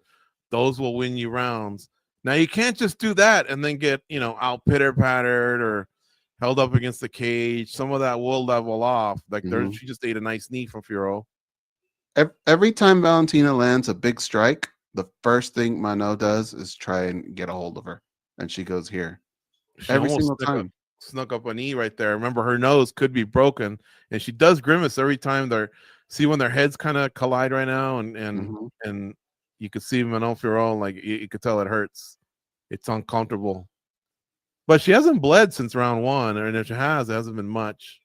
Those will win you rounds. Now you can't just do that and then get, out pitter-pattered or held up against the cage. Some of that will level off. Like she just ate a nice knee from Fiorot. Every time Valentina lands a big strike, the first thing Manon does is try and get a hold of her. And she goes here. She every single time. Snuck up a knee right there. Remember, her nose could be broken. And she does grimace every time when their heads kind of collide right now. And you could see Manon Fiorot, like you could tell it hurts. It's uncomfortable. But she hasn't bled since round 1. And if she has, it hasn't been much.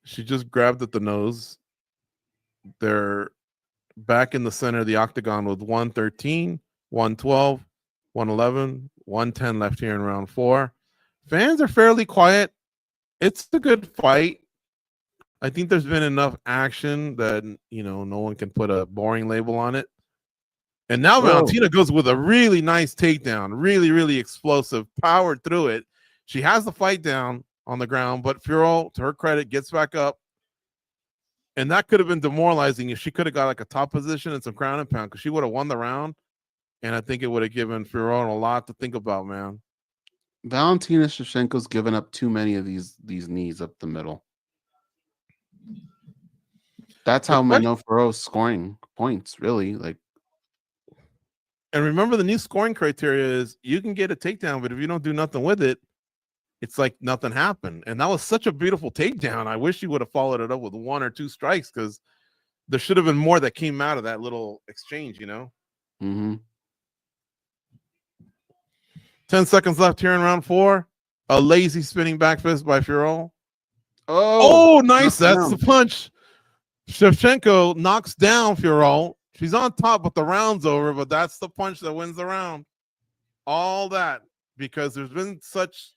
She just grabbed at the nose. They're back in the center of the octagon with 113, 112, 111, 110 left here in round 4. Fans are fairly quiet. It's a good fight. I think there's been enough action that, no one can put a boring label on it. And now Valentina goes with a really nice takedown, really, really explosive, powered through it. She has the fight down on the ground, but Fiorot, to her credit, gets back up. And that could have been demoralizing if she could have got like a top position and some ground and pound, because she would have won the round. And I think it would have given Fiorot a lot to think about, man. Valentina Shevchenko's given up too many of these knees up the middle. That's The how funny, Manon Fiorot's scoring points, really. Like, and remember, the new scoring criteria is you can get a takedown, but if you don't do nothing with it, it's like nothing happened. And that was such a beautiful takedown. I wish you would have followed it up with 1 or 2 strikes, because there should have been more that came out of that little exchange, 10 seconds left here in round 4. A lazy spinning back fist by Fiorot. Oh, nice. That's the punch. Shevchenko knocks down Fiorot. She's on top, but the round's over, but that's the punch that wins the round. All that because there's been such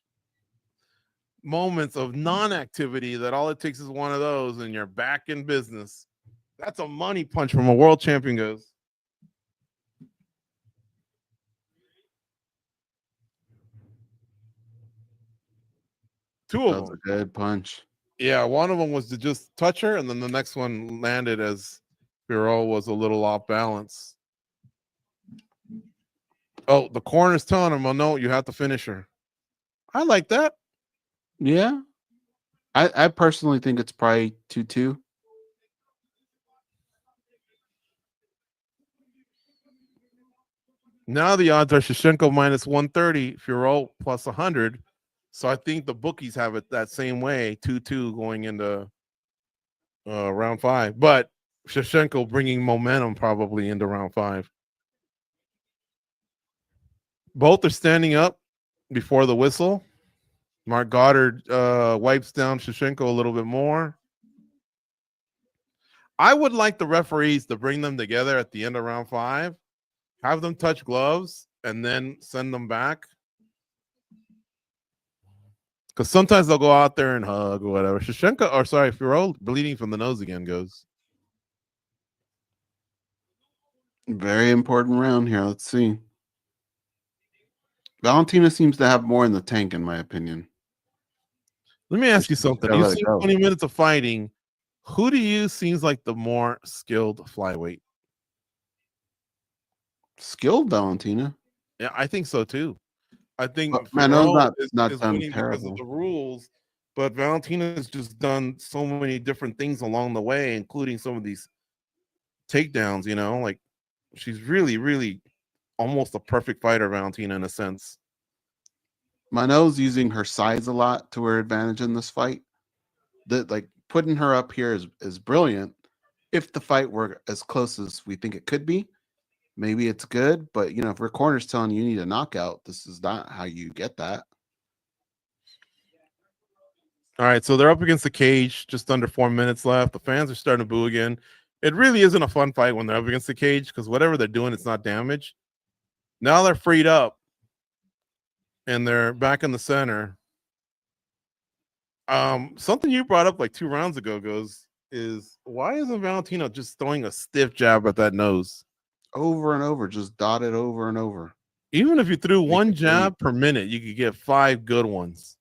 moments of non-activity that all it takes is one of those and you're back in business. That's a money punch from a world champion, Goze. Two of them. That's a good punch. Yeah, one of them was to just touch her, and then the next one landed as Fiorot was a little off balance. Oh, the corner's telling him, "Oh no, you have to finish her." I like that. Yeah. I personally think it's probably 2-2. Now the odds are Shevchenko minus 130, Fiorot plus 100. So I think the bookies have it that same way, 2-2 going into round 5. But Shevchenko bringing momentum probably into round 5. Both are standing up before the whistle. Mark Goddard wipes down Shevchenko a little bit more. I would like the referees to bring them together at the end of round 5, have them touch gloves, and then send them back. Because sometimes they'll go out there and hug or whatever. Fiorot bleeding from the nose again, Goze. Very important round here. Let's see. Valentina seems to have more in the tank, in my opinion. Let me ask you something. You've seen 20 minutes of fighting. Who to you seems like the more skilled flyweight? Skilled Valentina. Yeah, I think so too. I think Manon's is not done winning because of the rules, but Valentina's just done so many different things along the way, including some of these takedowns. Like she's really, really almost a perfect fighter, Valentina, in a sense. Manon's using her size a lot to her advantage in this fight. Like putting her up here is brilliant. If the fight were as close as we think it could be, maybe it's good. But if her corner's telling you need a knockout, this is not how you get that. All right, so they're up against the cage, just under 4 minutes left. The fans are starting to boo again. It really isn't a fun fight when they're up against the cage because whatever they're doing, it's not damage. Now they're freed up and they're back in the center. Something you brought up like 2 rounds ago is why isn't Valentina just throwing a stiff jab at that nose? Over and over, just dotted over and over. Even if you threw one jab per minute, you could get 5 good ones.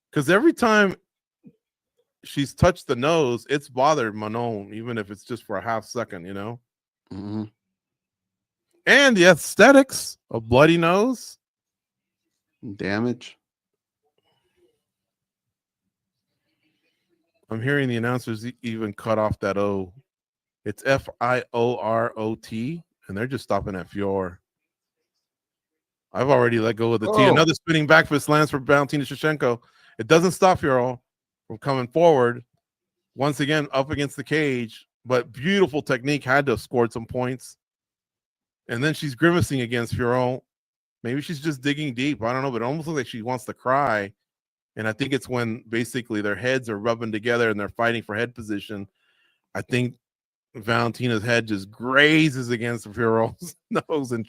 Because every time she's touched the nose, it's bothered Manon, even if it's just for a half second, Mm-hmm. And the aesthetics of bloody nose. Damage. I'm hearing the announcers even cut off that O. It's Fiorot, and they're just stopping at Fior. I've already let go of the T. Another spinning back fist lands for Valentina Shevchenko. It doesn't stop Fiorot from coming forward. Once again, up against the cage, but beautiful technique, had to have scored some points. And then she's grimacing against Fiorot. Maybe she's just digging deep. I don't know, but it almost looks like she wants to cry. And I think it's when basically their heads are rubbing together and they're fighting for head position. I think Valentina's head just grazes against Fiorot's nose, and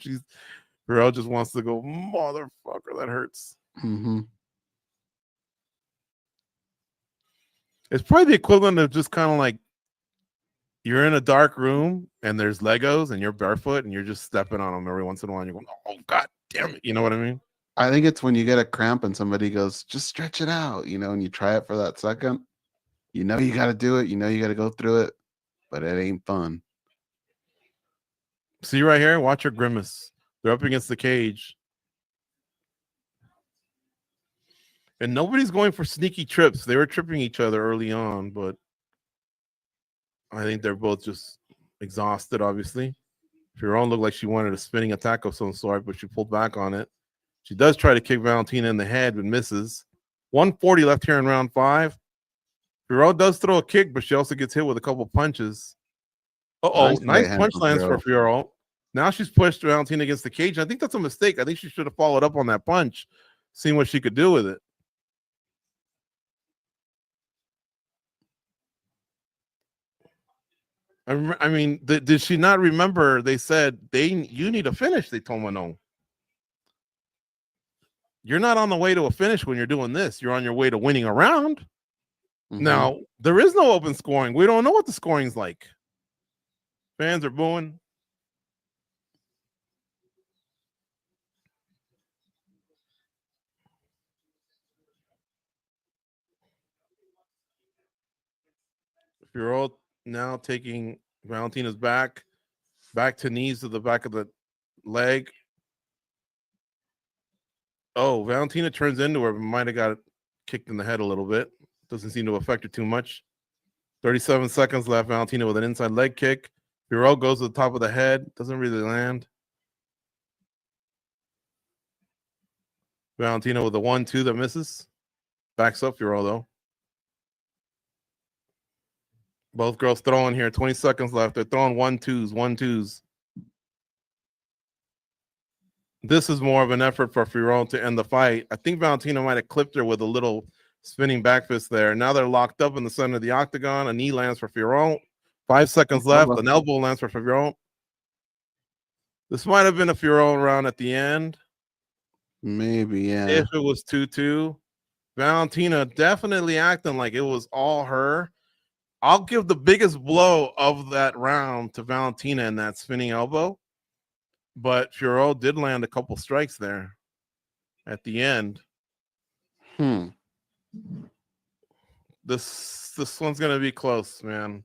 Fiorot just wants to go, motherfucker, that hurts. Mm-hmm. It's probably the equivalent of just kind of like you're in a dark room and there's Legos and you're barefoot and you're just stepping on them every once in a while. And you're going, oh, God damn it. You know what I mean? I think it's when you get a cramp and somebody goes, just stretch it out, and you try it for that second. You got to do it. You got to go through it, but it ain't fun. See right here? Watch her grimace. They're up against the cage. And nobody's going for sneaky trips. They were tripping each other early on, but I think they're both just exhausted, obviously. Fiorot looked like she wanted a spinning attack of some sort, but she pulled back on it. She does try to kick Valentina in the head, but misses. 140 left here in round 5. Fiorot does throw a kick, but she also gets hit with a couple punches. Nice punch lands for Fiorot. Now she's pushed Valentina against the cage. I think that's a mistake. I think she should have followed up on that punch, seeing what she could do with it. I mean, did she not remember? They said you need a finish. They told Manon. You're not on the way to a finish when you're doing this. You're on your way to winning a round. Mm-hmm. Now, there is no open scoring. We don't know what the scoring's like. Fans are booing. Fiorot now taking Valentina's back to knees to the back of the leg. Oh, Valentina turns into her, might have got kicked in the head a little bit. Doesn't seem to affect her too much. 37 seconds left. Valentina with an inside leg kick. Fiorot goes to the top of the head. Doesn't really land. Valentina with a 1-2 that misses. Backs up Fiorot, though. Both girls throwing here. 20 seconds left. They're throwing 1-2s. This is more of an effort for Fiorot to end the fight. I think Valentina might have clipped her with a little spinning back fist there. Now they're locked up in the center of the octagon. A knee lands for Fiorot. 5 seconds left. An elbow lands for Fiorot. This might have been a Fiorot round at the end. Maybe, yeah. If it was 2-2. Valentina definitely acting like it was all her. I'll give the biggest blow of that round to Valentina in that spinning elbow. But Fiorot did land a couple strikes there at the end. This one's going to be close, man.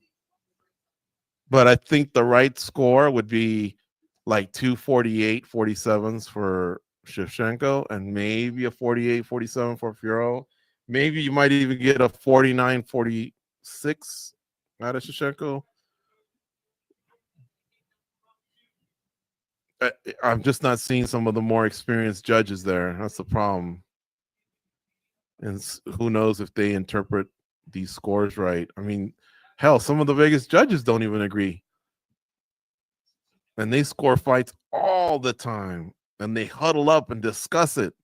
But I think the right score would be like 248-47s for Shevchenko and maybe a 48-47 for Fiorot. Maybe you might even get a 49-46 out of Shevchenko. I'm just not seeing some of the more experienced judges there. That's the problem. And who knows if they interpret these scores right. I mean, hell, some of the Vegas judges don't even agree. And they score fights all the time. And they huddle up and discuss it.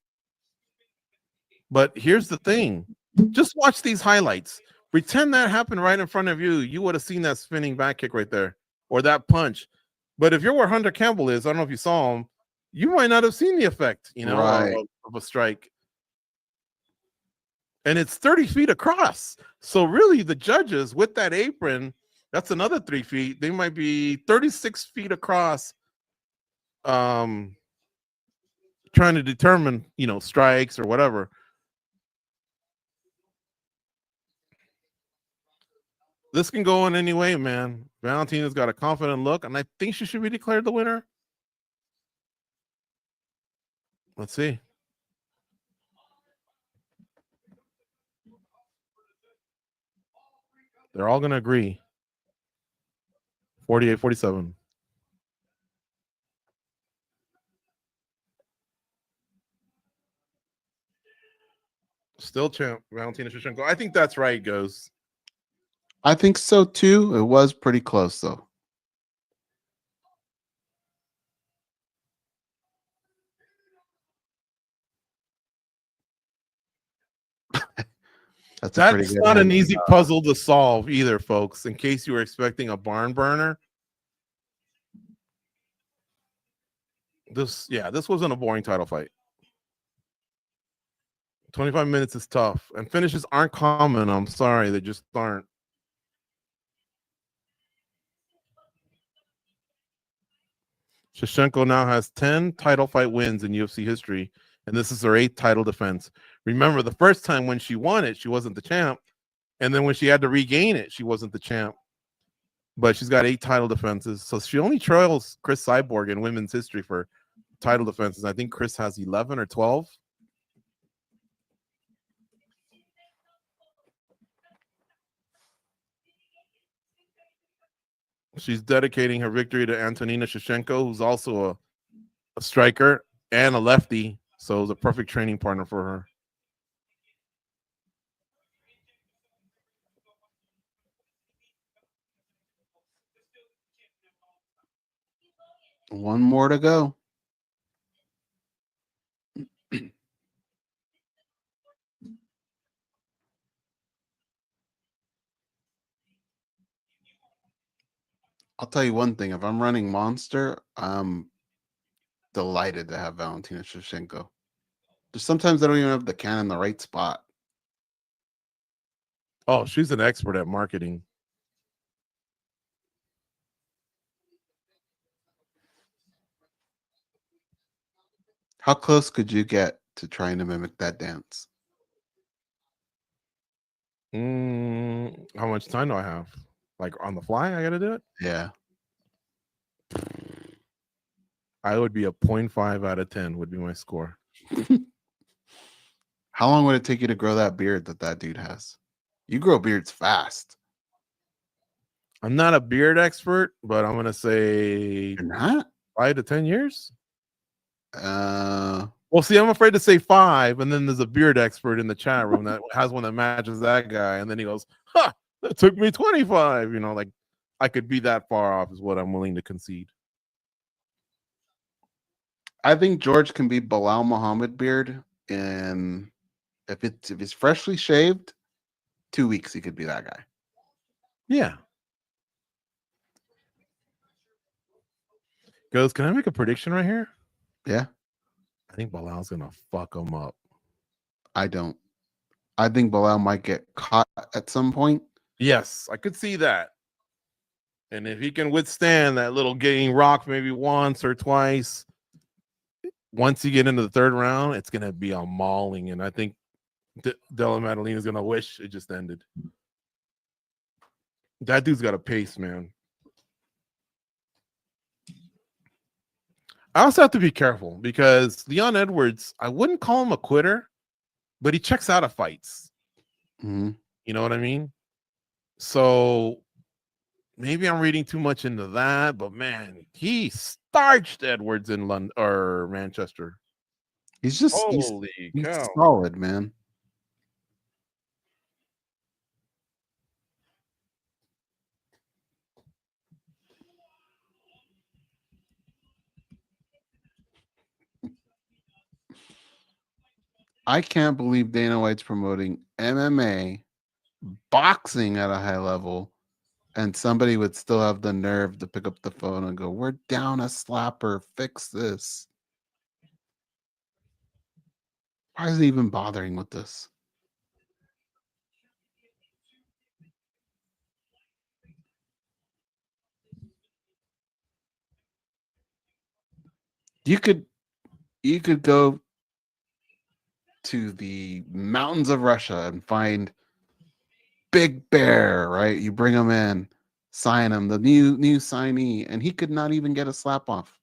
But here's the thing. Just watch these highlights. Pretend that happened right in front of you. You would have seen that spinning back kick right there. Or that punch. But if you're where Hunter Campbell is, I don't know if you saw him, you might not have seen the effect, right, of a strike. And it's 30 feet across. So really the judges with that apron, that's another 3 feet. They might be 36 feet across, trying to determine, strikes or whatever. This can go in any way, man. Valentina's got a confident look, and I think she should be declared the winner. Let's see. They're all going to agree. 48-47. Still champ, Valentina Shevchenko. I think that's right, Goze. I think so too. It was pretty close though. That's not an easy puzzle to solve either, folks. In case you were expecting a barn burner. This wasn't a boring title fight. 25 minutes is tough. And finishes aren't common. I'm sorry. They just aren't. Shevchenko now has 10 title fight wins in UFC history, and this is her 8th title defense. Remember, the first time when she won it, she wasn't the champ, and then when she had to regain it, she wasn't the champ. But she's got 8 title defenses, so she only trails Chris Cyborg in women's history for title defenses. I think Chris has 11 or 12. She's dedicating her victory to Antonina Shevchenko, who's also a striker and a lefty. So it was a perfect training partner for her. One more to go. I'll tell you one thing. If I'm running Monster, I'm delighted to have Valentina Shevchenko. Just sometimes I don't even have the can in the right spot. Oh, she's an expert at marketing. How close could you get to trying to mimic that dance? How much time do I have? Like on the fly, I gotta do it? Yeah. I would be a 0.5 out of 10 would be my score. How long would it take you to grow that beard that dude has? You grow beards fast. I'm not a beard expert, but I'm gonna say You're not? 5 to 10 years. Uh, Well, see, I'm afraid to say 5, and then there's a beard expert in the chat room that has one that matches that guy, and then he goes, "Ha, that took me 25." You know, like I could be that far off is what I'm willing to concede. I think George can be Belal Muhammad beard, and if it's freshly shaved, 2 weeks he could be that guy. Yeah. Goes, can I make a prediction right here? Yeah. I think Bilal's gonna fuck him up. I don't. I think Belal might get caught at some point. Yes, I could see that. And if he can withstand that little getting rocked maybe once or twice, once you get into the third round, it's gonna be a mauling. And I think Della Maddalena is gonna wish it just ended. That dude's got a pace, man. I also have to be careful because Leon Edwards, I wouldn't call him a quitter, but he checks out of fights. Mm-hmm. You know what I mean? So maybe I'm reading too much into that, but man, he starched Edwards in London or Manchester. He's just Holy he's cow. solid, man. I can't believe Dana White's promoting MMA, boxing at a high level, and somebody would still have the nerve to pick up the phone and go, "We're down a slapper, fix this." Why is he even bothering with this? You could go to the mountains of Russia and find Big Bear, right? You bring him in, sign him, the new signee, and he could not even get a slap off.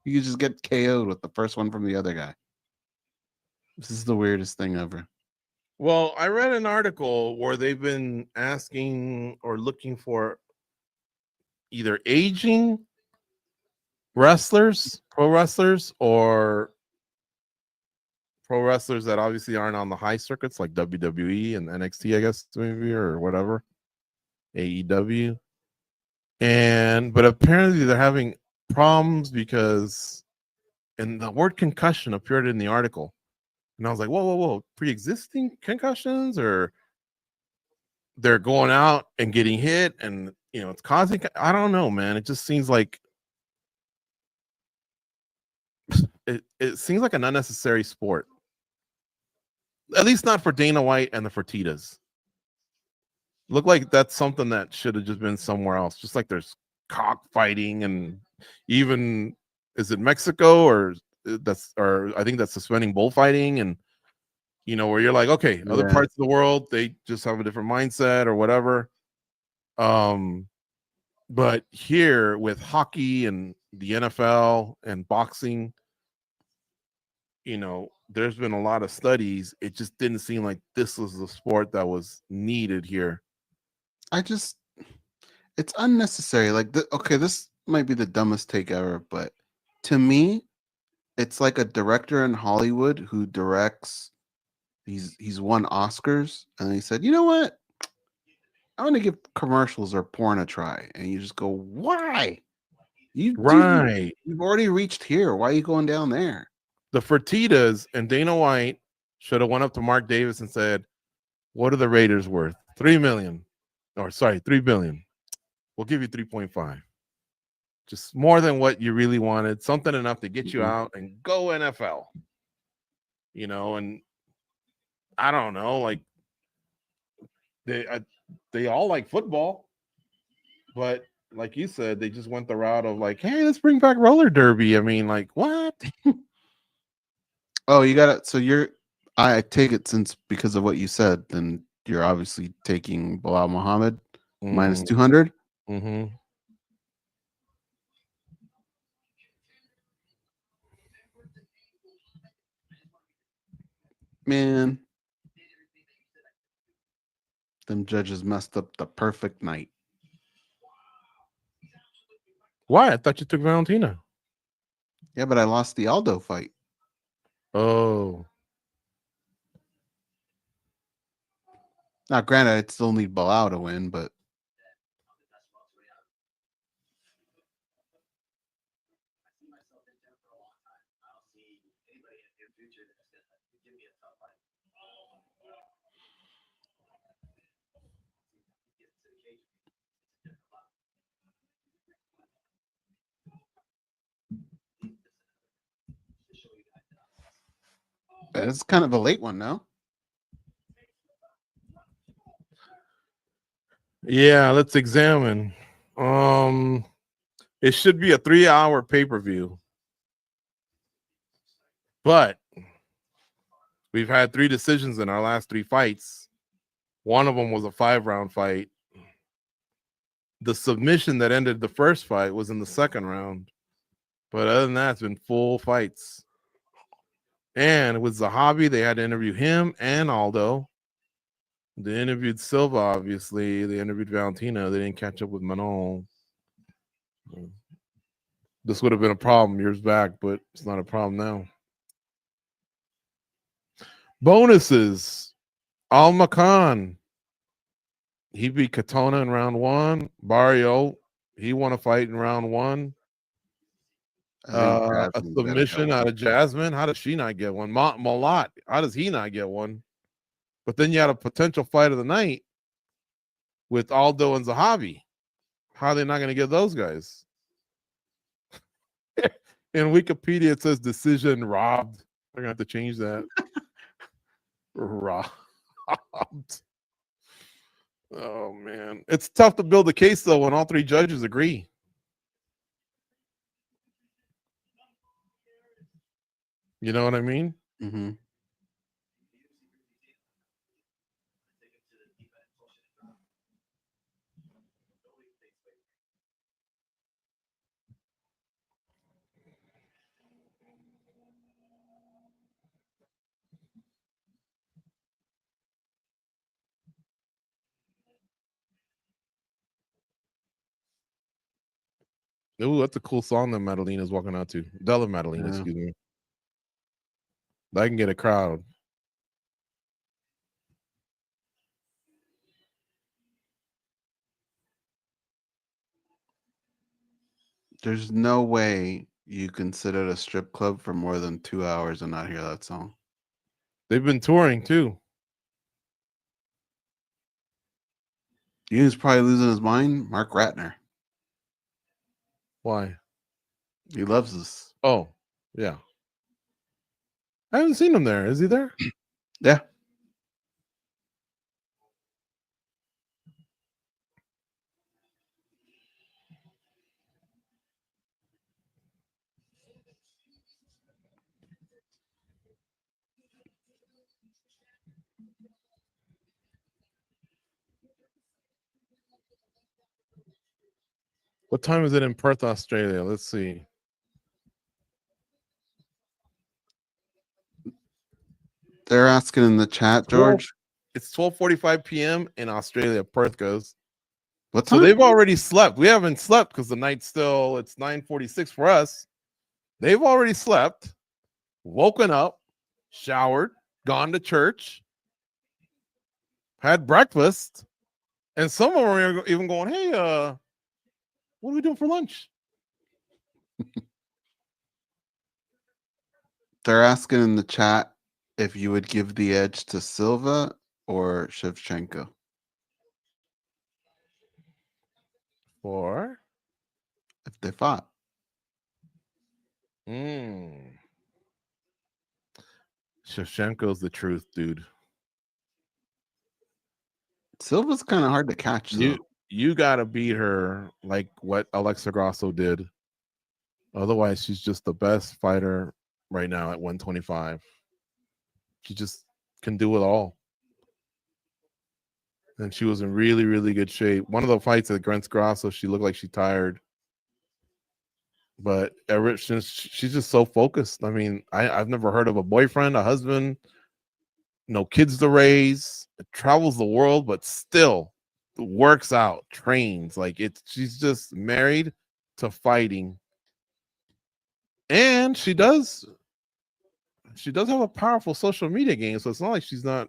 You could just get KO'd with the first one from the other guy. This is the weirdest thing ever. Well, I read an article where they've been asking or looking for either aging wrestlers, pro wrestlers, or pro wrestlers that obviously aren't on the high circuits like WWE and NXT, I guess, maybe, or whatever, AEW. But apparently they're having problems because, and the word concussion appeared in the article. And I was like, whoa, pre-existing concussions, or they're going out and getting hit and, it's causing, I don't know, man. It just seems like it seems like an unnecessary sport. At least not for Dana White and the Fertitas. Look like that's something that should have just been somewhere else. Just like there's cockfighting and even, is it Mexico or I think that's suspending bullfighting, and where you're like, okay, other Yeah. parts of the world they just have a different mindset or whatever. But here with hockey and the NFL and boxing, there's been a lot of studies. It just didn't seem like this was the sport that was needed here. It's unnecessary. Like, okay, this might be the dumbest take ever, but to me, it's like a director in Hollywood who directs. He's won Oscars, and he said, "You know what? I want to give commercials or porn a try." And you just go, "Why? Right. You've already reached here. Why are you going down there?" The Fertitas and Dana White should have went up to Mark Davis and said, "What are the Raiders worth? 3 million, or sorry, 3 billion. We'll give you 3.5. Just more than what you really wanted. Something enough to get you out and go NFL." You know, and I don't know, like they all like football, but like you said, they just went the route of like, hey, let's bring back roller derby. I mean, like, what? Oh, you got it. So I take it, since because of what you said, then you're obviously taking Belal Muhammad minus 200. Mm-hmm. Man, them judges messed up the perfect night. Why? I thought you took Valentina. Yeah, but I lost the Aldo fight. Oh. Now, granted, I'd still need Belal to win, but it's kind of a late one now. Yeah, let's examine. It should be a 3-hour pay-per-view. But we've had 3 decisions in our last 3 fights. One of them was a 5-round fight. The submission that ended the first fight was in the second round. But other than that, it's been full fights. And with Zahabi, they had to interview him and Aldo. They interviewed Silva, obviously. They interviewed Valentina. They didn't catch up with Manon. This would have been a problem years back, but it's not a problem now. Bonuses. Al Makan. He beat Katona in round 1. Barrio, he won a fight in round 1. A submission out of Jasmine. How does she not get one? Malat, how does he not get one? But then you had a potential fight of the night with Aldo and Zahabi. How are they not going to get those guys? In Wikipedia, it says decision robbed. They're going to have to change that. Robbed. Oh, man. It's tough to build a case, though, when all 3 judges agree. You know what I mean? Mm-hmm. Ooh, that's a cool song that Matalina's walking out to. Della Maddalena, excuse me. I can get a crowd. There's no way you can sit at a strip club for more than 2 hours and not hear that song. They've been touring too. You know who's probably losing his mind? Mark Ratner. Why? He loves this. Oh, yeah. I haven't seen him there. Is he there? Yeah. What time is it in Perth, Australia? Let's see. They're asking in the chat, George. It's 12:45 p.m. in Australia. Perth goes. What So time? they've already slept. We haven't slept because the night's still, it's 9:46 for us. They've already slept, woken up, showered, gone to church, had breakfast, and some of them are even going, hey, what are we doing for lunch? They're asking in the chat if you would give the edge to Silva or Shevchenko. For If they fought. Shevchenko's the truth, dude. Silva's kind of hard to catch, though. You gotta beat her like what Alexa Grasso did. Otherwise, she's just the best fighter right now at 125. She just can do it all. And she was in really, really good shape. One of the fights against Grasso, she looked like she tired. But ever since, she's just so focused. I mean, I've never heard of a boyfriend, a husband, no kids to raise, travels the world, but still works out, trains. Like she's just married to fighting. And she does have a powerful social media game. So it's not like she's not,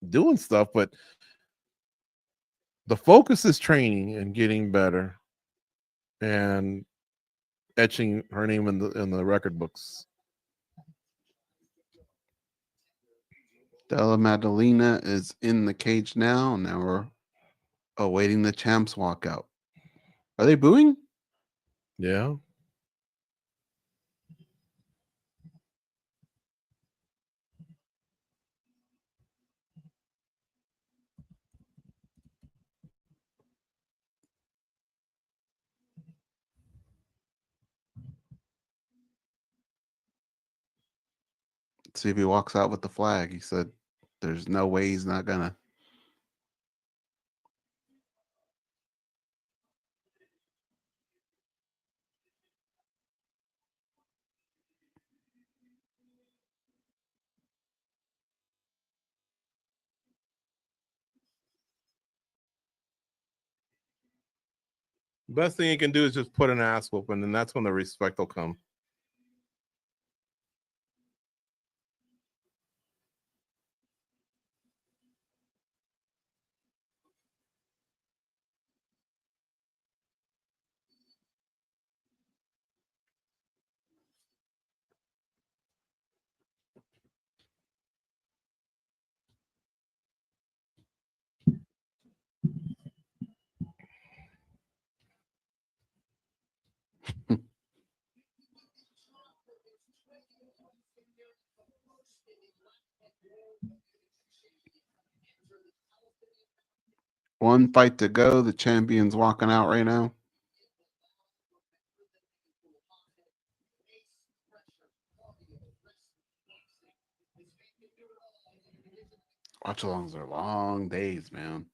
doing stuff, but the focus is training and getting better and etching her name in the record books. Della Maddalena is in the cage now. Now we're awaiting the champs walkout. Are they booing? Yeah. Let's see if he walks out with the flag. He said there's no way he's not gonna. Best thing you can do is just put an ass whooping, and that's when the respect will come. One fight to go. The champion's walking out right now. Watch alongs are long days, man.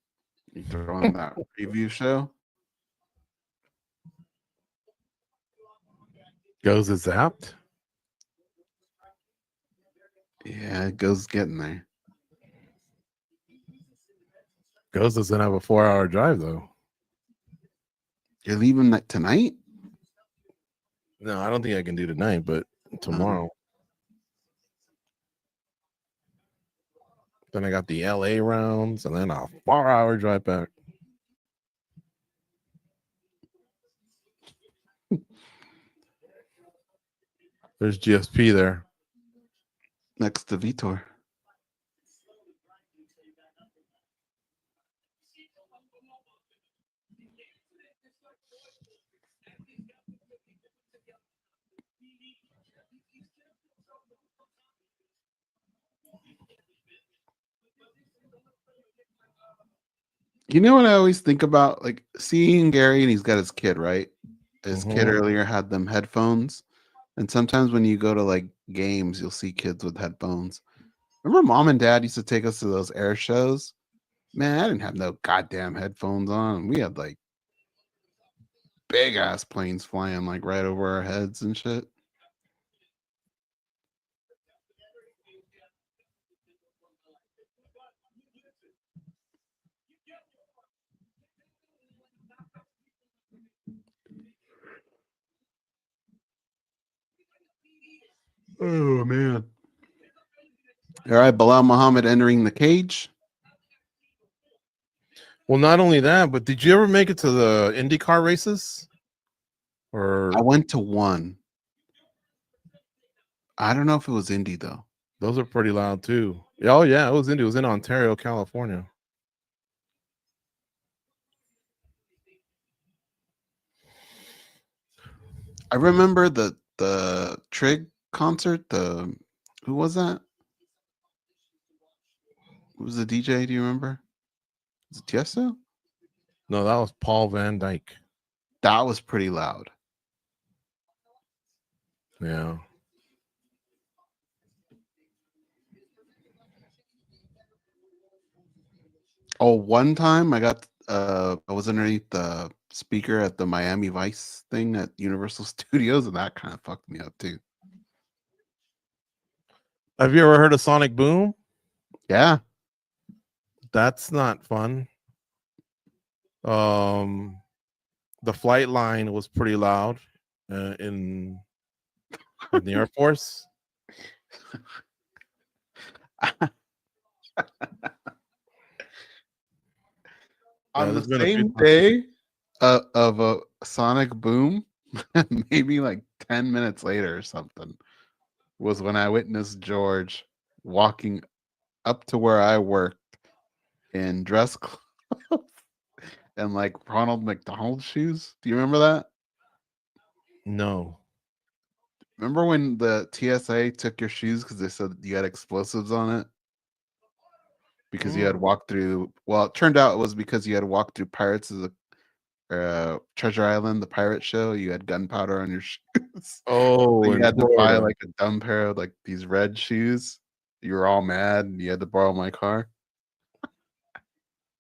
You throw on that preview show. Goze is zapped. Yeah, it goes getting there. Goze doesn't have a 4-hour drive though. You're leaving that tonight? No, I don't think I can do tonight, but tomorrow. Then I got the LA rounds and then a 4-hour drive back. There's GSP there. Next to Vitor. You know what I always think about? Like seeing Gary, and he's got his kid, right? His kid earlier had them headphones. And sometimes when you go to like games, you'll see kids with headphones. Remember mom and dad used to take us to those air shows? Man, I didn't have no goddamn headphones on. We had like big ass planes flying like right over our heads and shit. Oh man. All right, Belal Muhammad entering the cage. Well, not only that, but did you ever make it to the IndyCar races? Or I went to one. I don't know if it was Indy though. those are pretty loud too. Oh yeah, it was Indy. It was in Ontario, California. I remember the Trig concert. Who was that? Who was the DJ? Do you remember? Was it Tiesto? No, that was Paul Van Dyke. That was pretty loud. Yeah. Oh, one time I was underneath the speaker at the Miami Vice thing at Universal Studios, and that kind of fucked me up too. Have you ever heard of Sonic Boom? Yeah. That's not fun. The flight line was pretty loud in the Air Force. On the same day of a Sonic Boom, maybe like 10 minutes later or something, was when I witnessed George walking up to where I worked in dress clothes and like Ronald McDonald shoes. Do you remember that? No. Remember when the TSA took your shoes because they said you had explosives on it? Because you had walked through. Well, it turned out it was because you had walked through Pirates of the Treasure Island, the pirate show. You had gunpowder on your shoes. Oh, So you in had to buy Florida. like a dumb pair of like these red shoes. You were all mad and you had to borrow my car.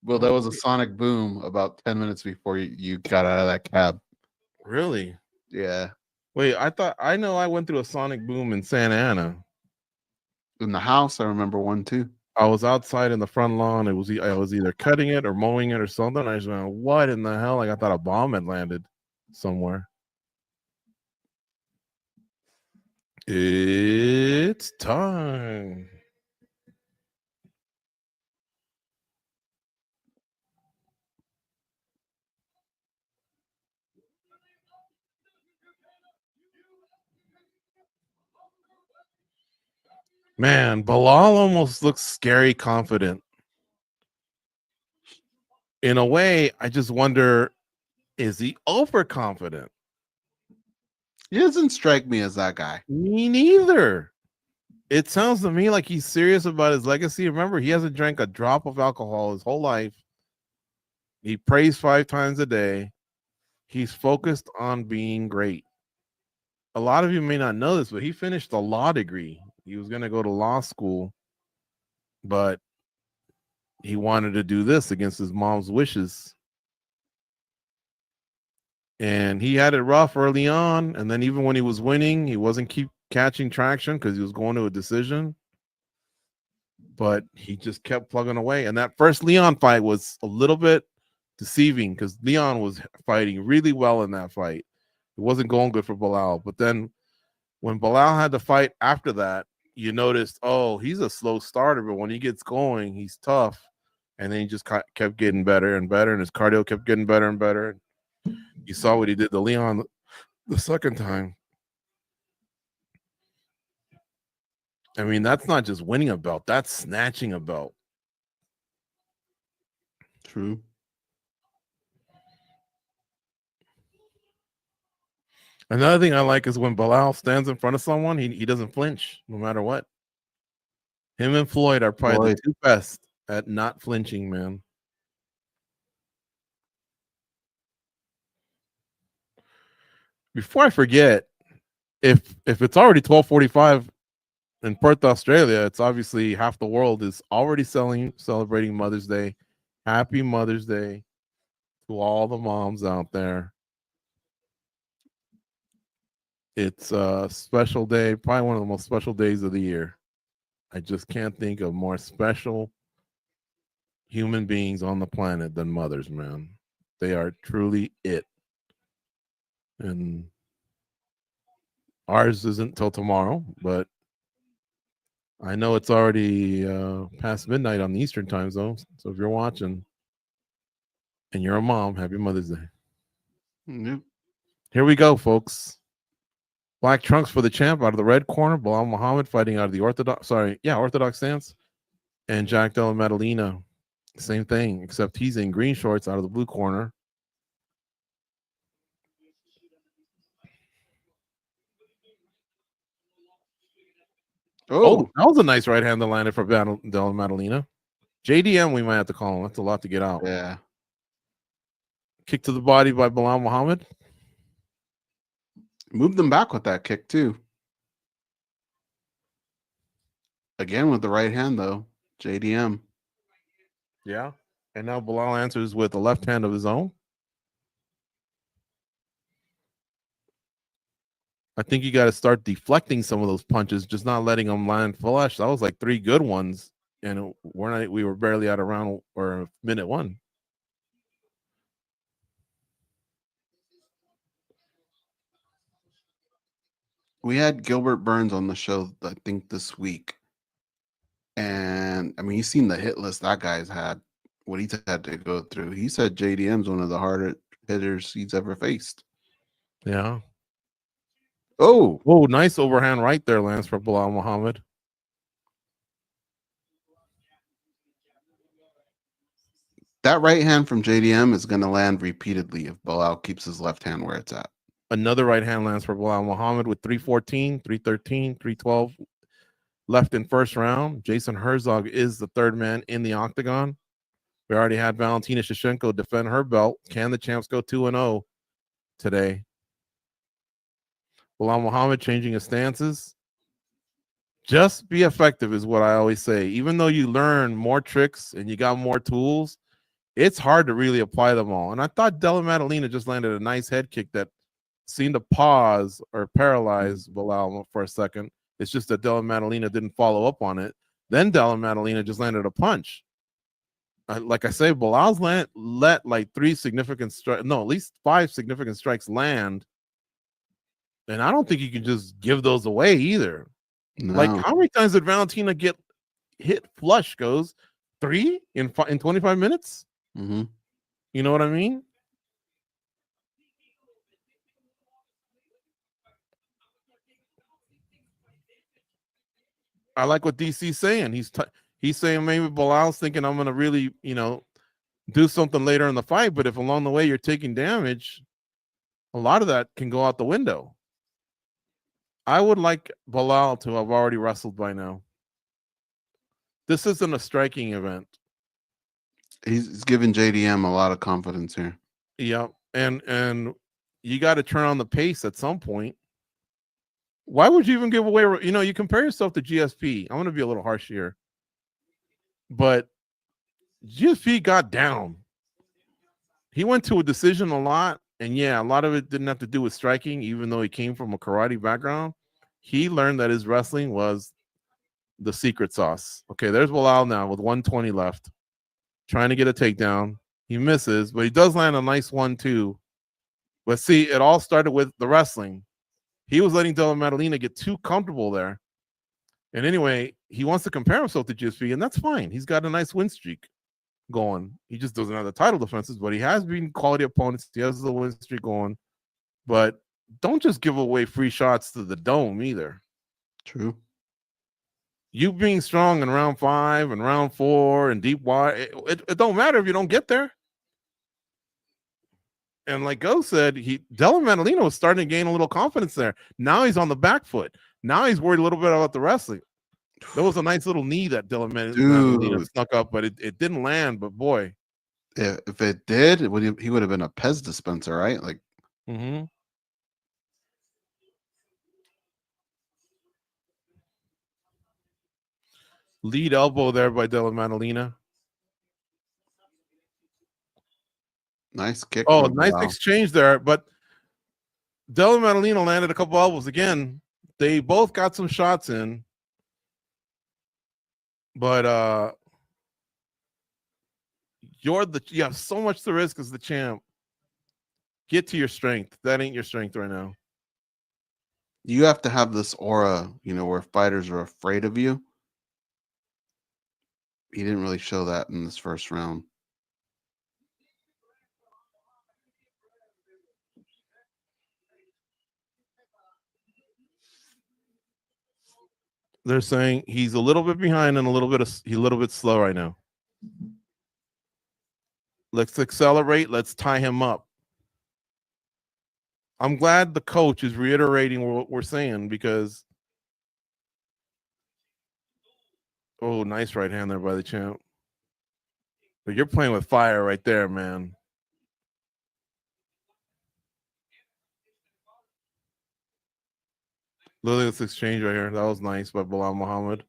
Well, there was a Sonic Boom about 10 minutes before you got out of that cab. Really? Yeah. Wait, I know I went through a Sonic Boom in Santa Ana. In the house, I remember one too. I was outside in the front lawn. I was either cutting it or mowing it or something. I just went, what in the hell? Like I thought a bomb had landed somewhere. It's time. Man, Belal almost looks scary confident. In a way, I just wonder, is he overconfident? He doesn't strike me as that guy. Me neither. It sounds to me like he's serious about his legacy. Remember, he hasn't drank a drop of alcohol his whole life. He prays 5 times a day. He's focused on being great. A lot of you may not know this, but he finished a law degree. He was going to go to law school, but he wanted to do this against his mom's wishes. And he had it rough early on. And then even when he was winning, he wasn't keep catching traction because he was going to a decision. But he just kept plugging away. And that first Leon fight was a little bit deceiving because Leon was fighting really well in that fight. It wasn't going good for Belal. But then when Belal had to fight after that, you noticed, oh, he's a slow starter, but when he gets going, he's tough. And then he just kept getting better and better, and his cardio kept getting better and better. You saw what he did to Leon the second time. I mean, that's not just winning a belt, that's snatching a belt. True. Another thing I like is when Belal stands in front of someone, he doesn't flinch no matter what. Him and Floyd are probably the two best at not flinching, man. Before I forget, if it's already 12:45 in Perth, Australia, it's obviously half the world is already celebrating Mother's Day. Happy Mother's Day to all the moms out there. It's a special day, probably one of the most special days of the year. I just can't think of more special human beings on the planet than mothers, man. They are truly it. And Ours isn't till tomorrow, but I know it's already past midnight on the Eastern time zone. So if you're watching and you're a mom, happy Mother's Day. Yep. Here we go, folks. Black trunks for the champ out of the red corner. Belal Muhammad fighting out of the orthodox stance. And Jack Della Maddalena, same thing, except he's in green shorts out of the blue corner. Oh, that was a nice right hand that landed for Della Maddalena. JDM, we might have to call him. That's a lot to get out. Yeah. Kick to the body by Belal Muhammad. Moved them back with that kick, too. Again with the right hand, though. JDM. Yeah. And now Belal answers with a left hand of his own. I think you got to start deflecting some of those punches, just not letting them land flush. That was like 3 good ones, and we were barely at a round or minute 1. We had Gilbert Burns on the show, I think, this week. And, I mean, you've seen the hit list that guy's had, what he's had to go through. He said JDM's one of the harder hitters he's ever faced. Yeah. Oh, nice overhand right there, Lance, for Belal Muhammad. That right hand from JDM is going to land repeatedly if Belal keeps his left hand where it's at. Another right hand lands for Belal Muhammad with 314, 313, 312 left in first round. Jason Herzog is the third man in the octagon. We already had Valentina Shevchenko defend her belt. Can the champs go 2-0 today? Belal Muhammad changing his stances. Just be effective is what I always say. Even though you learn more tricks and you got more tools, it's hard to really apply them all. And I thought Della Maddalena just landed a nice head kick that seemed to pause or paralyze Belal for a second. It's just that Della Maddalena didn't follow up on it. Then Della Maddalena just landed a punch. Like I say, Belal's let like 3 significant strikes, no, at least 5 significant strikes land. And I don't think you can just give those away either. No. Like, how many times did Valentina get hit flush? Goes 3 in 25 minutes? Mm-hmm. You know what I mean? I like what DC's saying. He's saying maybe Belal's thinking I'm going to really, do something later in the fight. But if along the way you're taking damage, a lot of that can go out the window. I would like Belal to have already wrestled by now. This isn't a striking event. He's giving JDM a lot of confidence here. Yeah, and you got to turn on the pace at some point. Why would you even give away? You compare yourself to GSP. I'm going to be a little harsh here, but GSP got down. He went to a decision a lot, and yeah, a lot of it didn't have to do with striking, even though he came from a karate background. He learned that his wrestling was the secret sauce. Okay, there's Belal now with 120 left, trying to get a takedown. He misses, but he does land a nice 1-2. But see, it all started with the wrestling. He was letting Della Maddalena get too comfortable there. And anyway, he wants to compare himself to GSP, and that's fine. He's got a nice win streak going. He just doesn't have the title defenses, but he has been quality opponents. He has the win streak going. But don't just give away free shots to the dome either. True. You being strong in round 5 and round 4 and deep wide, it don't matter if you don't get there. And like Goze said, Della Maddalena was starting to gain a little confidence there. Now he's on the back foot. Now he's worried a little bit about the wrestling. There was a nice little knee that Della Maddalena snuck up, but it didn't land. But boy, if it did, he would have been a Pez dispenser, right? Like, lead elbow there by Della Maddalena. Nice kick. Oh, nice exchange there. But Della Maddalena landed a couple elbows again. They both got some shots in. But you have so much to risk as the champ. Get to your strength. That ain't your strength right now. You have to have this aura, where fighters are afraid of you. He didn't really show that in this first round. They're saying he's a little bit behind and he's a little bit slow right now. Let's accelerate. Let's tie him up. I'm glad the coach is reiterating what we're saying because. Oh, nice right hand there by the champ. But you're playing with fire right there, man. Look at this exchange right here. That was nice by Belal Muhammad.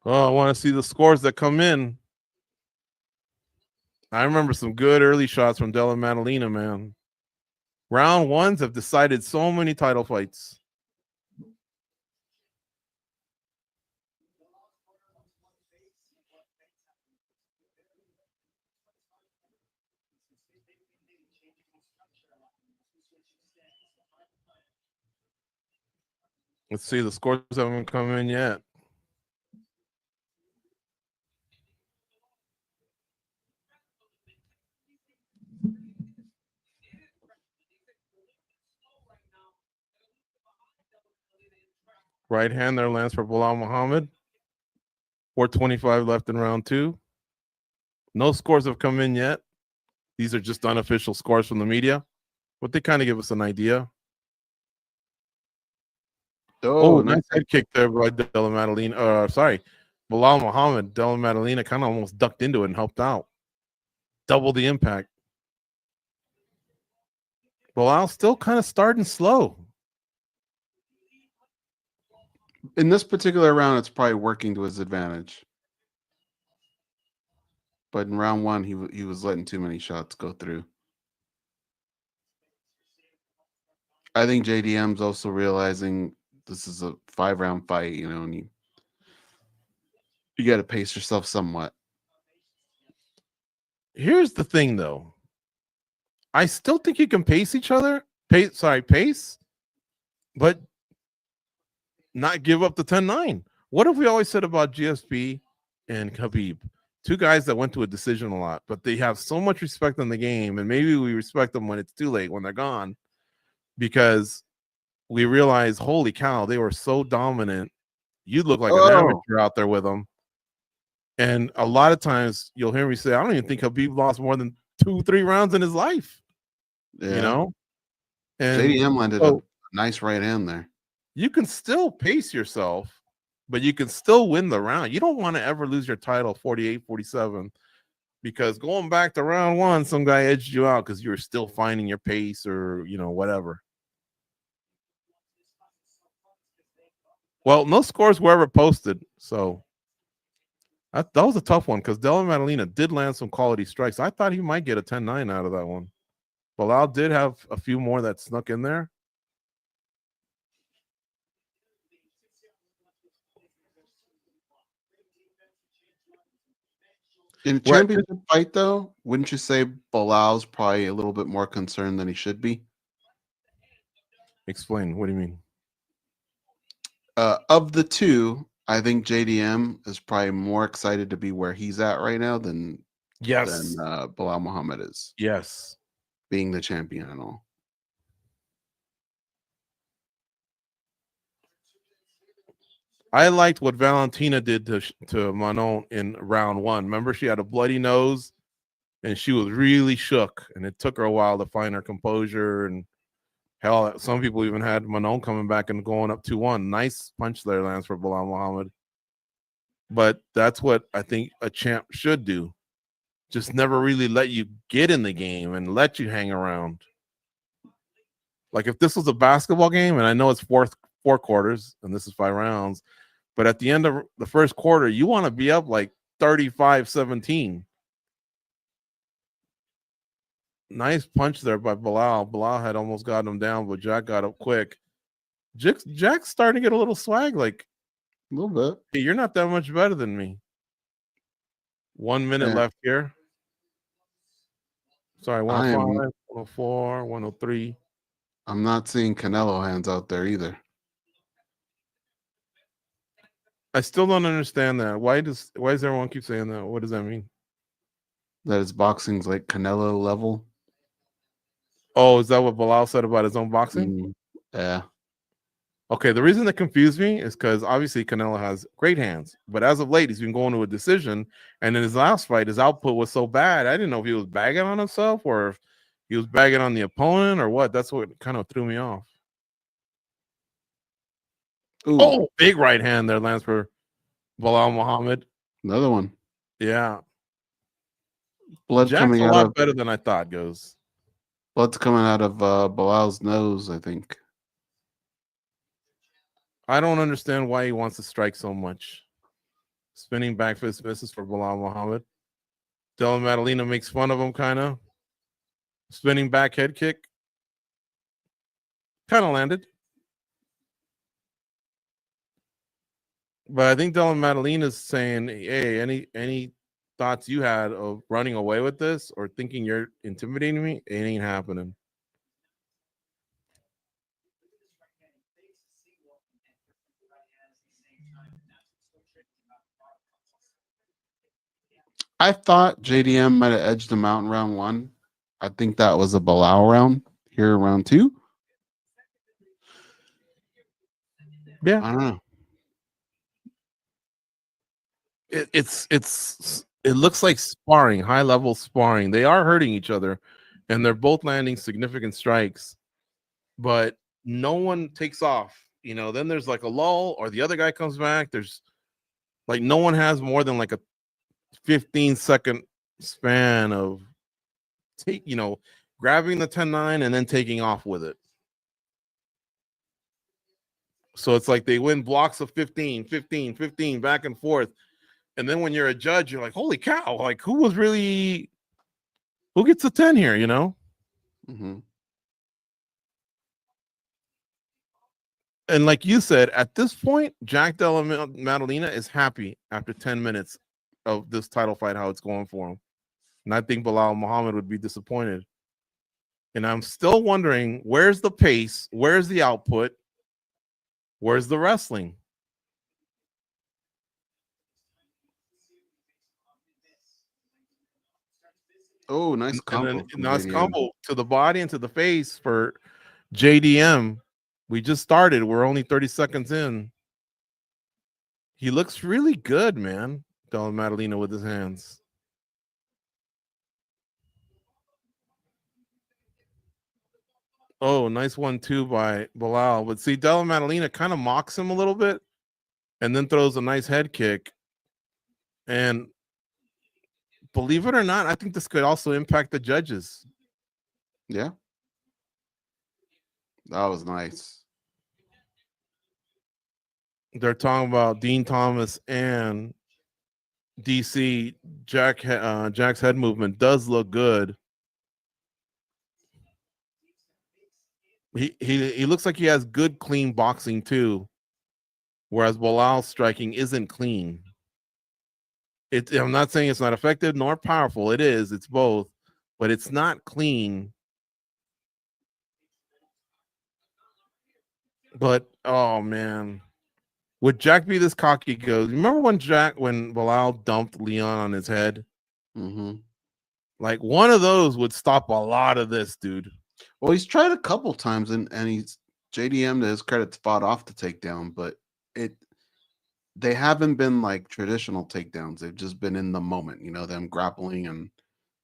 Oh, I want to see the scores that come in. I remember some good early shots from Della Maddalena, man. Round ones have decided so many title fights. Let's see, the scores haven't come in yet. Right hand there lands for Belal Muhammad. 4:25 left in round two. No scores have come in yet. These are just unofficial scores from the media, but they kind of give us an idea. Oh, nice head kick there by Della Maddalena. Belal Muhammad. Della Maddalena kind of almost ducked into it and helped out. Double the impact. Belal still kind of starting slow. In this particular round, it's probably working to his advantage. But in round one, he was letting too many shots go through. I think JDM's also realizing this is a 5-round fight, and you got to pace yourself somewhat. Here's the thing, though. I still think you can pace each other. Pace, but not give up the 10-9. What have we always said about GSP and Khabib? Two guys that went to a decision a lot, but they have so much respect in the game, and maybe we respect them when it's too late, when they're gone, because we realize, holy cow, they were so dominant. You look like an amateur out there with them. And a lot of times you'll hear me say, I don't even think Khabib lost more than 2-3 rounds in his life. Yeah. And JDM landed a nice right hand there. You can still pace yourself, but you can still win the round. You don't want to ever lose your title 48-47 because going back to round one, some guy edged you out because you were still finding your pace or, whatever. Well, no scores were ever posted, so that was a tough one because Della Maddalena did land some quality strikes. I thought he might get a 10-9 out of that one. Belal did have a few more that snuck in there. In a championship fight, though, wouldn't you say Belal's probably a little bit more concerned than he should be? Explain. What do you mean? Of the two, I think JDM is probably more excited to be where he's at right now than Belal Muhammad is. Yes. Being the champion and all. I liked what Valentina did to Manon in round one. Remember, she had a bloody nose and she was really shook, and it took her a while to find her composure. And hell, some people even had Manon coming back and going up 2-1. Nice punch there lands for Belal Muhammad. But that's what I think a champ should do. Just never really let you get in the game and let you hang around. Like if this was a basketball game, and I know it's four quarters and this is 5 rounds, but at the end of the first quarter, you want to be up like 35-17. Nice punch there by Belal. Belal had almost got him down, but Jack got up quick. Jack's starting to get a little swag, like a little bit. Hey, you're not that much better than me. 1 minute Yeah. left here. Sorry, 105, I'm 104, 103. not seeing Canelo hands out there either. I still don't understand that. Why does everyone keep saying that? What does that mean? That his boxing's like Canelo level. Oh, is that what Belal said about his own boxing? Yeah. Okay, the reason that confused me is because obviously Canelo has great hands, but as of late, he's been going to a decision. And in his last fight, his output was so bad. I didn't know if he was bagging on himself or if he was bagging on the opponent or what. That's what kind of threw me off. Ooh, Oh, big right hand there lands for Belal Muhammad. another one. Yeah. Blood Jack's coming a out lot of better than I thought goes. blood's coming out of Bilal's nose, I think. I don't understand why he wants to strike so much. Spinning back fist misses for Belal Muhammad. Della Maddalena makes fun of him, kind of. Spinning back head kick. Kind of landed. But I think Della Maddalena is saying, hey, any thoughts you had of running away with this or thinking you're intimidating me? It ain't happening. I thought JDM might have edged him out in round 1. I think that was a Belal round here, round 2. Yeah, I don't know. It looks like sparring, high level sparring. They are hurting each other, and they're both landing significant strikes, but no one takes off. You know, then there's like a lull, or the other guy comes back. There's like no one has more than like a 15-second span of grabbing the 10-9 and then taking off with it. So it's like they win blocks of 15, 15, 15 back and forth. And then when you're a judge, you're like, holy cow, like who gets a 10 here, you know? Mm-hmm. And like you said, at this point, Jack Della Maddalena is happy after 10 minutes of this title fight, how it's going for him. And I think Belal Muhammad would be disappointed. And I'm still wondering, where's the pace? Where's the output? Where's the wrestling? Oh, nice combo. And then nice combo to the body and to the face for JDM. We just started. We're only 30 seconds in. He looks really good, man. Della Maddalena with his hands. Oh, nice 1-2 by Belal. But see, Della Maddalena kind of mocks him a little bit and then throws a nice head kick. And believe it or not, I think this could also impact the judges. Yeah. That was nice. They're talking about Dean Thomas and DC. Jack's head movement does look good. He looks like he has good, clean boxing too, whereas Belal's striking isn't clean. I'm not saying it's not effective nor powerful. It is. It's both, but it's not clean. But oh man, would Jack be this cocky? Goes. Remember when Belal dumped Leon on his head? Mm-hmm. Like one of those would stop a lot of this, dude. Well, he's tried a couple times, and he's JDM to his credit fought off the takedown, but they haven't been like traditional takedowns. They've just been in the moment, them grappling and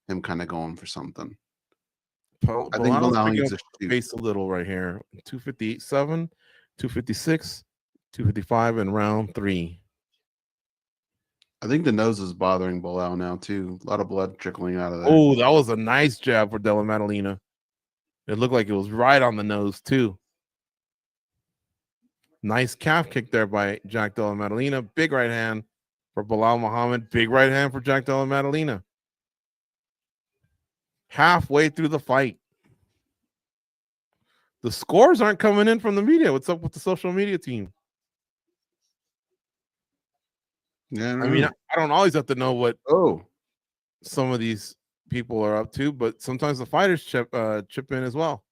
him kind of going for something. I think Belal needs to shoot. Pace a little right here. 258.7, 256, 255 in round 3. I think the nose is bothering Belal now too. A lot of blood trickling out of there. Oh, that was a nice jab for Della Maddalena. It looked like it was right on the nose too. Nice calf kick there by Jack Della Maddalena. Big right hand for Belal Muhammad. Big right hand for Jack Della Maddalena. Halfway through the fight. The scores aren't coming in from the media. What's up with the social media team? Yeah, I mean, I don't always have to know what some of these people are up to, but sometimes the fighters chip in as well.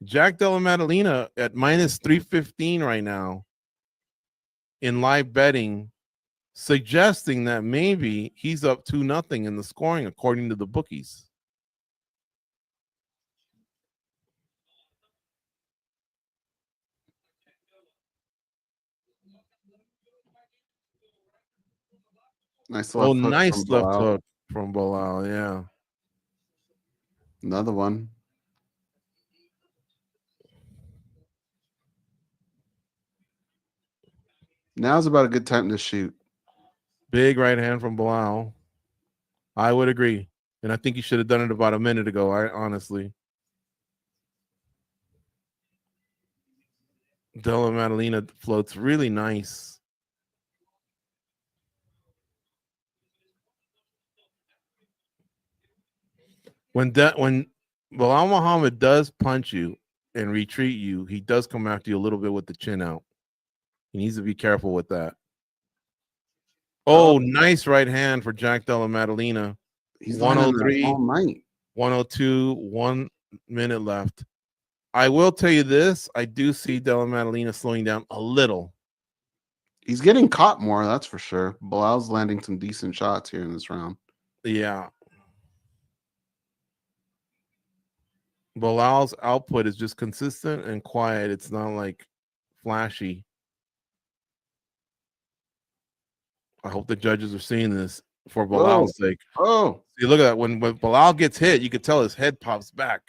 Jack Della Maddalena at minus 315 right now in live betting, suggesting that maybe he's up 2-0 in the scoring according to the bookies. Nice left hook nice from left Belal. hook from Belal, yeah. Another one. Now's about a good time to shoot. Big right hand from Belal. I would agree. And I think he should have done it about a minute ago, honestly. Della Maddalena floats really nice. When Belal Muhammad does punch you and retreat you, he does come after you a little bit with the chin out. He needs to be careful with that. Oh, nice right hand for Jack Della Maddalena. He's 103 all night. 102, 1 minute left. I will tell you this. I do see Della Maddalena slowing down a little. He's getting caught more, that's for sure. Bilal's landing some decent shots here in this round. Yeah. Bilal's output is just consistent and quiet. It's not like flashy. I hope the judges are seeing this for Bilal's sake. See, look at that. When Belal gets hit, you could tell his head pops back.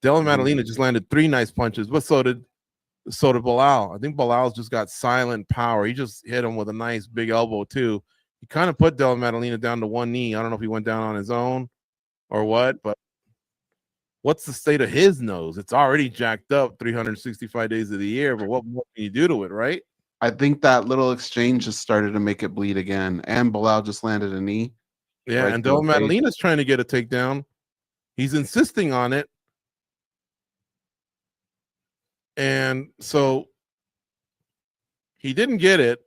Della Maddalena just landed 3 nice punches, but so did Belal. I think Bilal's just got silent power. He just hit him with a nice big elbow too. He kind of put Della Maddalena down to one knee. I don't know if he went down on his own or what, but what's the state of his nose? It's already jacked up 365 days of the year, but what more can you do to it, right? I think that little exchange just started to make it bleed again, and Belal just landed a knee. Yeah, right, and Della Maddalena's trying to get a takedown. He's insisting on it. And so he didn't get it.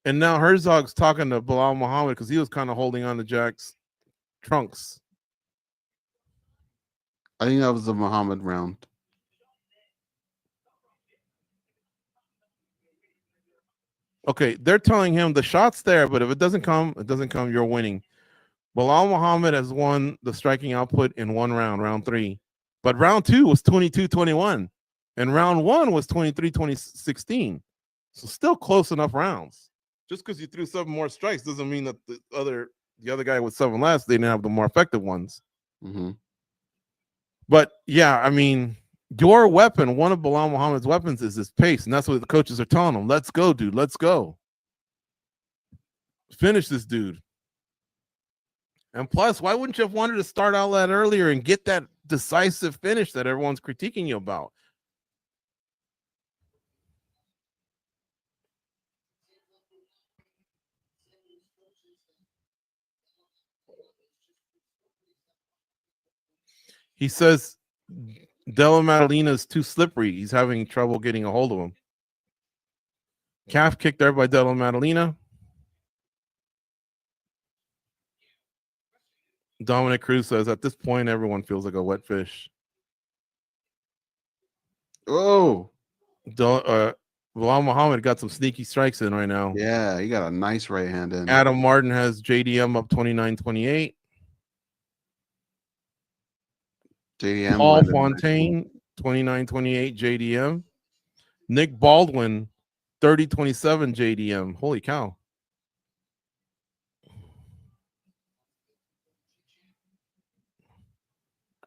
And now Herzog's talking to Belal Muhammad because he was kind of holding on to Jack's trunks. I think that was the Muhammad round. Okay, they're telling him the shot's there, but if it doesn't come, you're winning. Belal Muhammad has won the striking output in one round, round 3. But round 2 was 22-21. And round 1 was 23-16. So still close enough rounds. Just because you threw 7 more strikes doesn't mean that the other guy with 7 less, they didn't have the more effective ones. Mm-hmm. But yeah, I mean, your weapon, one of Belal Muhammad's weapons, is his pace, and that's what the coaches are telling him. Let's go, dude. Let's go. Finish this dude. And plus, why wouldn't you have wanted to start out that earlier and get that decisive finish that everyone's critiquing you about? He says Della Maddalena is too slippery. He's having trouble getting a hold of him. Calf kick there by Della Maddalena. Dominic Cruz says, at this point, everyone feels like a wet fish. Oh. Belal Muhammad got some sneaky strikes in right now. Yeah, he got a nice right hand in. Adam Martin has JDM up 29-28. JDM. Paul Fontaine, 29-28 JDM. Nick Baldwin, 30-27 JDM. Holy cow.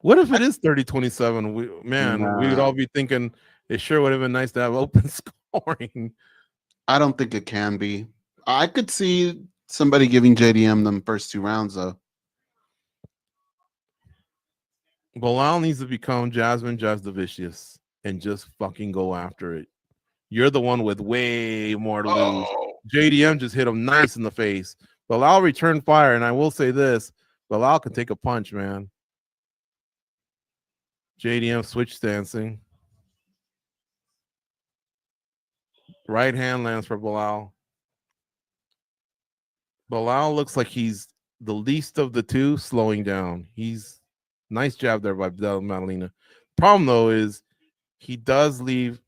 What if it is 30-27? We would all be thinking it sure would have been nice to have open scoring. I don't think it can be. I could see somebody giving JDM them first 2 rounds, though. Belal needs to become Jasmine Jasdavicius and just fucking go after it. You're the one with way more to lose. JDM just hit him nice in the face. Belal returned fire, and I will say this, Belal can take a punch, man. JDM switch dancing. Right hand lands for Belal. Belal looks like he's the least of the two slowing down. He's nice jab there by Della Maddalena. Problem though is he does leave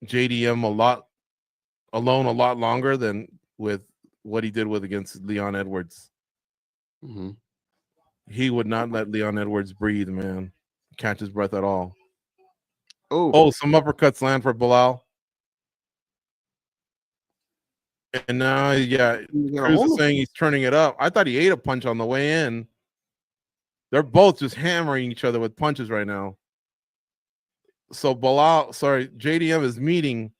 JDM alone a lot longer than with what he did with against Leon Edwards. Mm-hmm. He would not let Leon Edwards breathe, man. Catch his breath at all. Oh, Oh, some uppercuts land for Belal. And now, yeah, Cruz is saying he's turning it up. I thought he ate a punch on the way in. They're both just hammering each other with punches right now. So JDM is meeting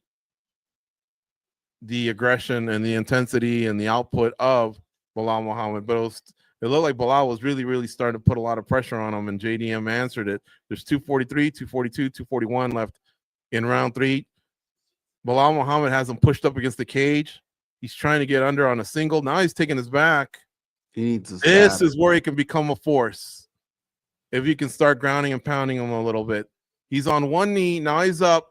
the aggression and the intensity and the output of Belal Muhammad, but it looked like Belal was really, really starting to put a lot of pressure on him, and JDM answered it. There's 243, 242, 241 left in round 3. Belal Muhammad has him pushed up against the cage. He's trying to get under on a single. Now he's taking his back. He needs his This jab. is where he can become a force. If you can start grounding and pounding him a little bit. He's on one knee. Now he's up.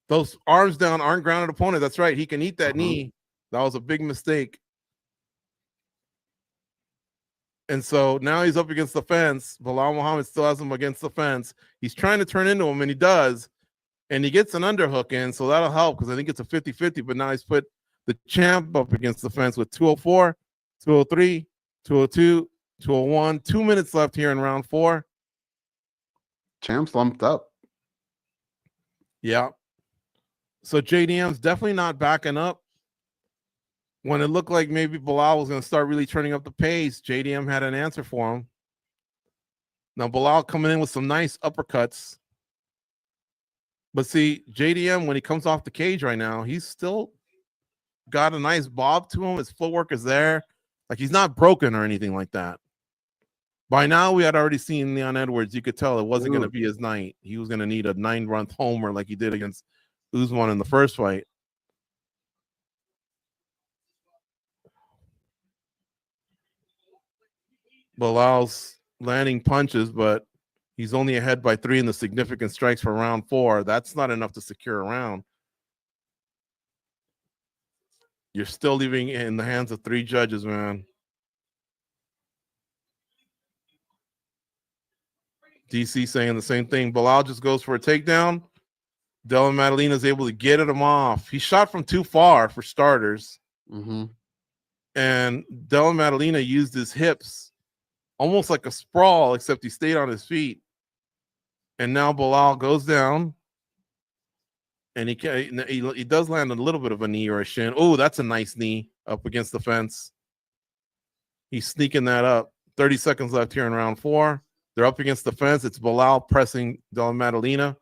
Those arms down aren't grounded opponent. That's right. He can eat that knee. That was a big mistake. And so now he's up against the fence. Belal Muhammad still has him against the fence. He's trying to turn into him, and he does. And he gets an underhook in, so that'll help because I think it's a 50-50. But now he's put the champ up against the fence with 204, 203, 202, 201. 2 minutes left here in round 4. Champ's lumped up. Yeah. So JDM's definitely not backing up. When it looked like maybe Belal was going to start really turning up the pace, JDM had an answer for him. Now Belal coming in with some nice uppercuts. But see, JDM, when he comes off the cage right now, he's still got a nice bob to him. His footwork is there. Like he's not broken or anything like that. By now, we had already seen Leon Edwards. You could tell it wasn't going to be his night. He was going to need a 9-run homer like he did against Usman in the first fight. Belal's landing punches, but he's only ahead by 3 in the significant strikes for round 4. That's not enough to secure a round. You're still leaving it in the hands of 3 judges, man. DC saying the same thing. Belal just goes for a takedown. Della Maddalena is able to get him off. He shot from too far for starters. And Della Maddalena used his hips almost like a sprawl, except he stayed on his feet. And now Belal goes down. And he does land a little bit of a knee or a shin. Oh, that's a nice knee up against the fence. He's sneaking that up. 30 seconds left here in round 4. They're up against the fence. It's Belal pressing Della Maddalena.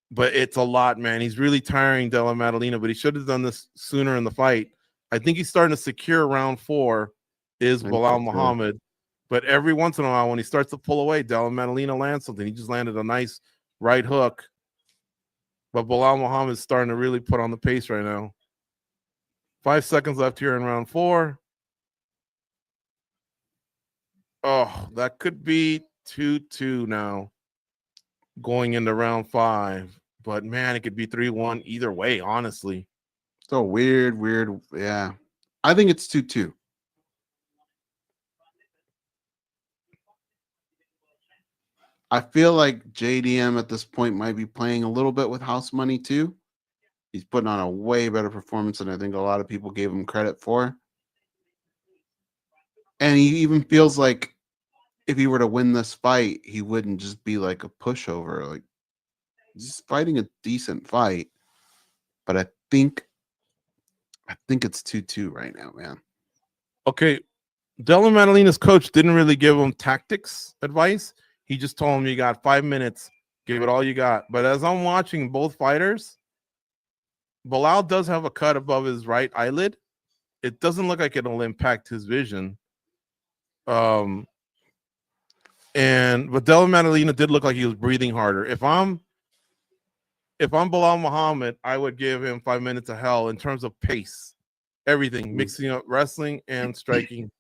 But it's a lot, man. He's really tiring Della Maddalena, but he should have done this sooner in the fight. I think he's starting to secure round 4 is Belal Muhammad. But every once in a while, when he starts to pull away, Della Maddalena lands something. He just landed a nice right hook. But Belal Muhammad is starting to really put on the pace right now. 5 seconds left here in round 4. Oh, that could be 2-2 now going into round 5. But, man, it could be 3-1 either way, honestly. So weird. Yeah. I think it's 2-2. I feel like JDM at this point might be playing a little bit with house money too. He's putting on a way better performance than I think a lot of people gave him credit for. And he even feels like if he were to win this fight, he wouldn't just be like a pushover. Like he's fighting a decent fight. But I think it's 2-2 right now, man. Okay. Della Maddalena's coach didn't really give him tactics advice. He just told him you got 5 minutes, give it all you got. But as I'm watching both fighters, Belal does have a cut above his right eyelid. It doesn't look like it'll impact his vision. But Della Maddalena did look like he was breathing harder. If I'm Belal Muhammad, I would give him 5 minutes of hell in terms of pace, everything, mixing up wrestling and striking.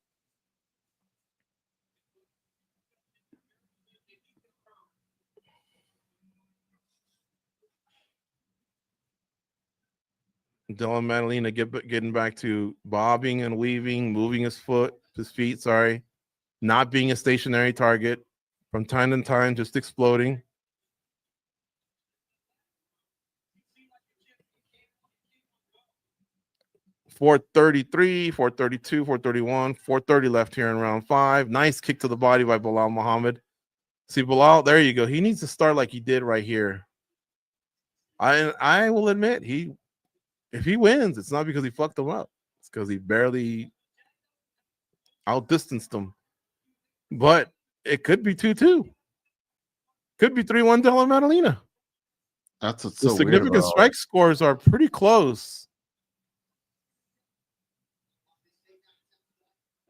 Della Maddalena getting back to bobbing and weaving, moving his feet, not being a stationary target. From time to time, just exploding. .433, 432, 431, 430 left here in round 5. Nice kick to the body by Belal Muhammad. See, Belal, there you go. He needs to start like he did right here. I will admit, if he wins, it's not because he fucked him up. It's because he barely outdistanced him. But it could be 2-2. Could be 3-1 Della Maddalena. That's what's the so significant weird strike scores are pretty close.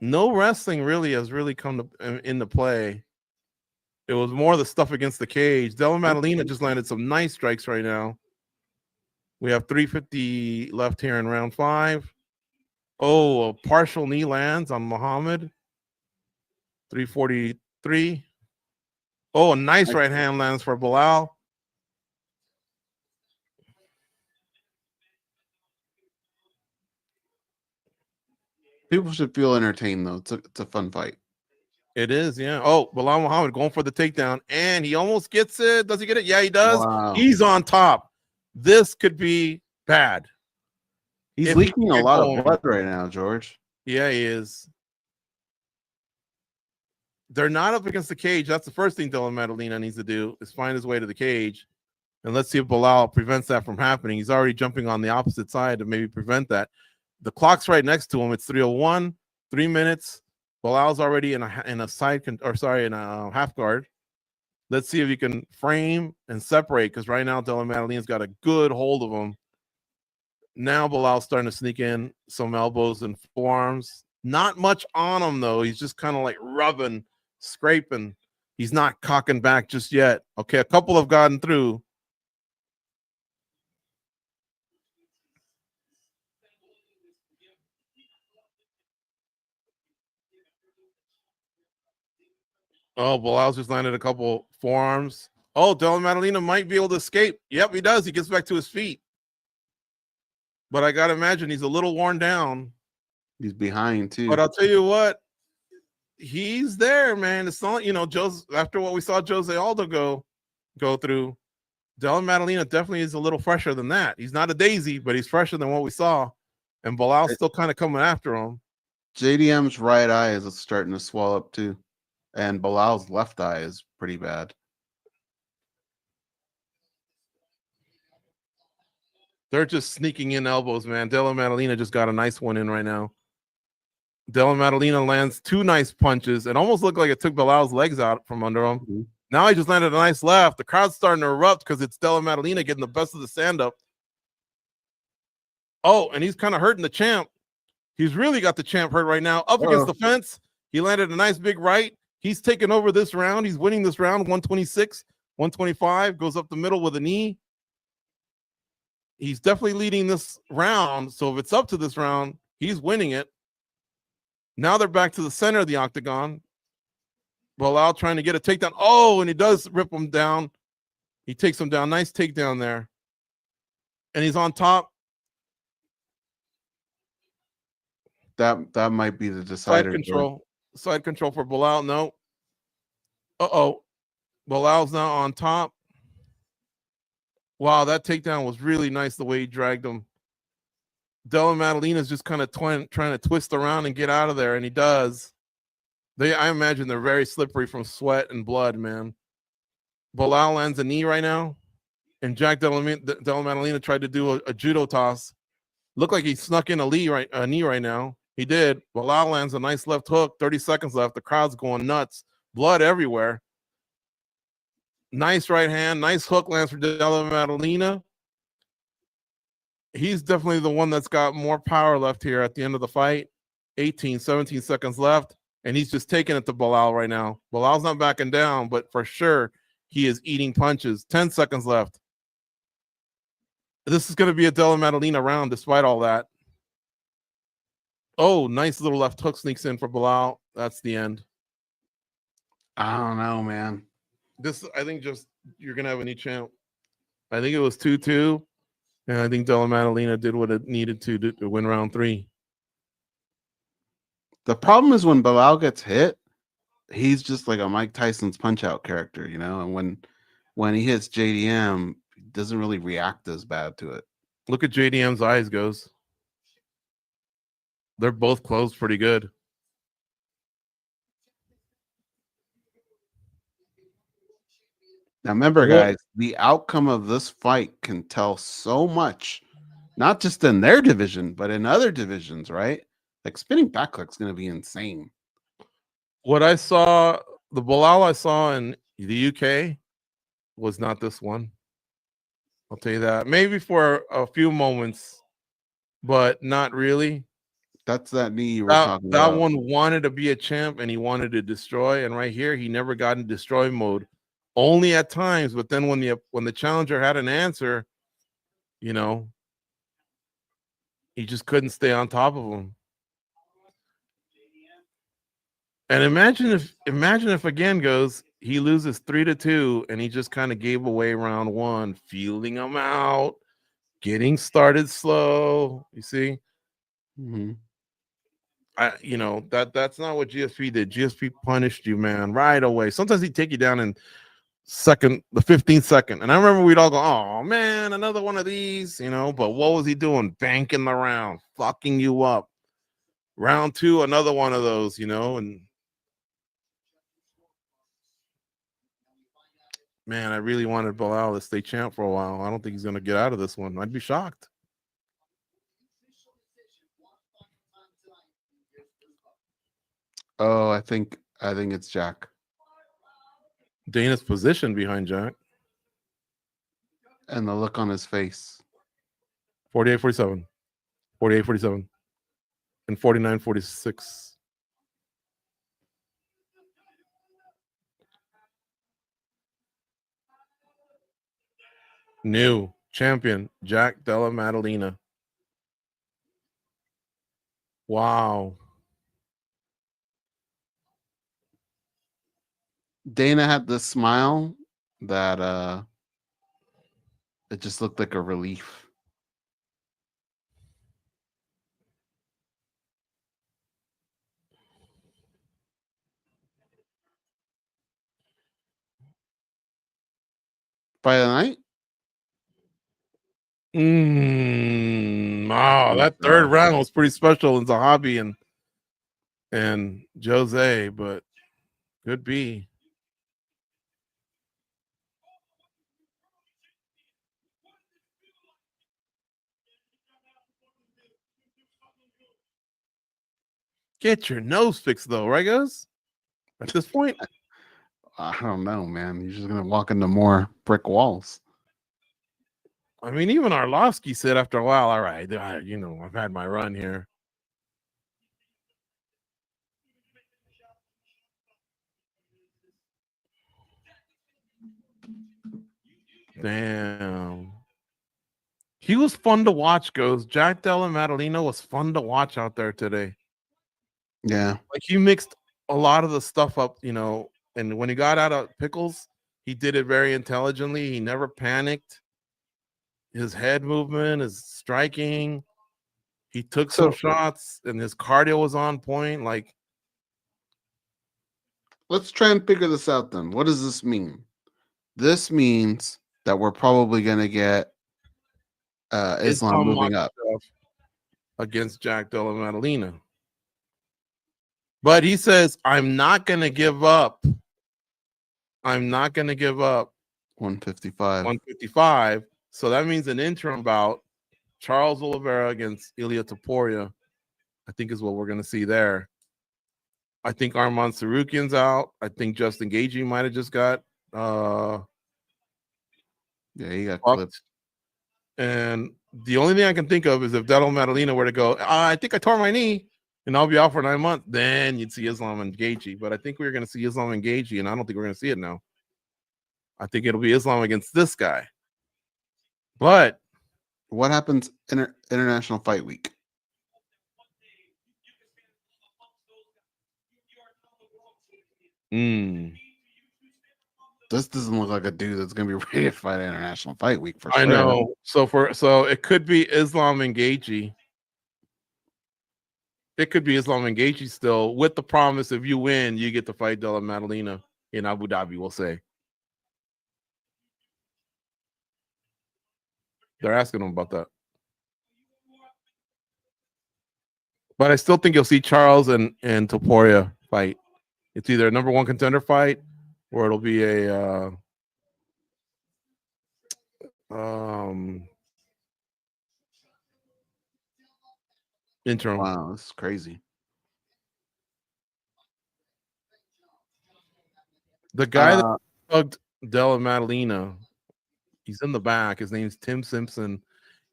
No wrestling really has come into play. It was more the stuff against the cage. Della Maddalena just landed some nice strikes right now. We have 350 left here in round 5. Oh, a partial knee lands on Muhammad. 343. Oh, a nice right hand lands for Belal. People should feel entertained, though. It's a fun fight. It is, yeah. Oh, Belal Muhammad going for the takedown, and he almost gets it. Does he get it? Yeah, he does. Wow. He's on top. This could be bad. He's leaking a lot of blood right now, George. Yeah, he is. They're not up against the cage. That's the first thing Della Maddalena needs to do is find his way to the cage. And let's see if Belal prevents that from happening. He's already jumping on the opposite side to maybe prevent that. The clock's right next to him. It's 3:01, 3 minutes. Belal's already in a half guard. Let's see if he can frame and separate, because right now Della Maddalena's got a good hold of him. Now Belal's starting to sneak in some elbows and forearms. Not much on him, though. He's just kind of like rubbing, scraping. He's not cocking back just yet. Okay, a couple have gotten through. Oh, Belal's just landed a couple forearms. Oh, Della Maddalena might be able to escape. Yep, he does. He gets back to his feet. But I got to imagine he's a little worn down. He's behind, too. But I'll tell you what, he's there, man. It's not, after what we saw Jose Aldo go through, Della Maddalena definitely is a little fresher than that. He's not a daisy, but he's fresher than what we saw. And Belal's still kind of coming after him. JDM's right eye is starting to swell up, too. And Belal's left eye is pretty bad. They're just sneaking in elbows, man. Della Maddalena just got a nice one in right now. Della Maddalena lands 2 nice punches. It almost looked like it took Belal's legs out from under him. Mm-hmm. Now he just landed a nice left. The crowd's starting to erupt because it's Della Maddalena getting the best of the stand-up. Oh, and he's kind of hurting the champ. He's really got the champ hurt right now. Up against the fence. He landed a nice big right. He's taking over this round. He's winning this round, 126, 125. Goes up the middle with a knee. He's definitely leading this round. So if it's up to this round, he's winning it. Now they're back to the center of the octagon. Belal trying to get a takedown. Oh, and he does rip him down. He takes him down. Nice takedown there. And he's on top. That might be the decider. Side control for Belal. No. Uh-oh. Belal's now on top. Wow, that takedown was really nice the way he dragged him. Della Maddalena's just kind of trying to twist around and get out of there, and he does. I imagine they're very slippery from sweat and blood, man. Belal lands a knee right now, and Della Maddalena tried to do a judo toss. Looked like he snuck in a knee right now. He did. Belal lands a nice left hook. 30 seconds left. The crowd's going nuts. Blood everywhere. Nice right hand. Nice hook lands for Della Maddalena. He's definitely the one that's got more power left here at the end of the fight. 17 seconds left. And he's just taking it to Belal right now. Belal's not backing down, but for sure he is eating punches. 10 seconds left. This is going to be a Della Maddalena round despite all that. Oh, nice little left hook sneaks in for Belal. That's the end. I don't know, man. I think just you're going to have a new champ. I think it was 2-2. And I think Della Maddalena did what it needed to win round 3. The problem is when Belal gets hit, he's just like a Mike Tyson's Punch-Out character, you know. And when he hits JDM, he doesn't really react as bad to it. Look at JDM's eyes, Goze. They're both closed pretty good. Now, remember, guys, the outcome of this fight can tell so much, not just in their division, but in other divisions, right? Like spinning back kick's going to be insane. What I saw, the Belal I saw in the UK was not this one. I'll tell you that. Maybe for a few moments, but not really. That's that knee you were talking that about. That one wanted to be a champ and he wanted to destroy. And right here, he never got in destroy mode. Only at times, but then when the challenger had an answer, you know, he just couldn't stay on top of him. And imagine if again Goze, he loses 3-2 and he just kind of gave away round 1, feeling him out, getting started slow. You see? Mm-hmm. That's not what GSP did. GSP punished you, man, right away. Sometimes he'd take you down in the 15th second. And I remember we'd all go, oh man, another one of these, but what was he doing? Banking the round, fucking you up. Round 2, another one of those, and man, I really wanted Belal to stay champ for a while. I don't think he's going to get out of this one. I'd be shocked. Oh, I think it's Jack. Dana's position behind Jack. And the look on his face. 48-47. 48-47. And 49-46. New champion, Jack Della Maddalena. Wow. Dana had this smile that it just looked like a relief. By the night? Wow, that third round was pretty special in Zahabi and Goze, but could be. Get your nose fixed though, right, guys? At this point, I don't know, man. You're just gonna walk into more brick walls. I mean, even Arlovsky said after a while, all right, I've had my run here. Damn. He was fun to watch, Goze. Jack Della Maddalena was fun to watch out there today. Yeah. Like he mixed a lot of the stuff up, and when he got out of pickles, he did it very intelligently. He never panicked. His head movement, his striking, he took some shots and his cardio was on point. Like, let's try and figure this out then. What does this mean? This means that we're probably going to get Islam moving up against Jack Della Maddalena. But he says, I'm not going to give up. I'm not going to give up 155. 155. So that means an interim bout, Charles Oliveira against Ilia Topuria, I think is what we're going to see there. I think Arman Sarukian's out. I think Justin Gaethje might have just got yeah, he got clipped. And the only thing I can think of is if Della Maddalena were to go, I think I tore my knee and I'll be out for 9 months, then you'd see Islam and Gaethje. But I think we're going to see Islam and Gaethje, and I don't think we're going to see it now. I think it'll be Islam against this guy. But what happens International Fight Week? This doesn't look like a dude that's gonna be ready to fight at International Fight Week for I sure. know. So it could be Islam Ngaji. It could be Islam Ngaji still, with the promise if you win, you get to fight Della Maddalena in Abu Dhabi, we'll say. They're asking him about that. But I still think you'll see Charles and Topuria fight. It's either a number one contender fight or it'll be a interim. Wow, this is crazy. The guy that hugged Della Maddalena, he's in the back. His name's Tim Simpson.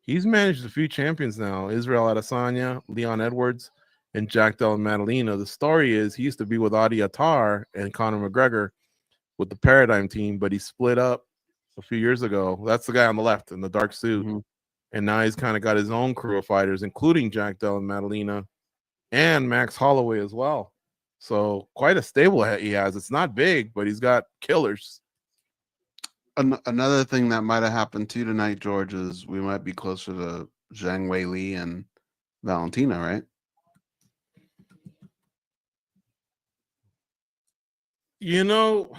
He's managed a few champions now: Israel Adesanya, Leon Edwards, and Jack Della Maddalena. The story is he used to be with Adi Attar and Conor McGregor with the Paradigm team, but he split up a few years ago. That's the guy on the left in the dark suit. Mm-hmm. And now he's kind of got his own crew of fighters, including Jack Della Maddalena and Max Holloway as well. So quite a stable he has. It's not big, but he's got killers. Another thing that might have happened too tonight, George, is we might be closer to Zhang Weili and Valentina, right? You know,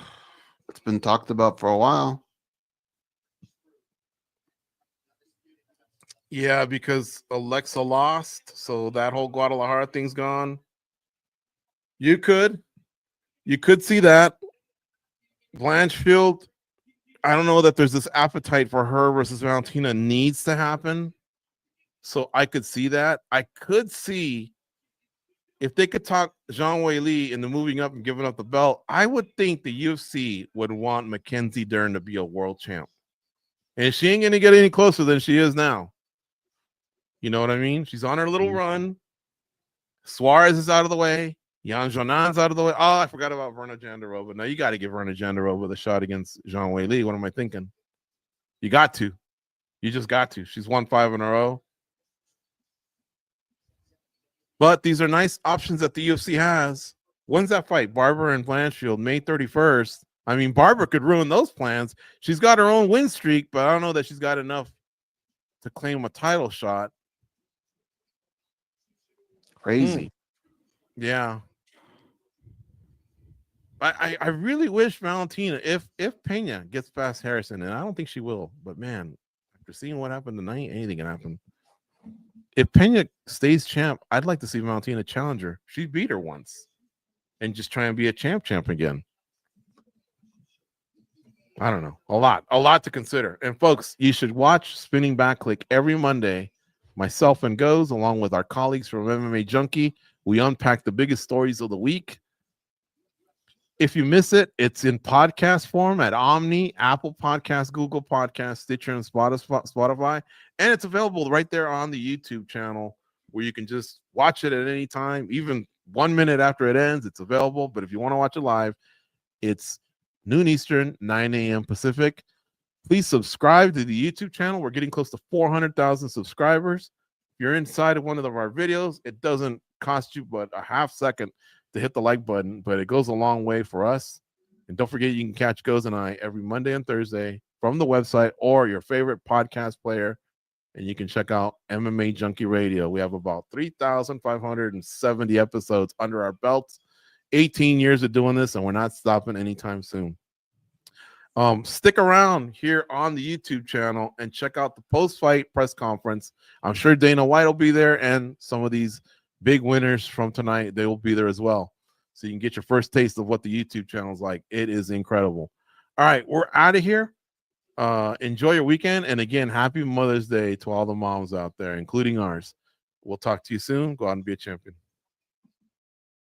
it's been talked about for a while. Yeah, because Alexa lost, so that whole Guadalajara thing's gone. You could see that. Blanchfield, I don't know that there's this appetite for her versus Valentina needs to happen. So I could see that. I could see if they could talk Zhang Weili into moving up and giving up the belt. I would think the UFC would want Mackenzie Dern to be a world champ. And she ain't going to get any closer than she is now. You know what I mean? She's on her little run. Suarez is out of the way. Yan Jonan's out of the way. Oh, I forgot about Verna Jandarova. Now you got to give Verna Jandarova the shot against Zhang Weili. What am I thinking? You got to. You just got to. She's won 5 in a row. But these are nice options that the UFC has. When's that fight? Barber and Blanchfield, May 31st. I mean, Barber could ruin those plans. She's got her own win streak, but I don't know that she's got enough to claim a title shot. Crazy. Yeah. I really wish Valentina, if Pena gets past Harrison, and I don't think she will, but man, after seeing what happened tonight, anything can happen. If Pena stays champ, I'd like to see Valentina challenge her. She beat her once and just try and be a champ again. I don't know. A lot to consider. And folks, you should watch Spinning Back Click every Monday. Myself and Goze, along with our colleagues from MMA Junkie, we unpack the biggest stories of the week. If you miss it, it's in podcast form at Omni, Apple Podcasts, Google Podcasts, Stitcher, and Spotify. And it's available right there on the YouTube channel where you can just watch it at any time, even 1 minute after it ends. It's available. But if you want to watch it live, it's noon Eastern, 9 a.m. Pacific. Please subscribe to the YouTube channel. We're getting close to 400,000 subscribers. If you're inside of one of our videos, it doesn't cost you but a half second to hit the like button, but it goes a long way for us. And don't forget, you can catch Goze and I every Monday and Thursday from the website or your favorite podcast player. And you can check out MMA Junkie Radio. We have about 3,570 episodes under our belts, 18 years of doing this, and we're not stopping anytime soon. Stick around here on the YouTube channel and check out the post-fight press conference. I'm sure Dana White will be there, and some of these big winners from tonight, they will be there as well. So you can get your first taste of what the YouTube channel is like. It is incredible. All right, we're out of here. Enjoy your weekend. And again, happy Mother's Day to all the moms out there, including ours. We'll talk to you soon. Go out and be a champion.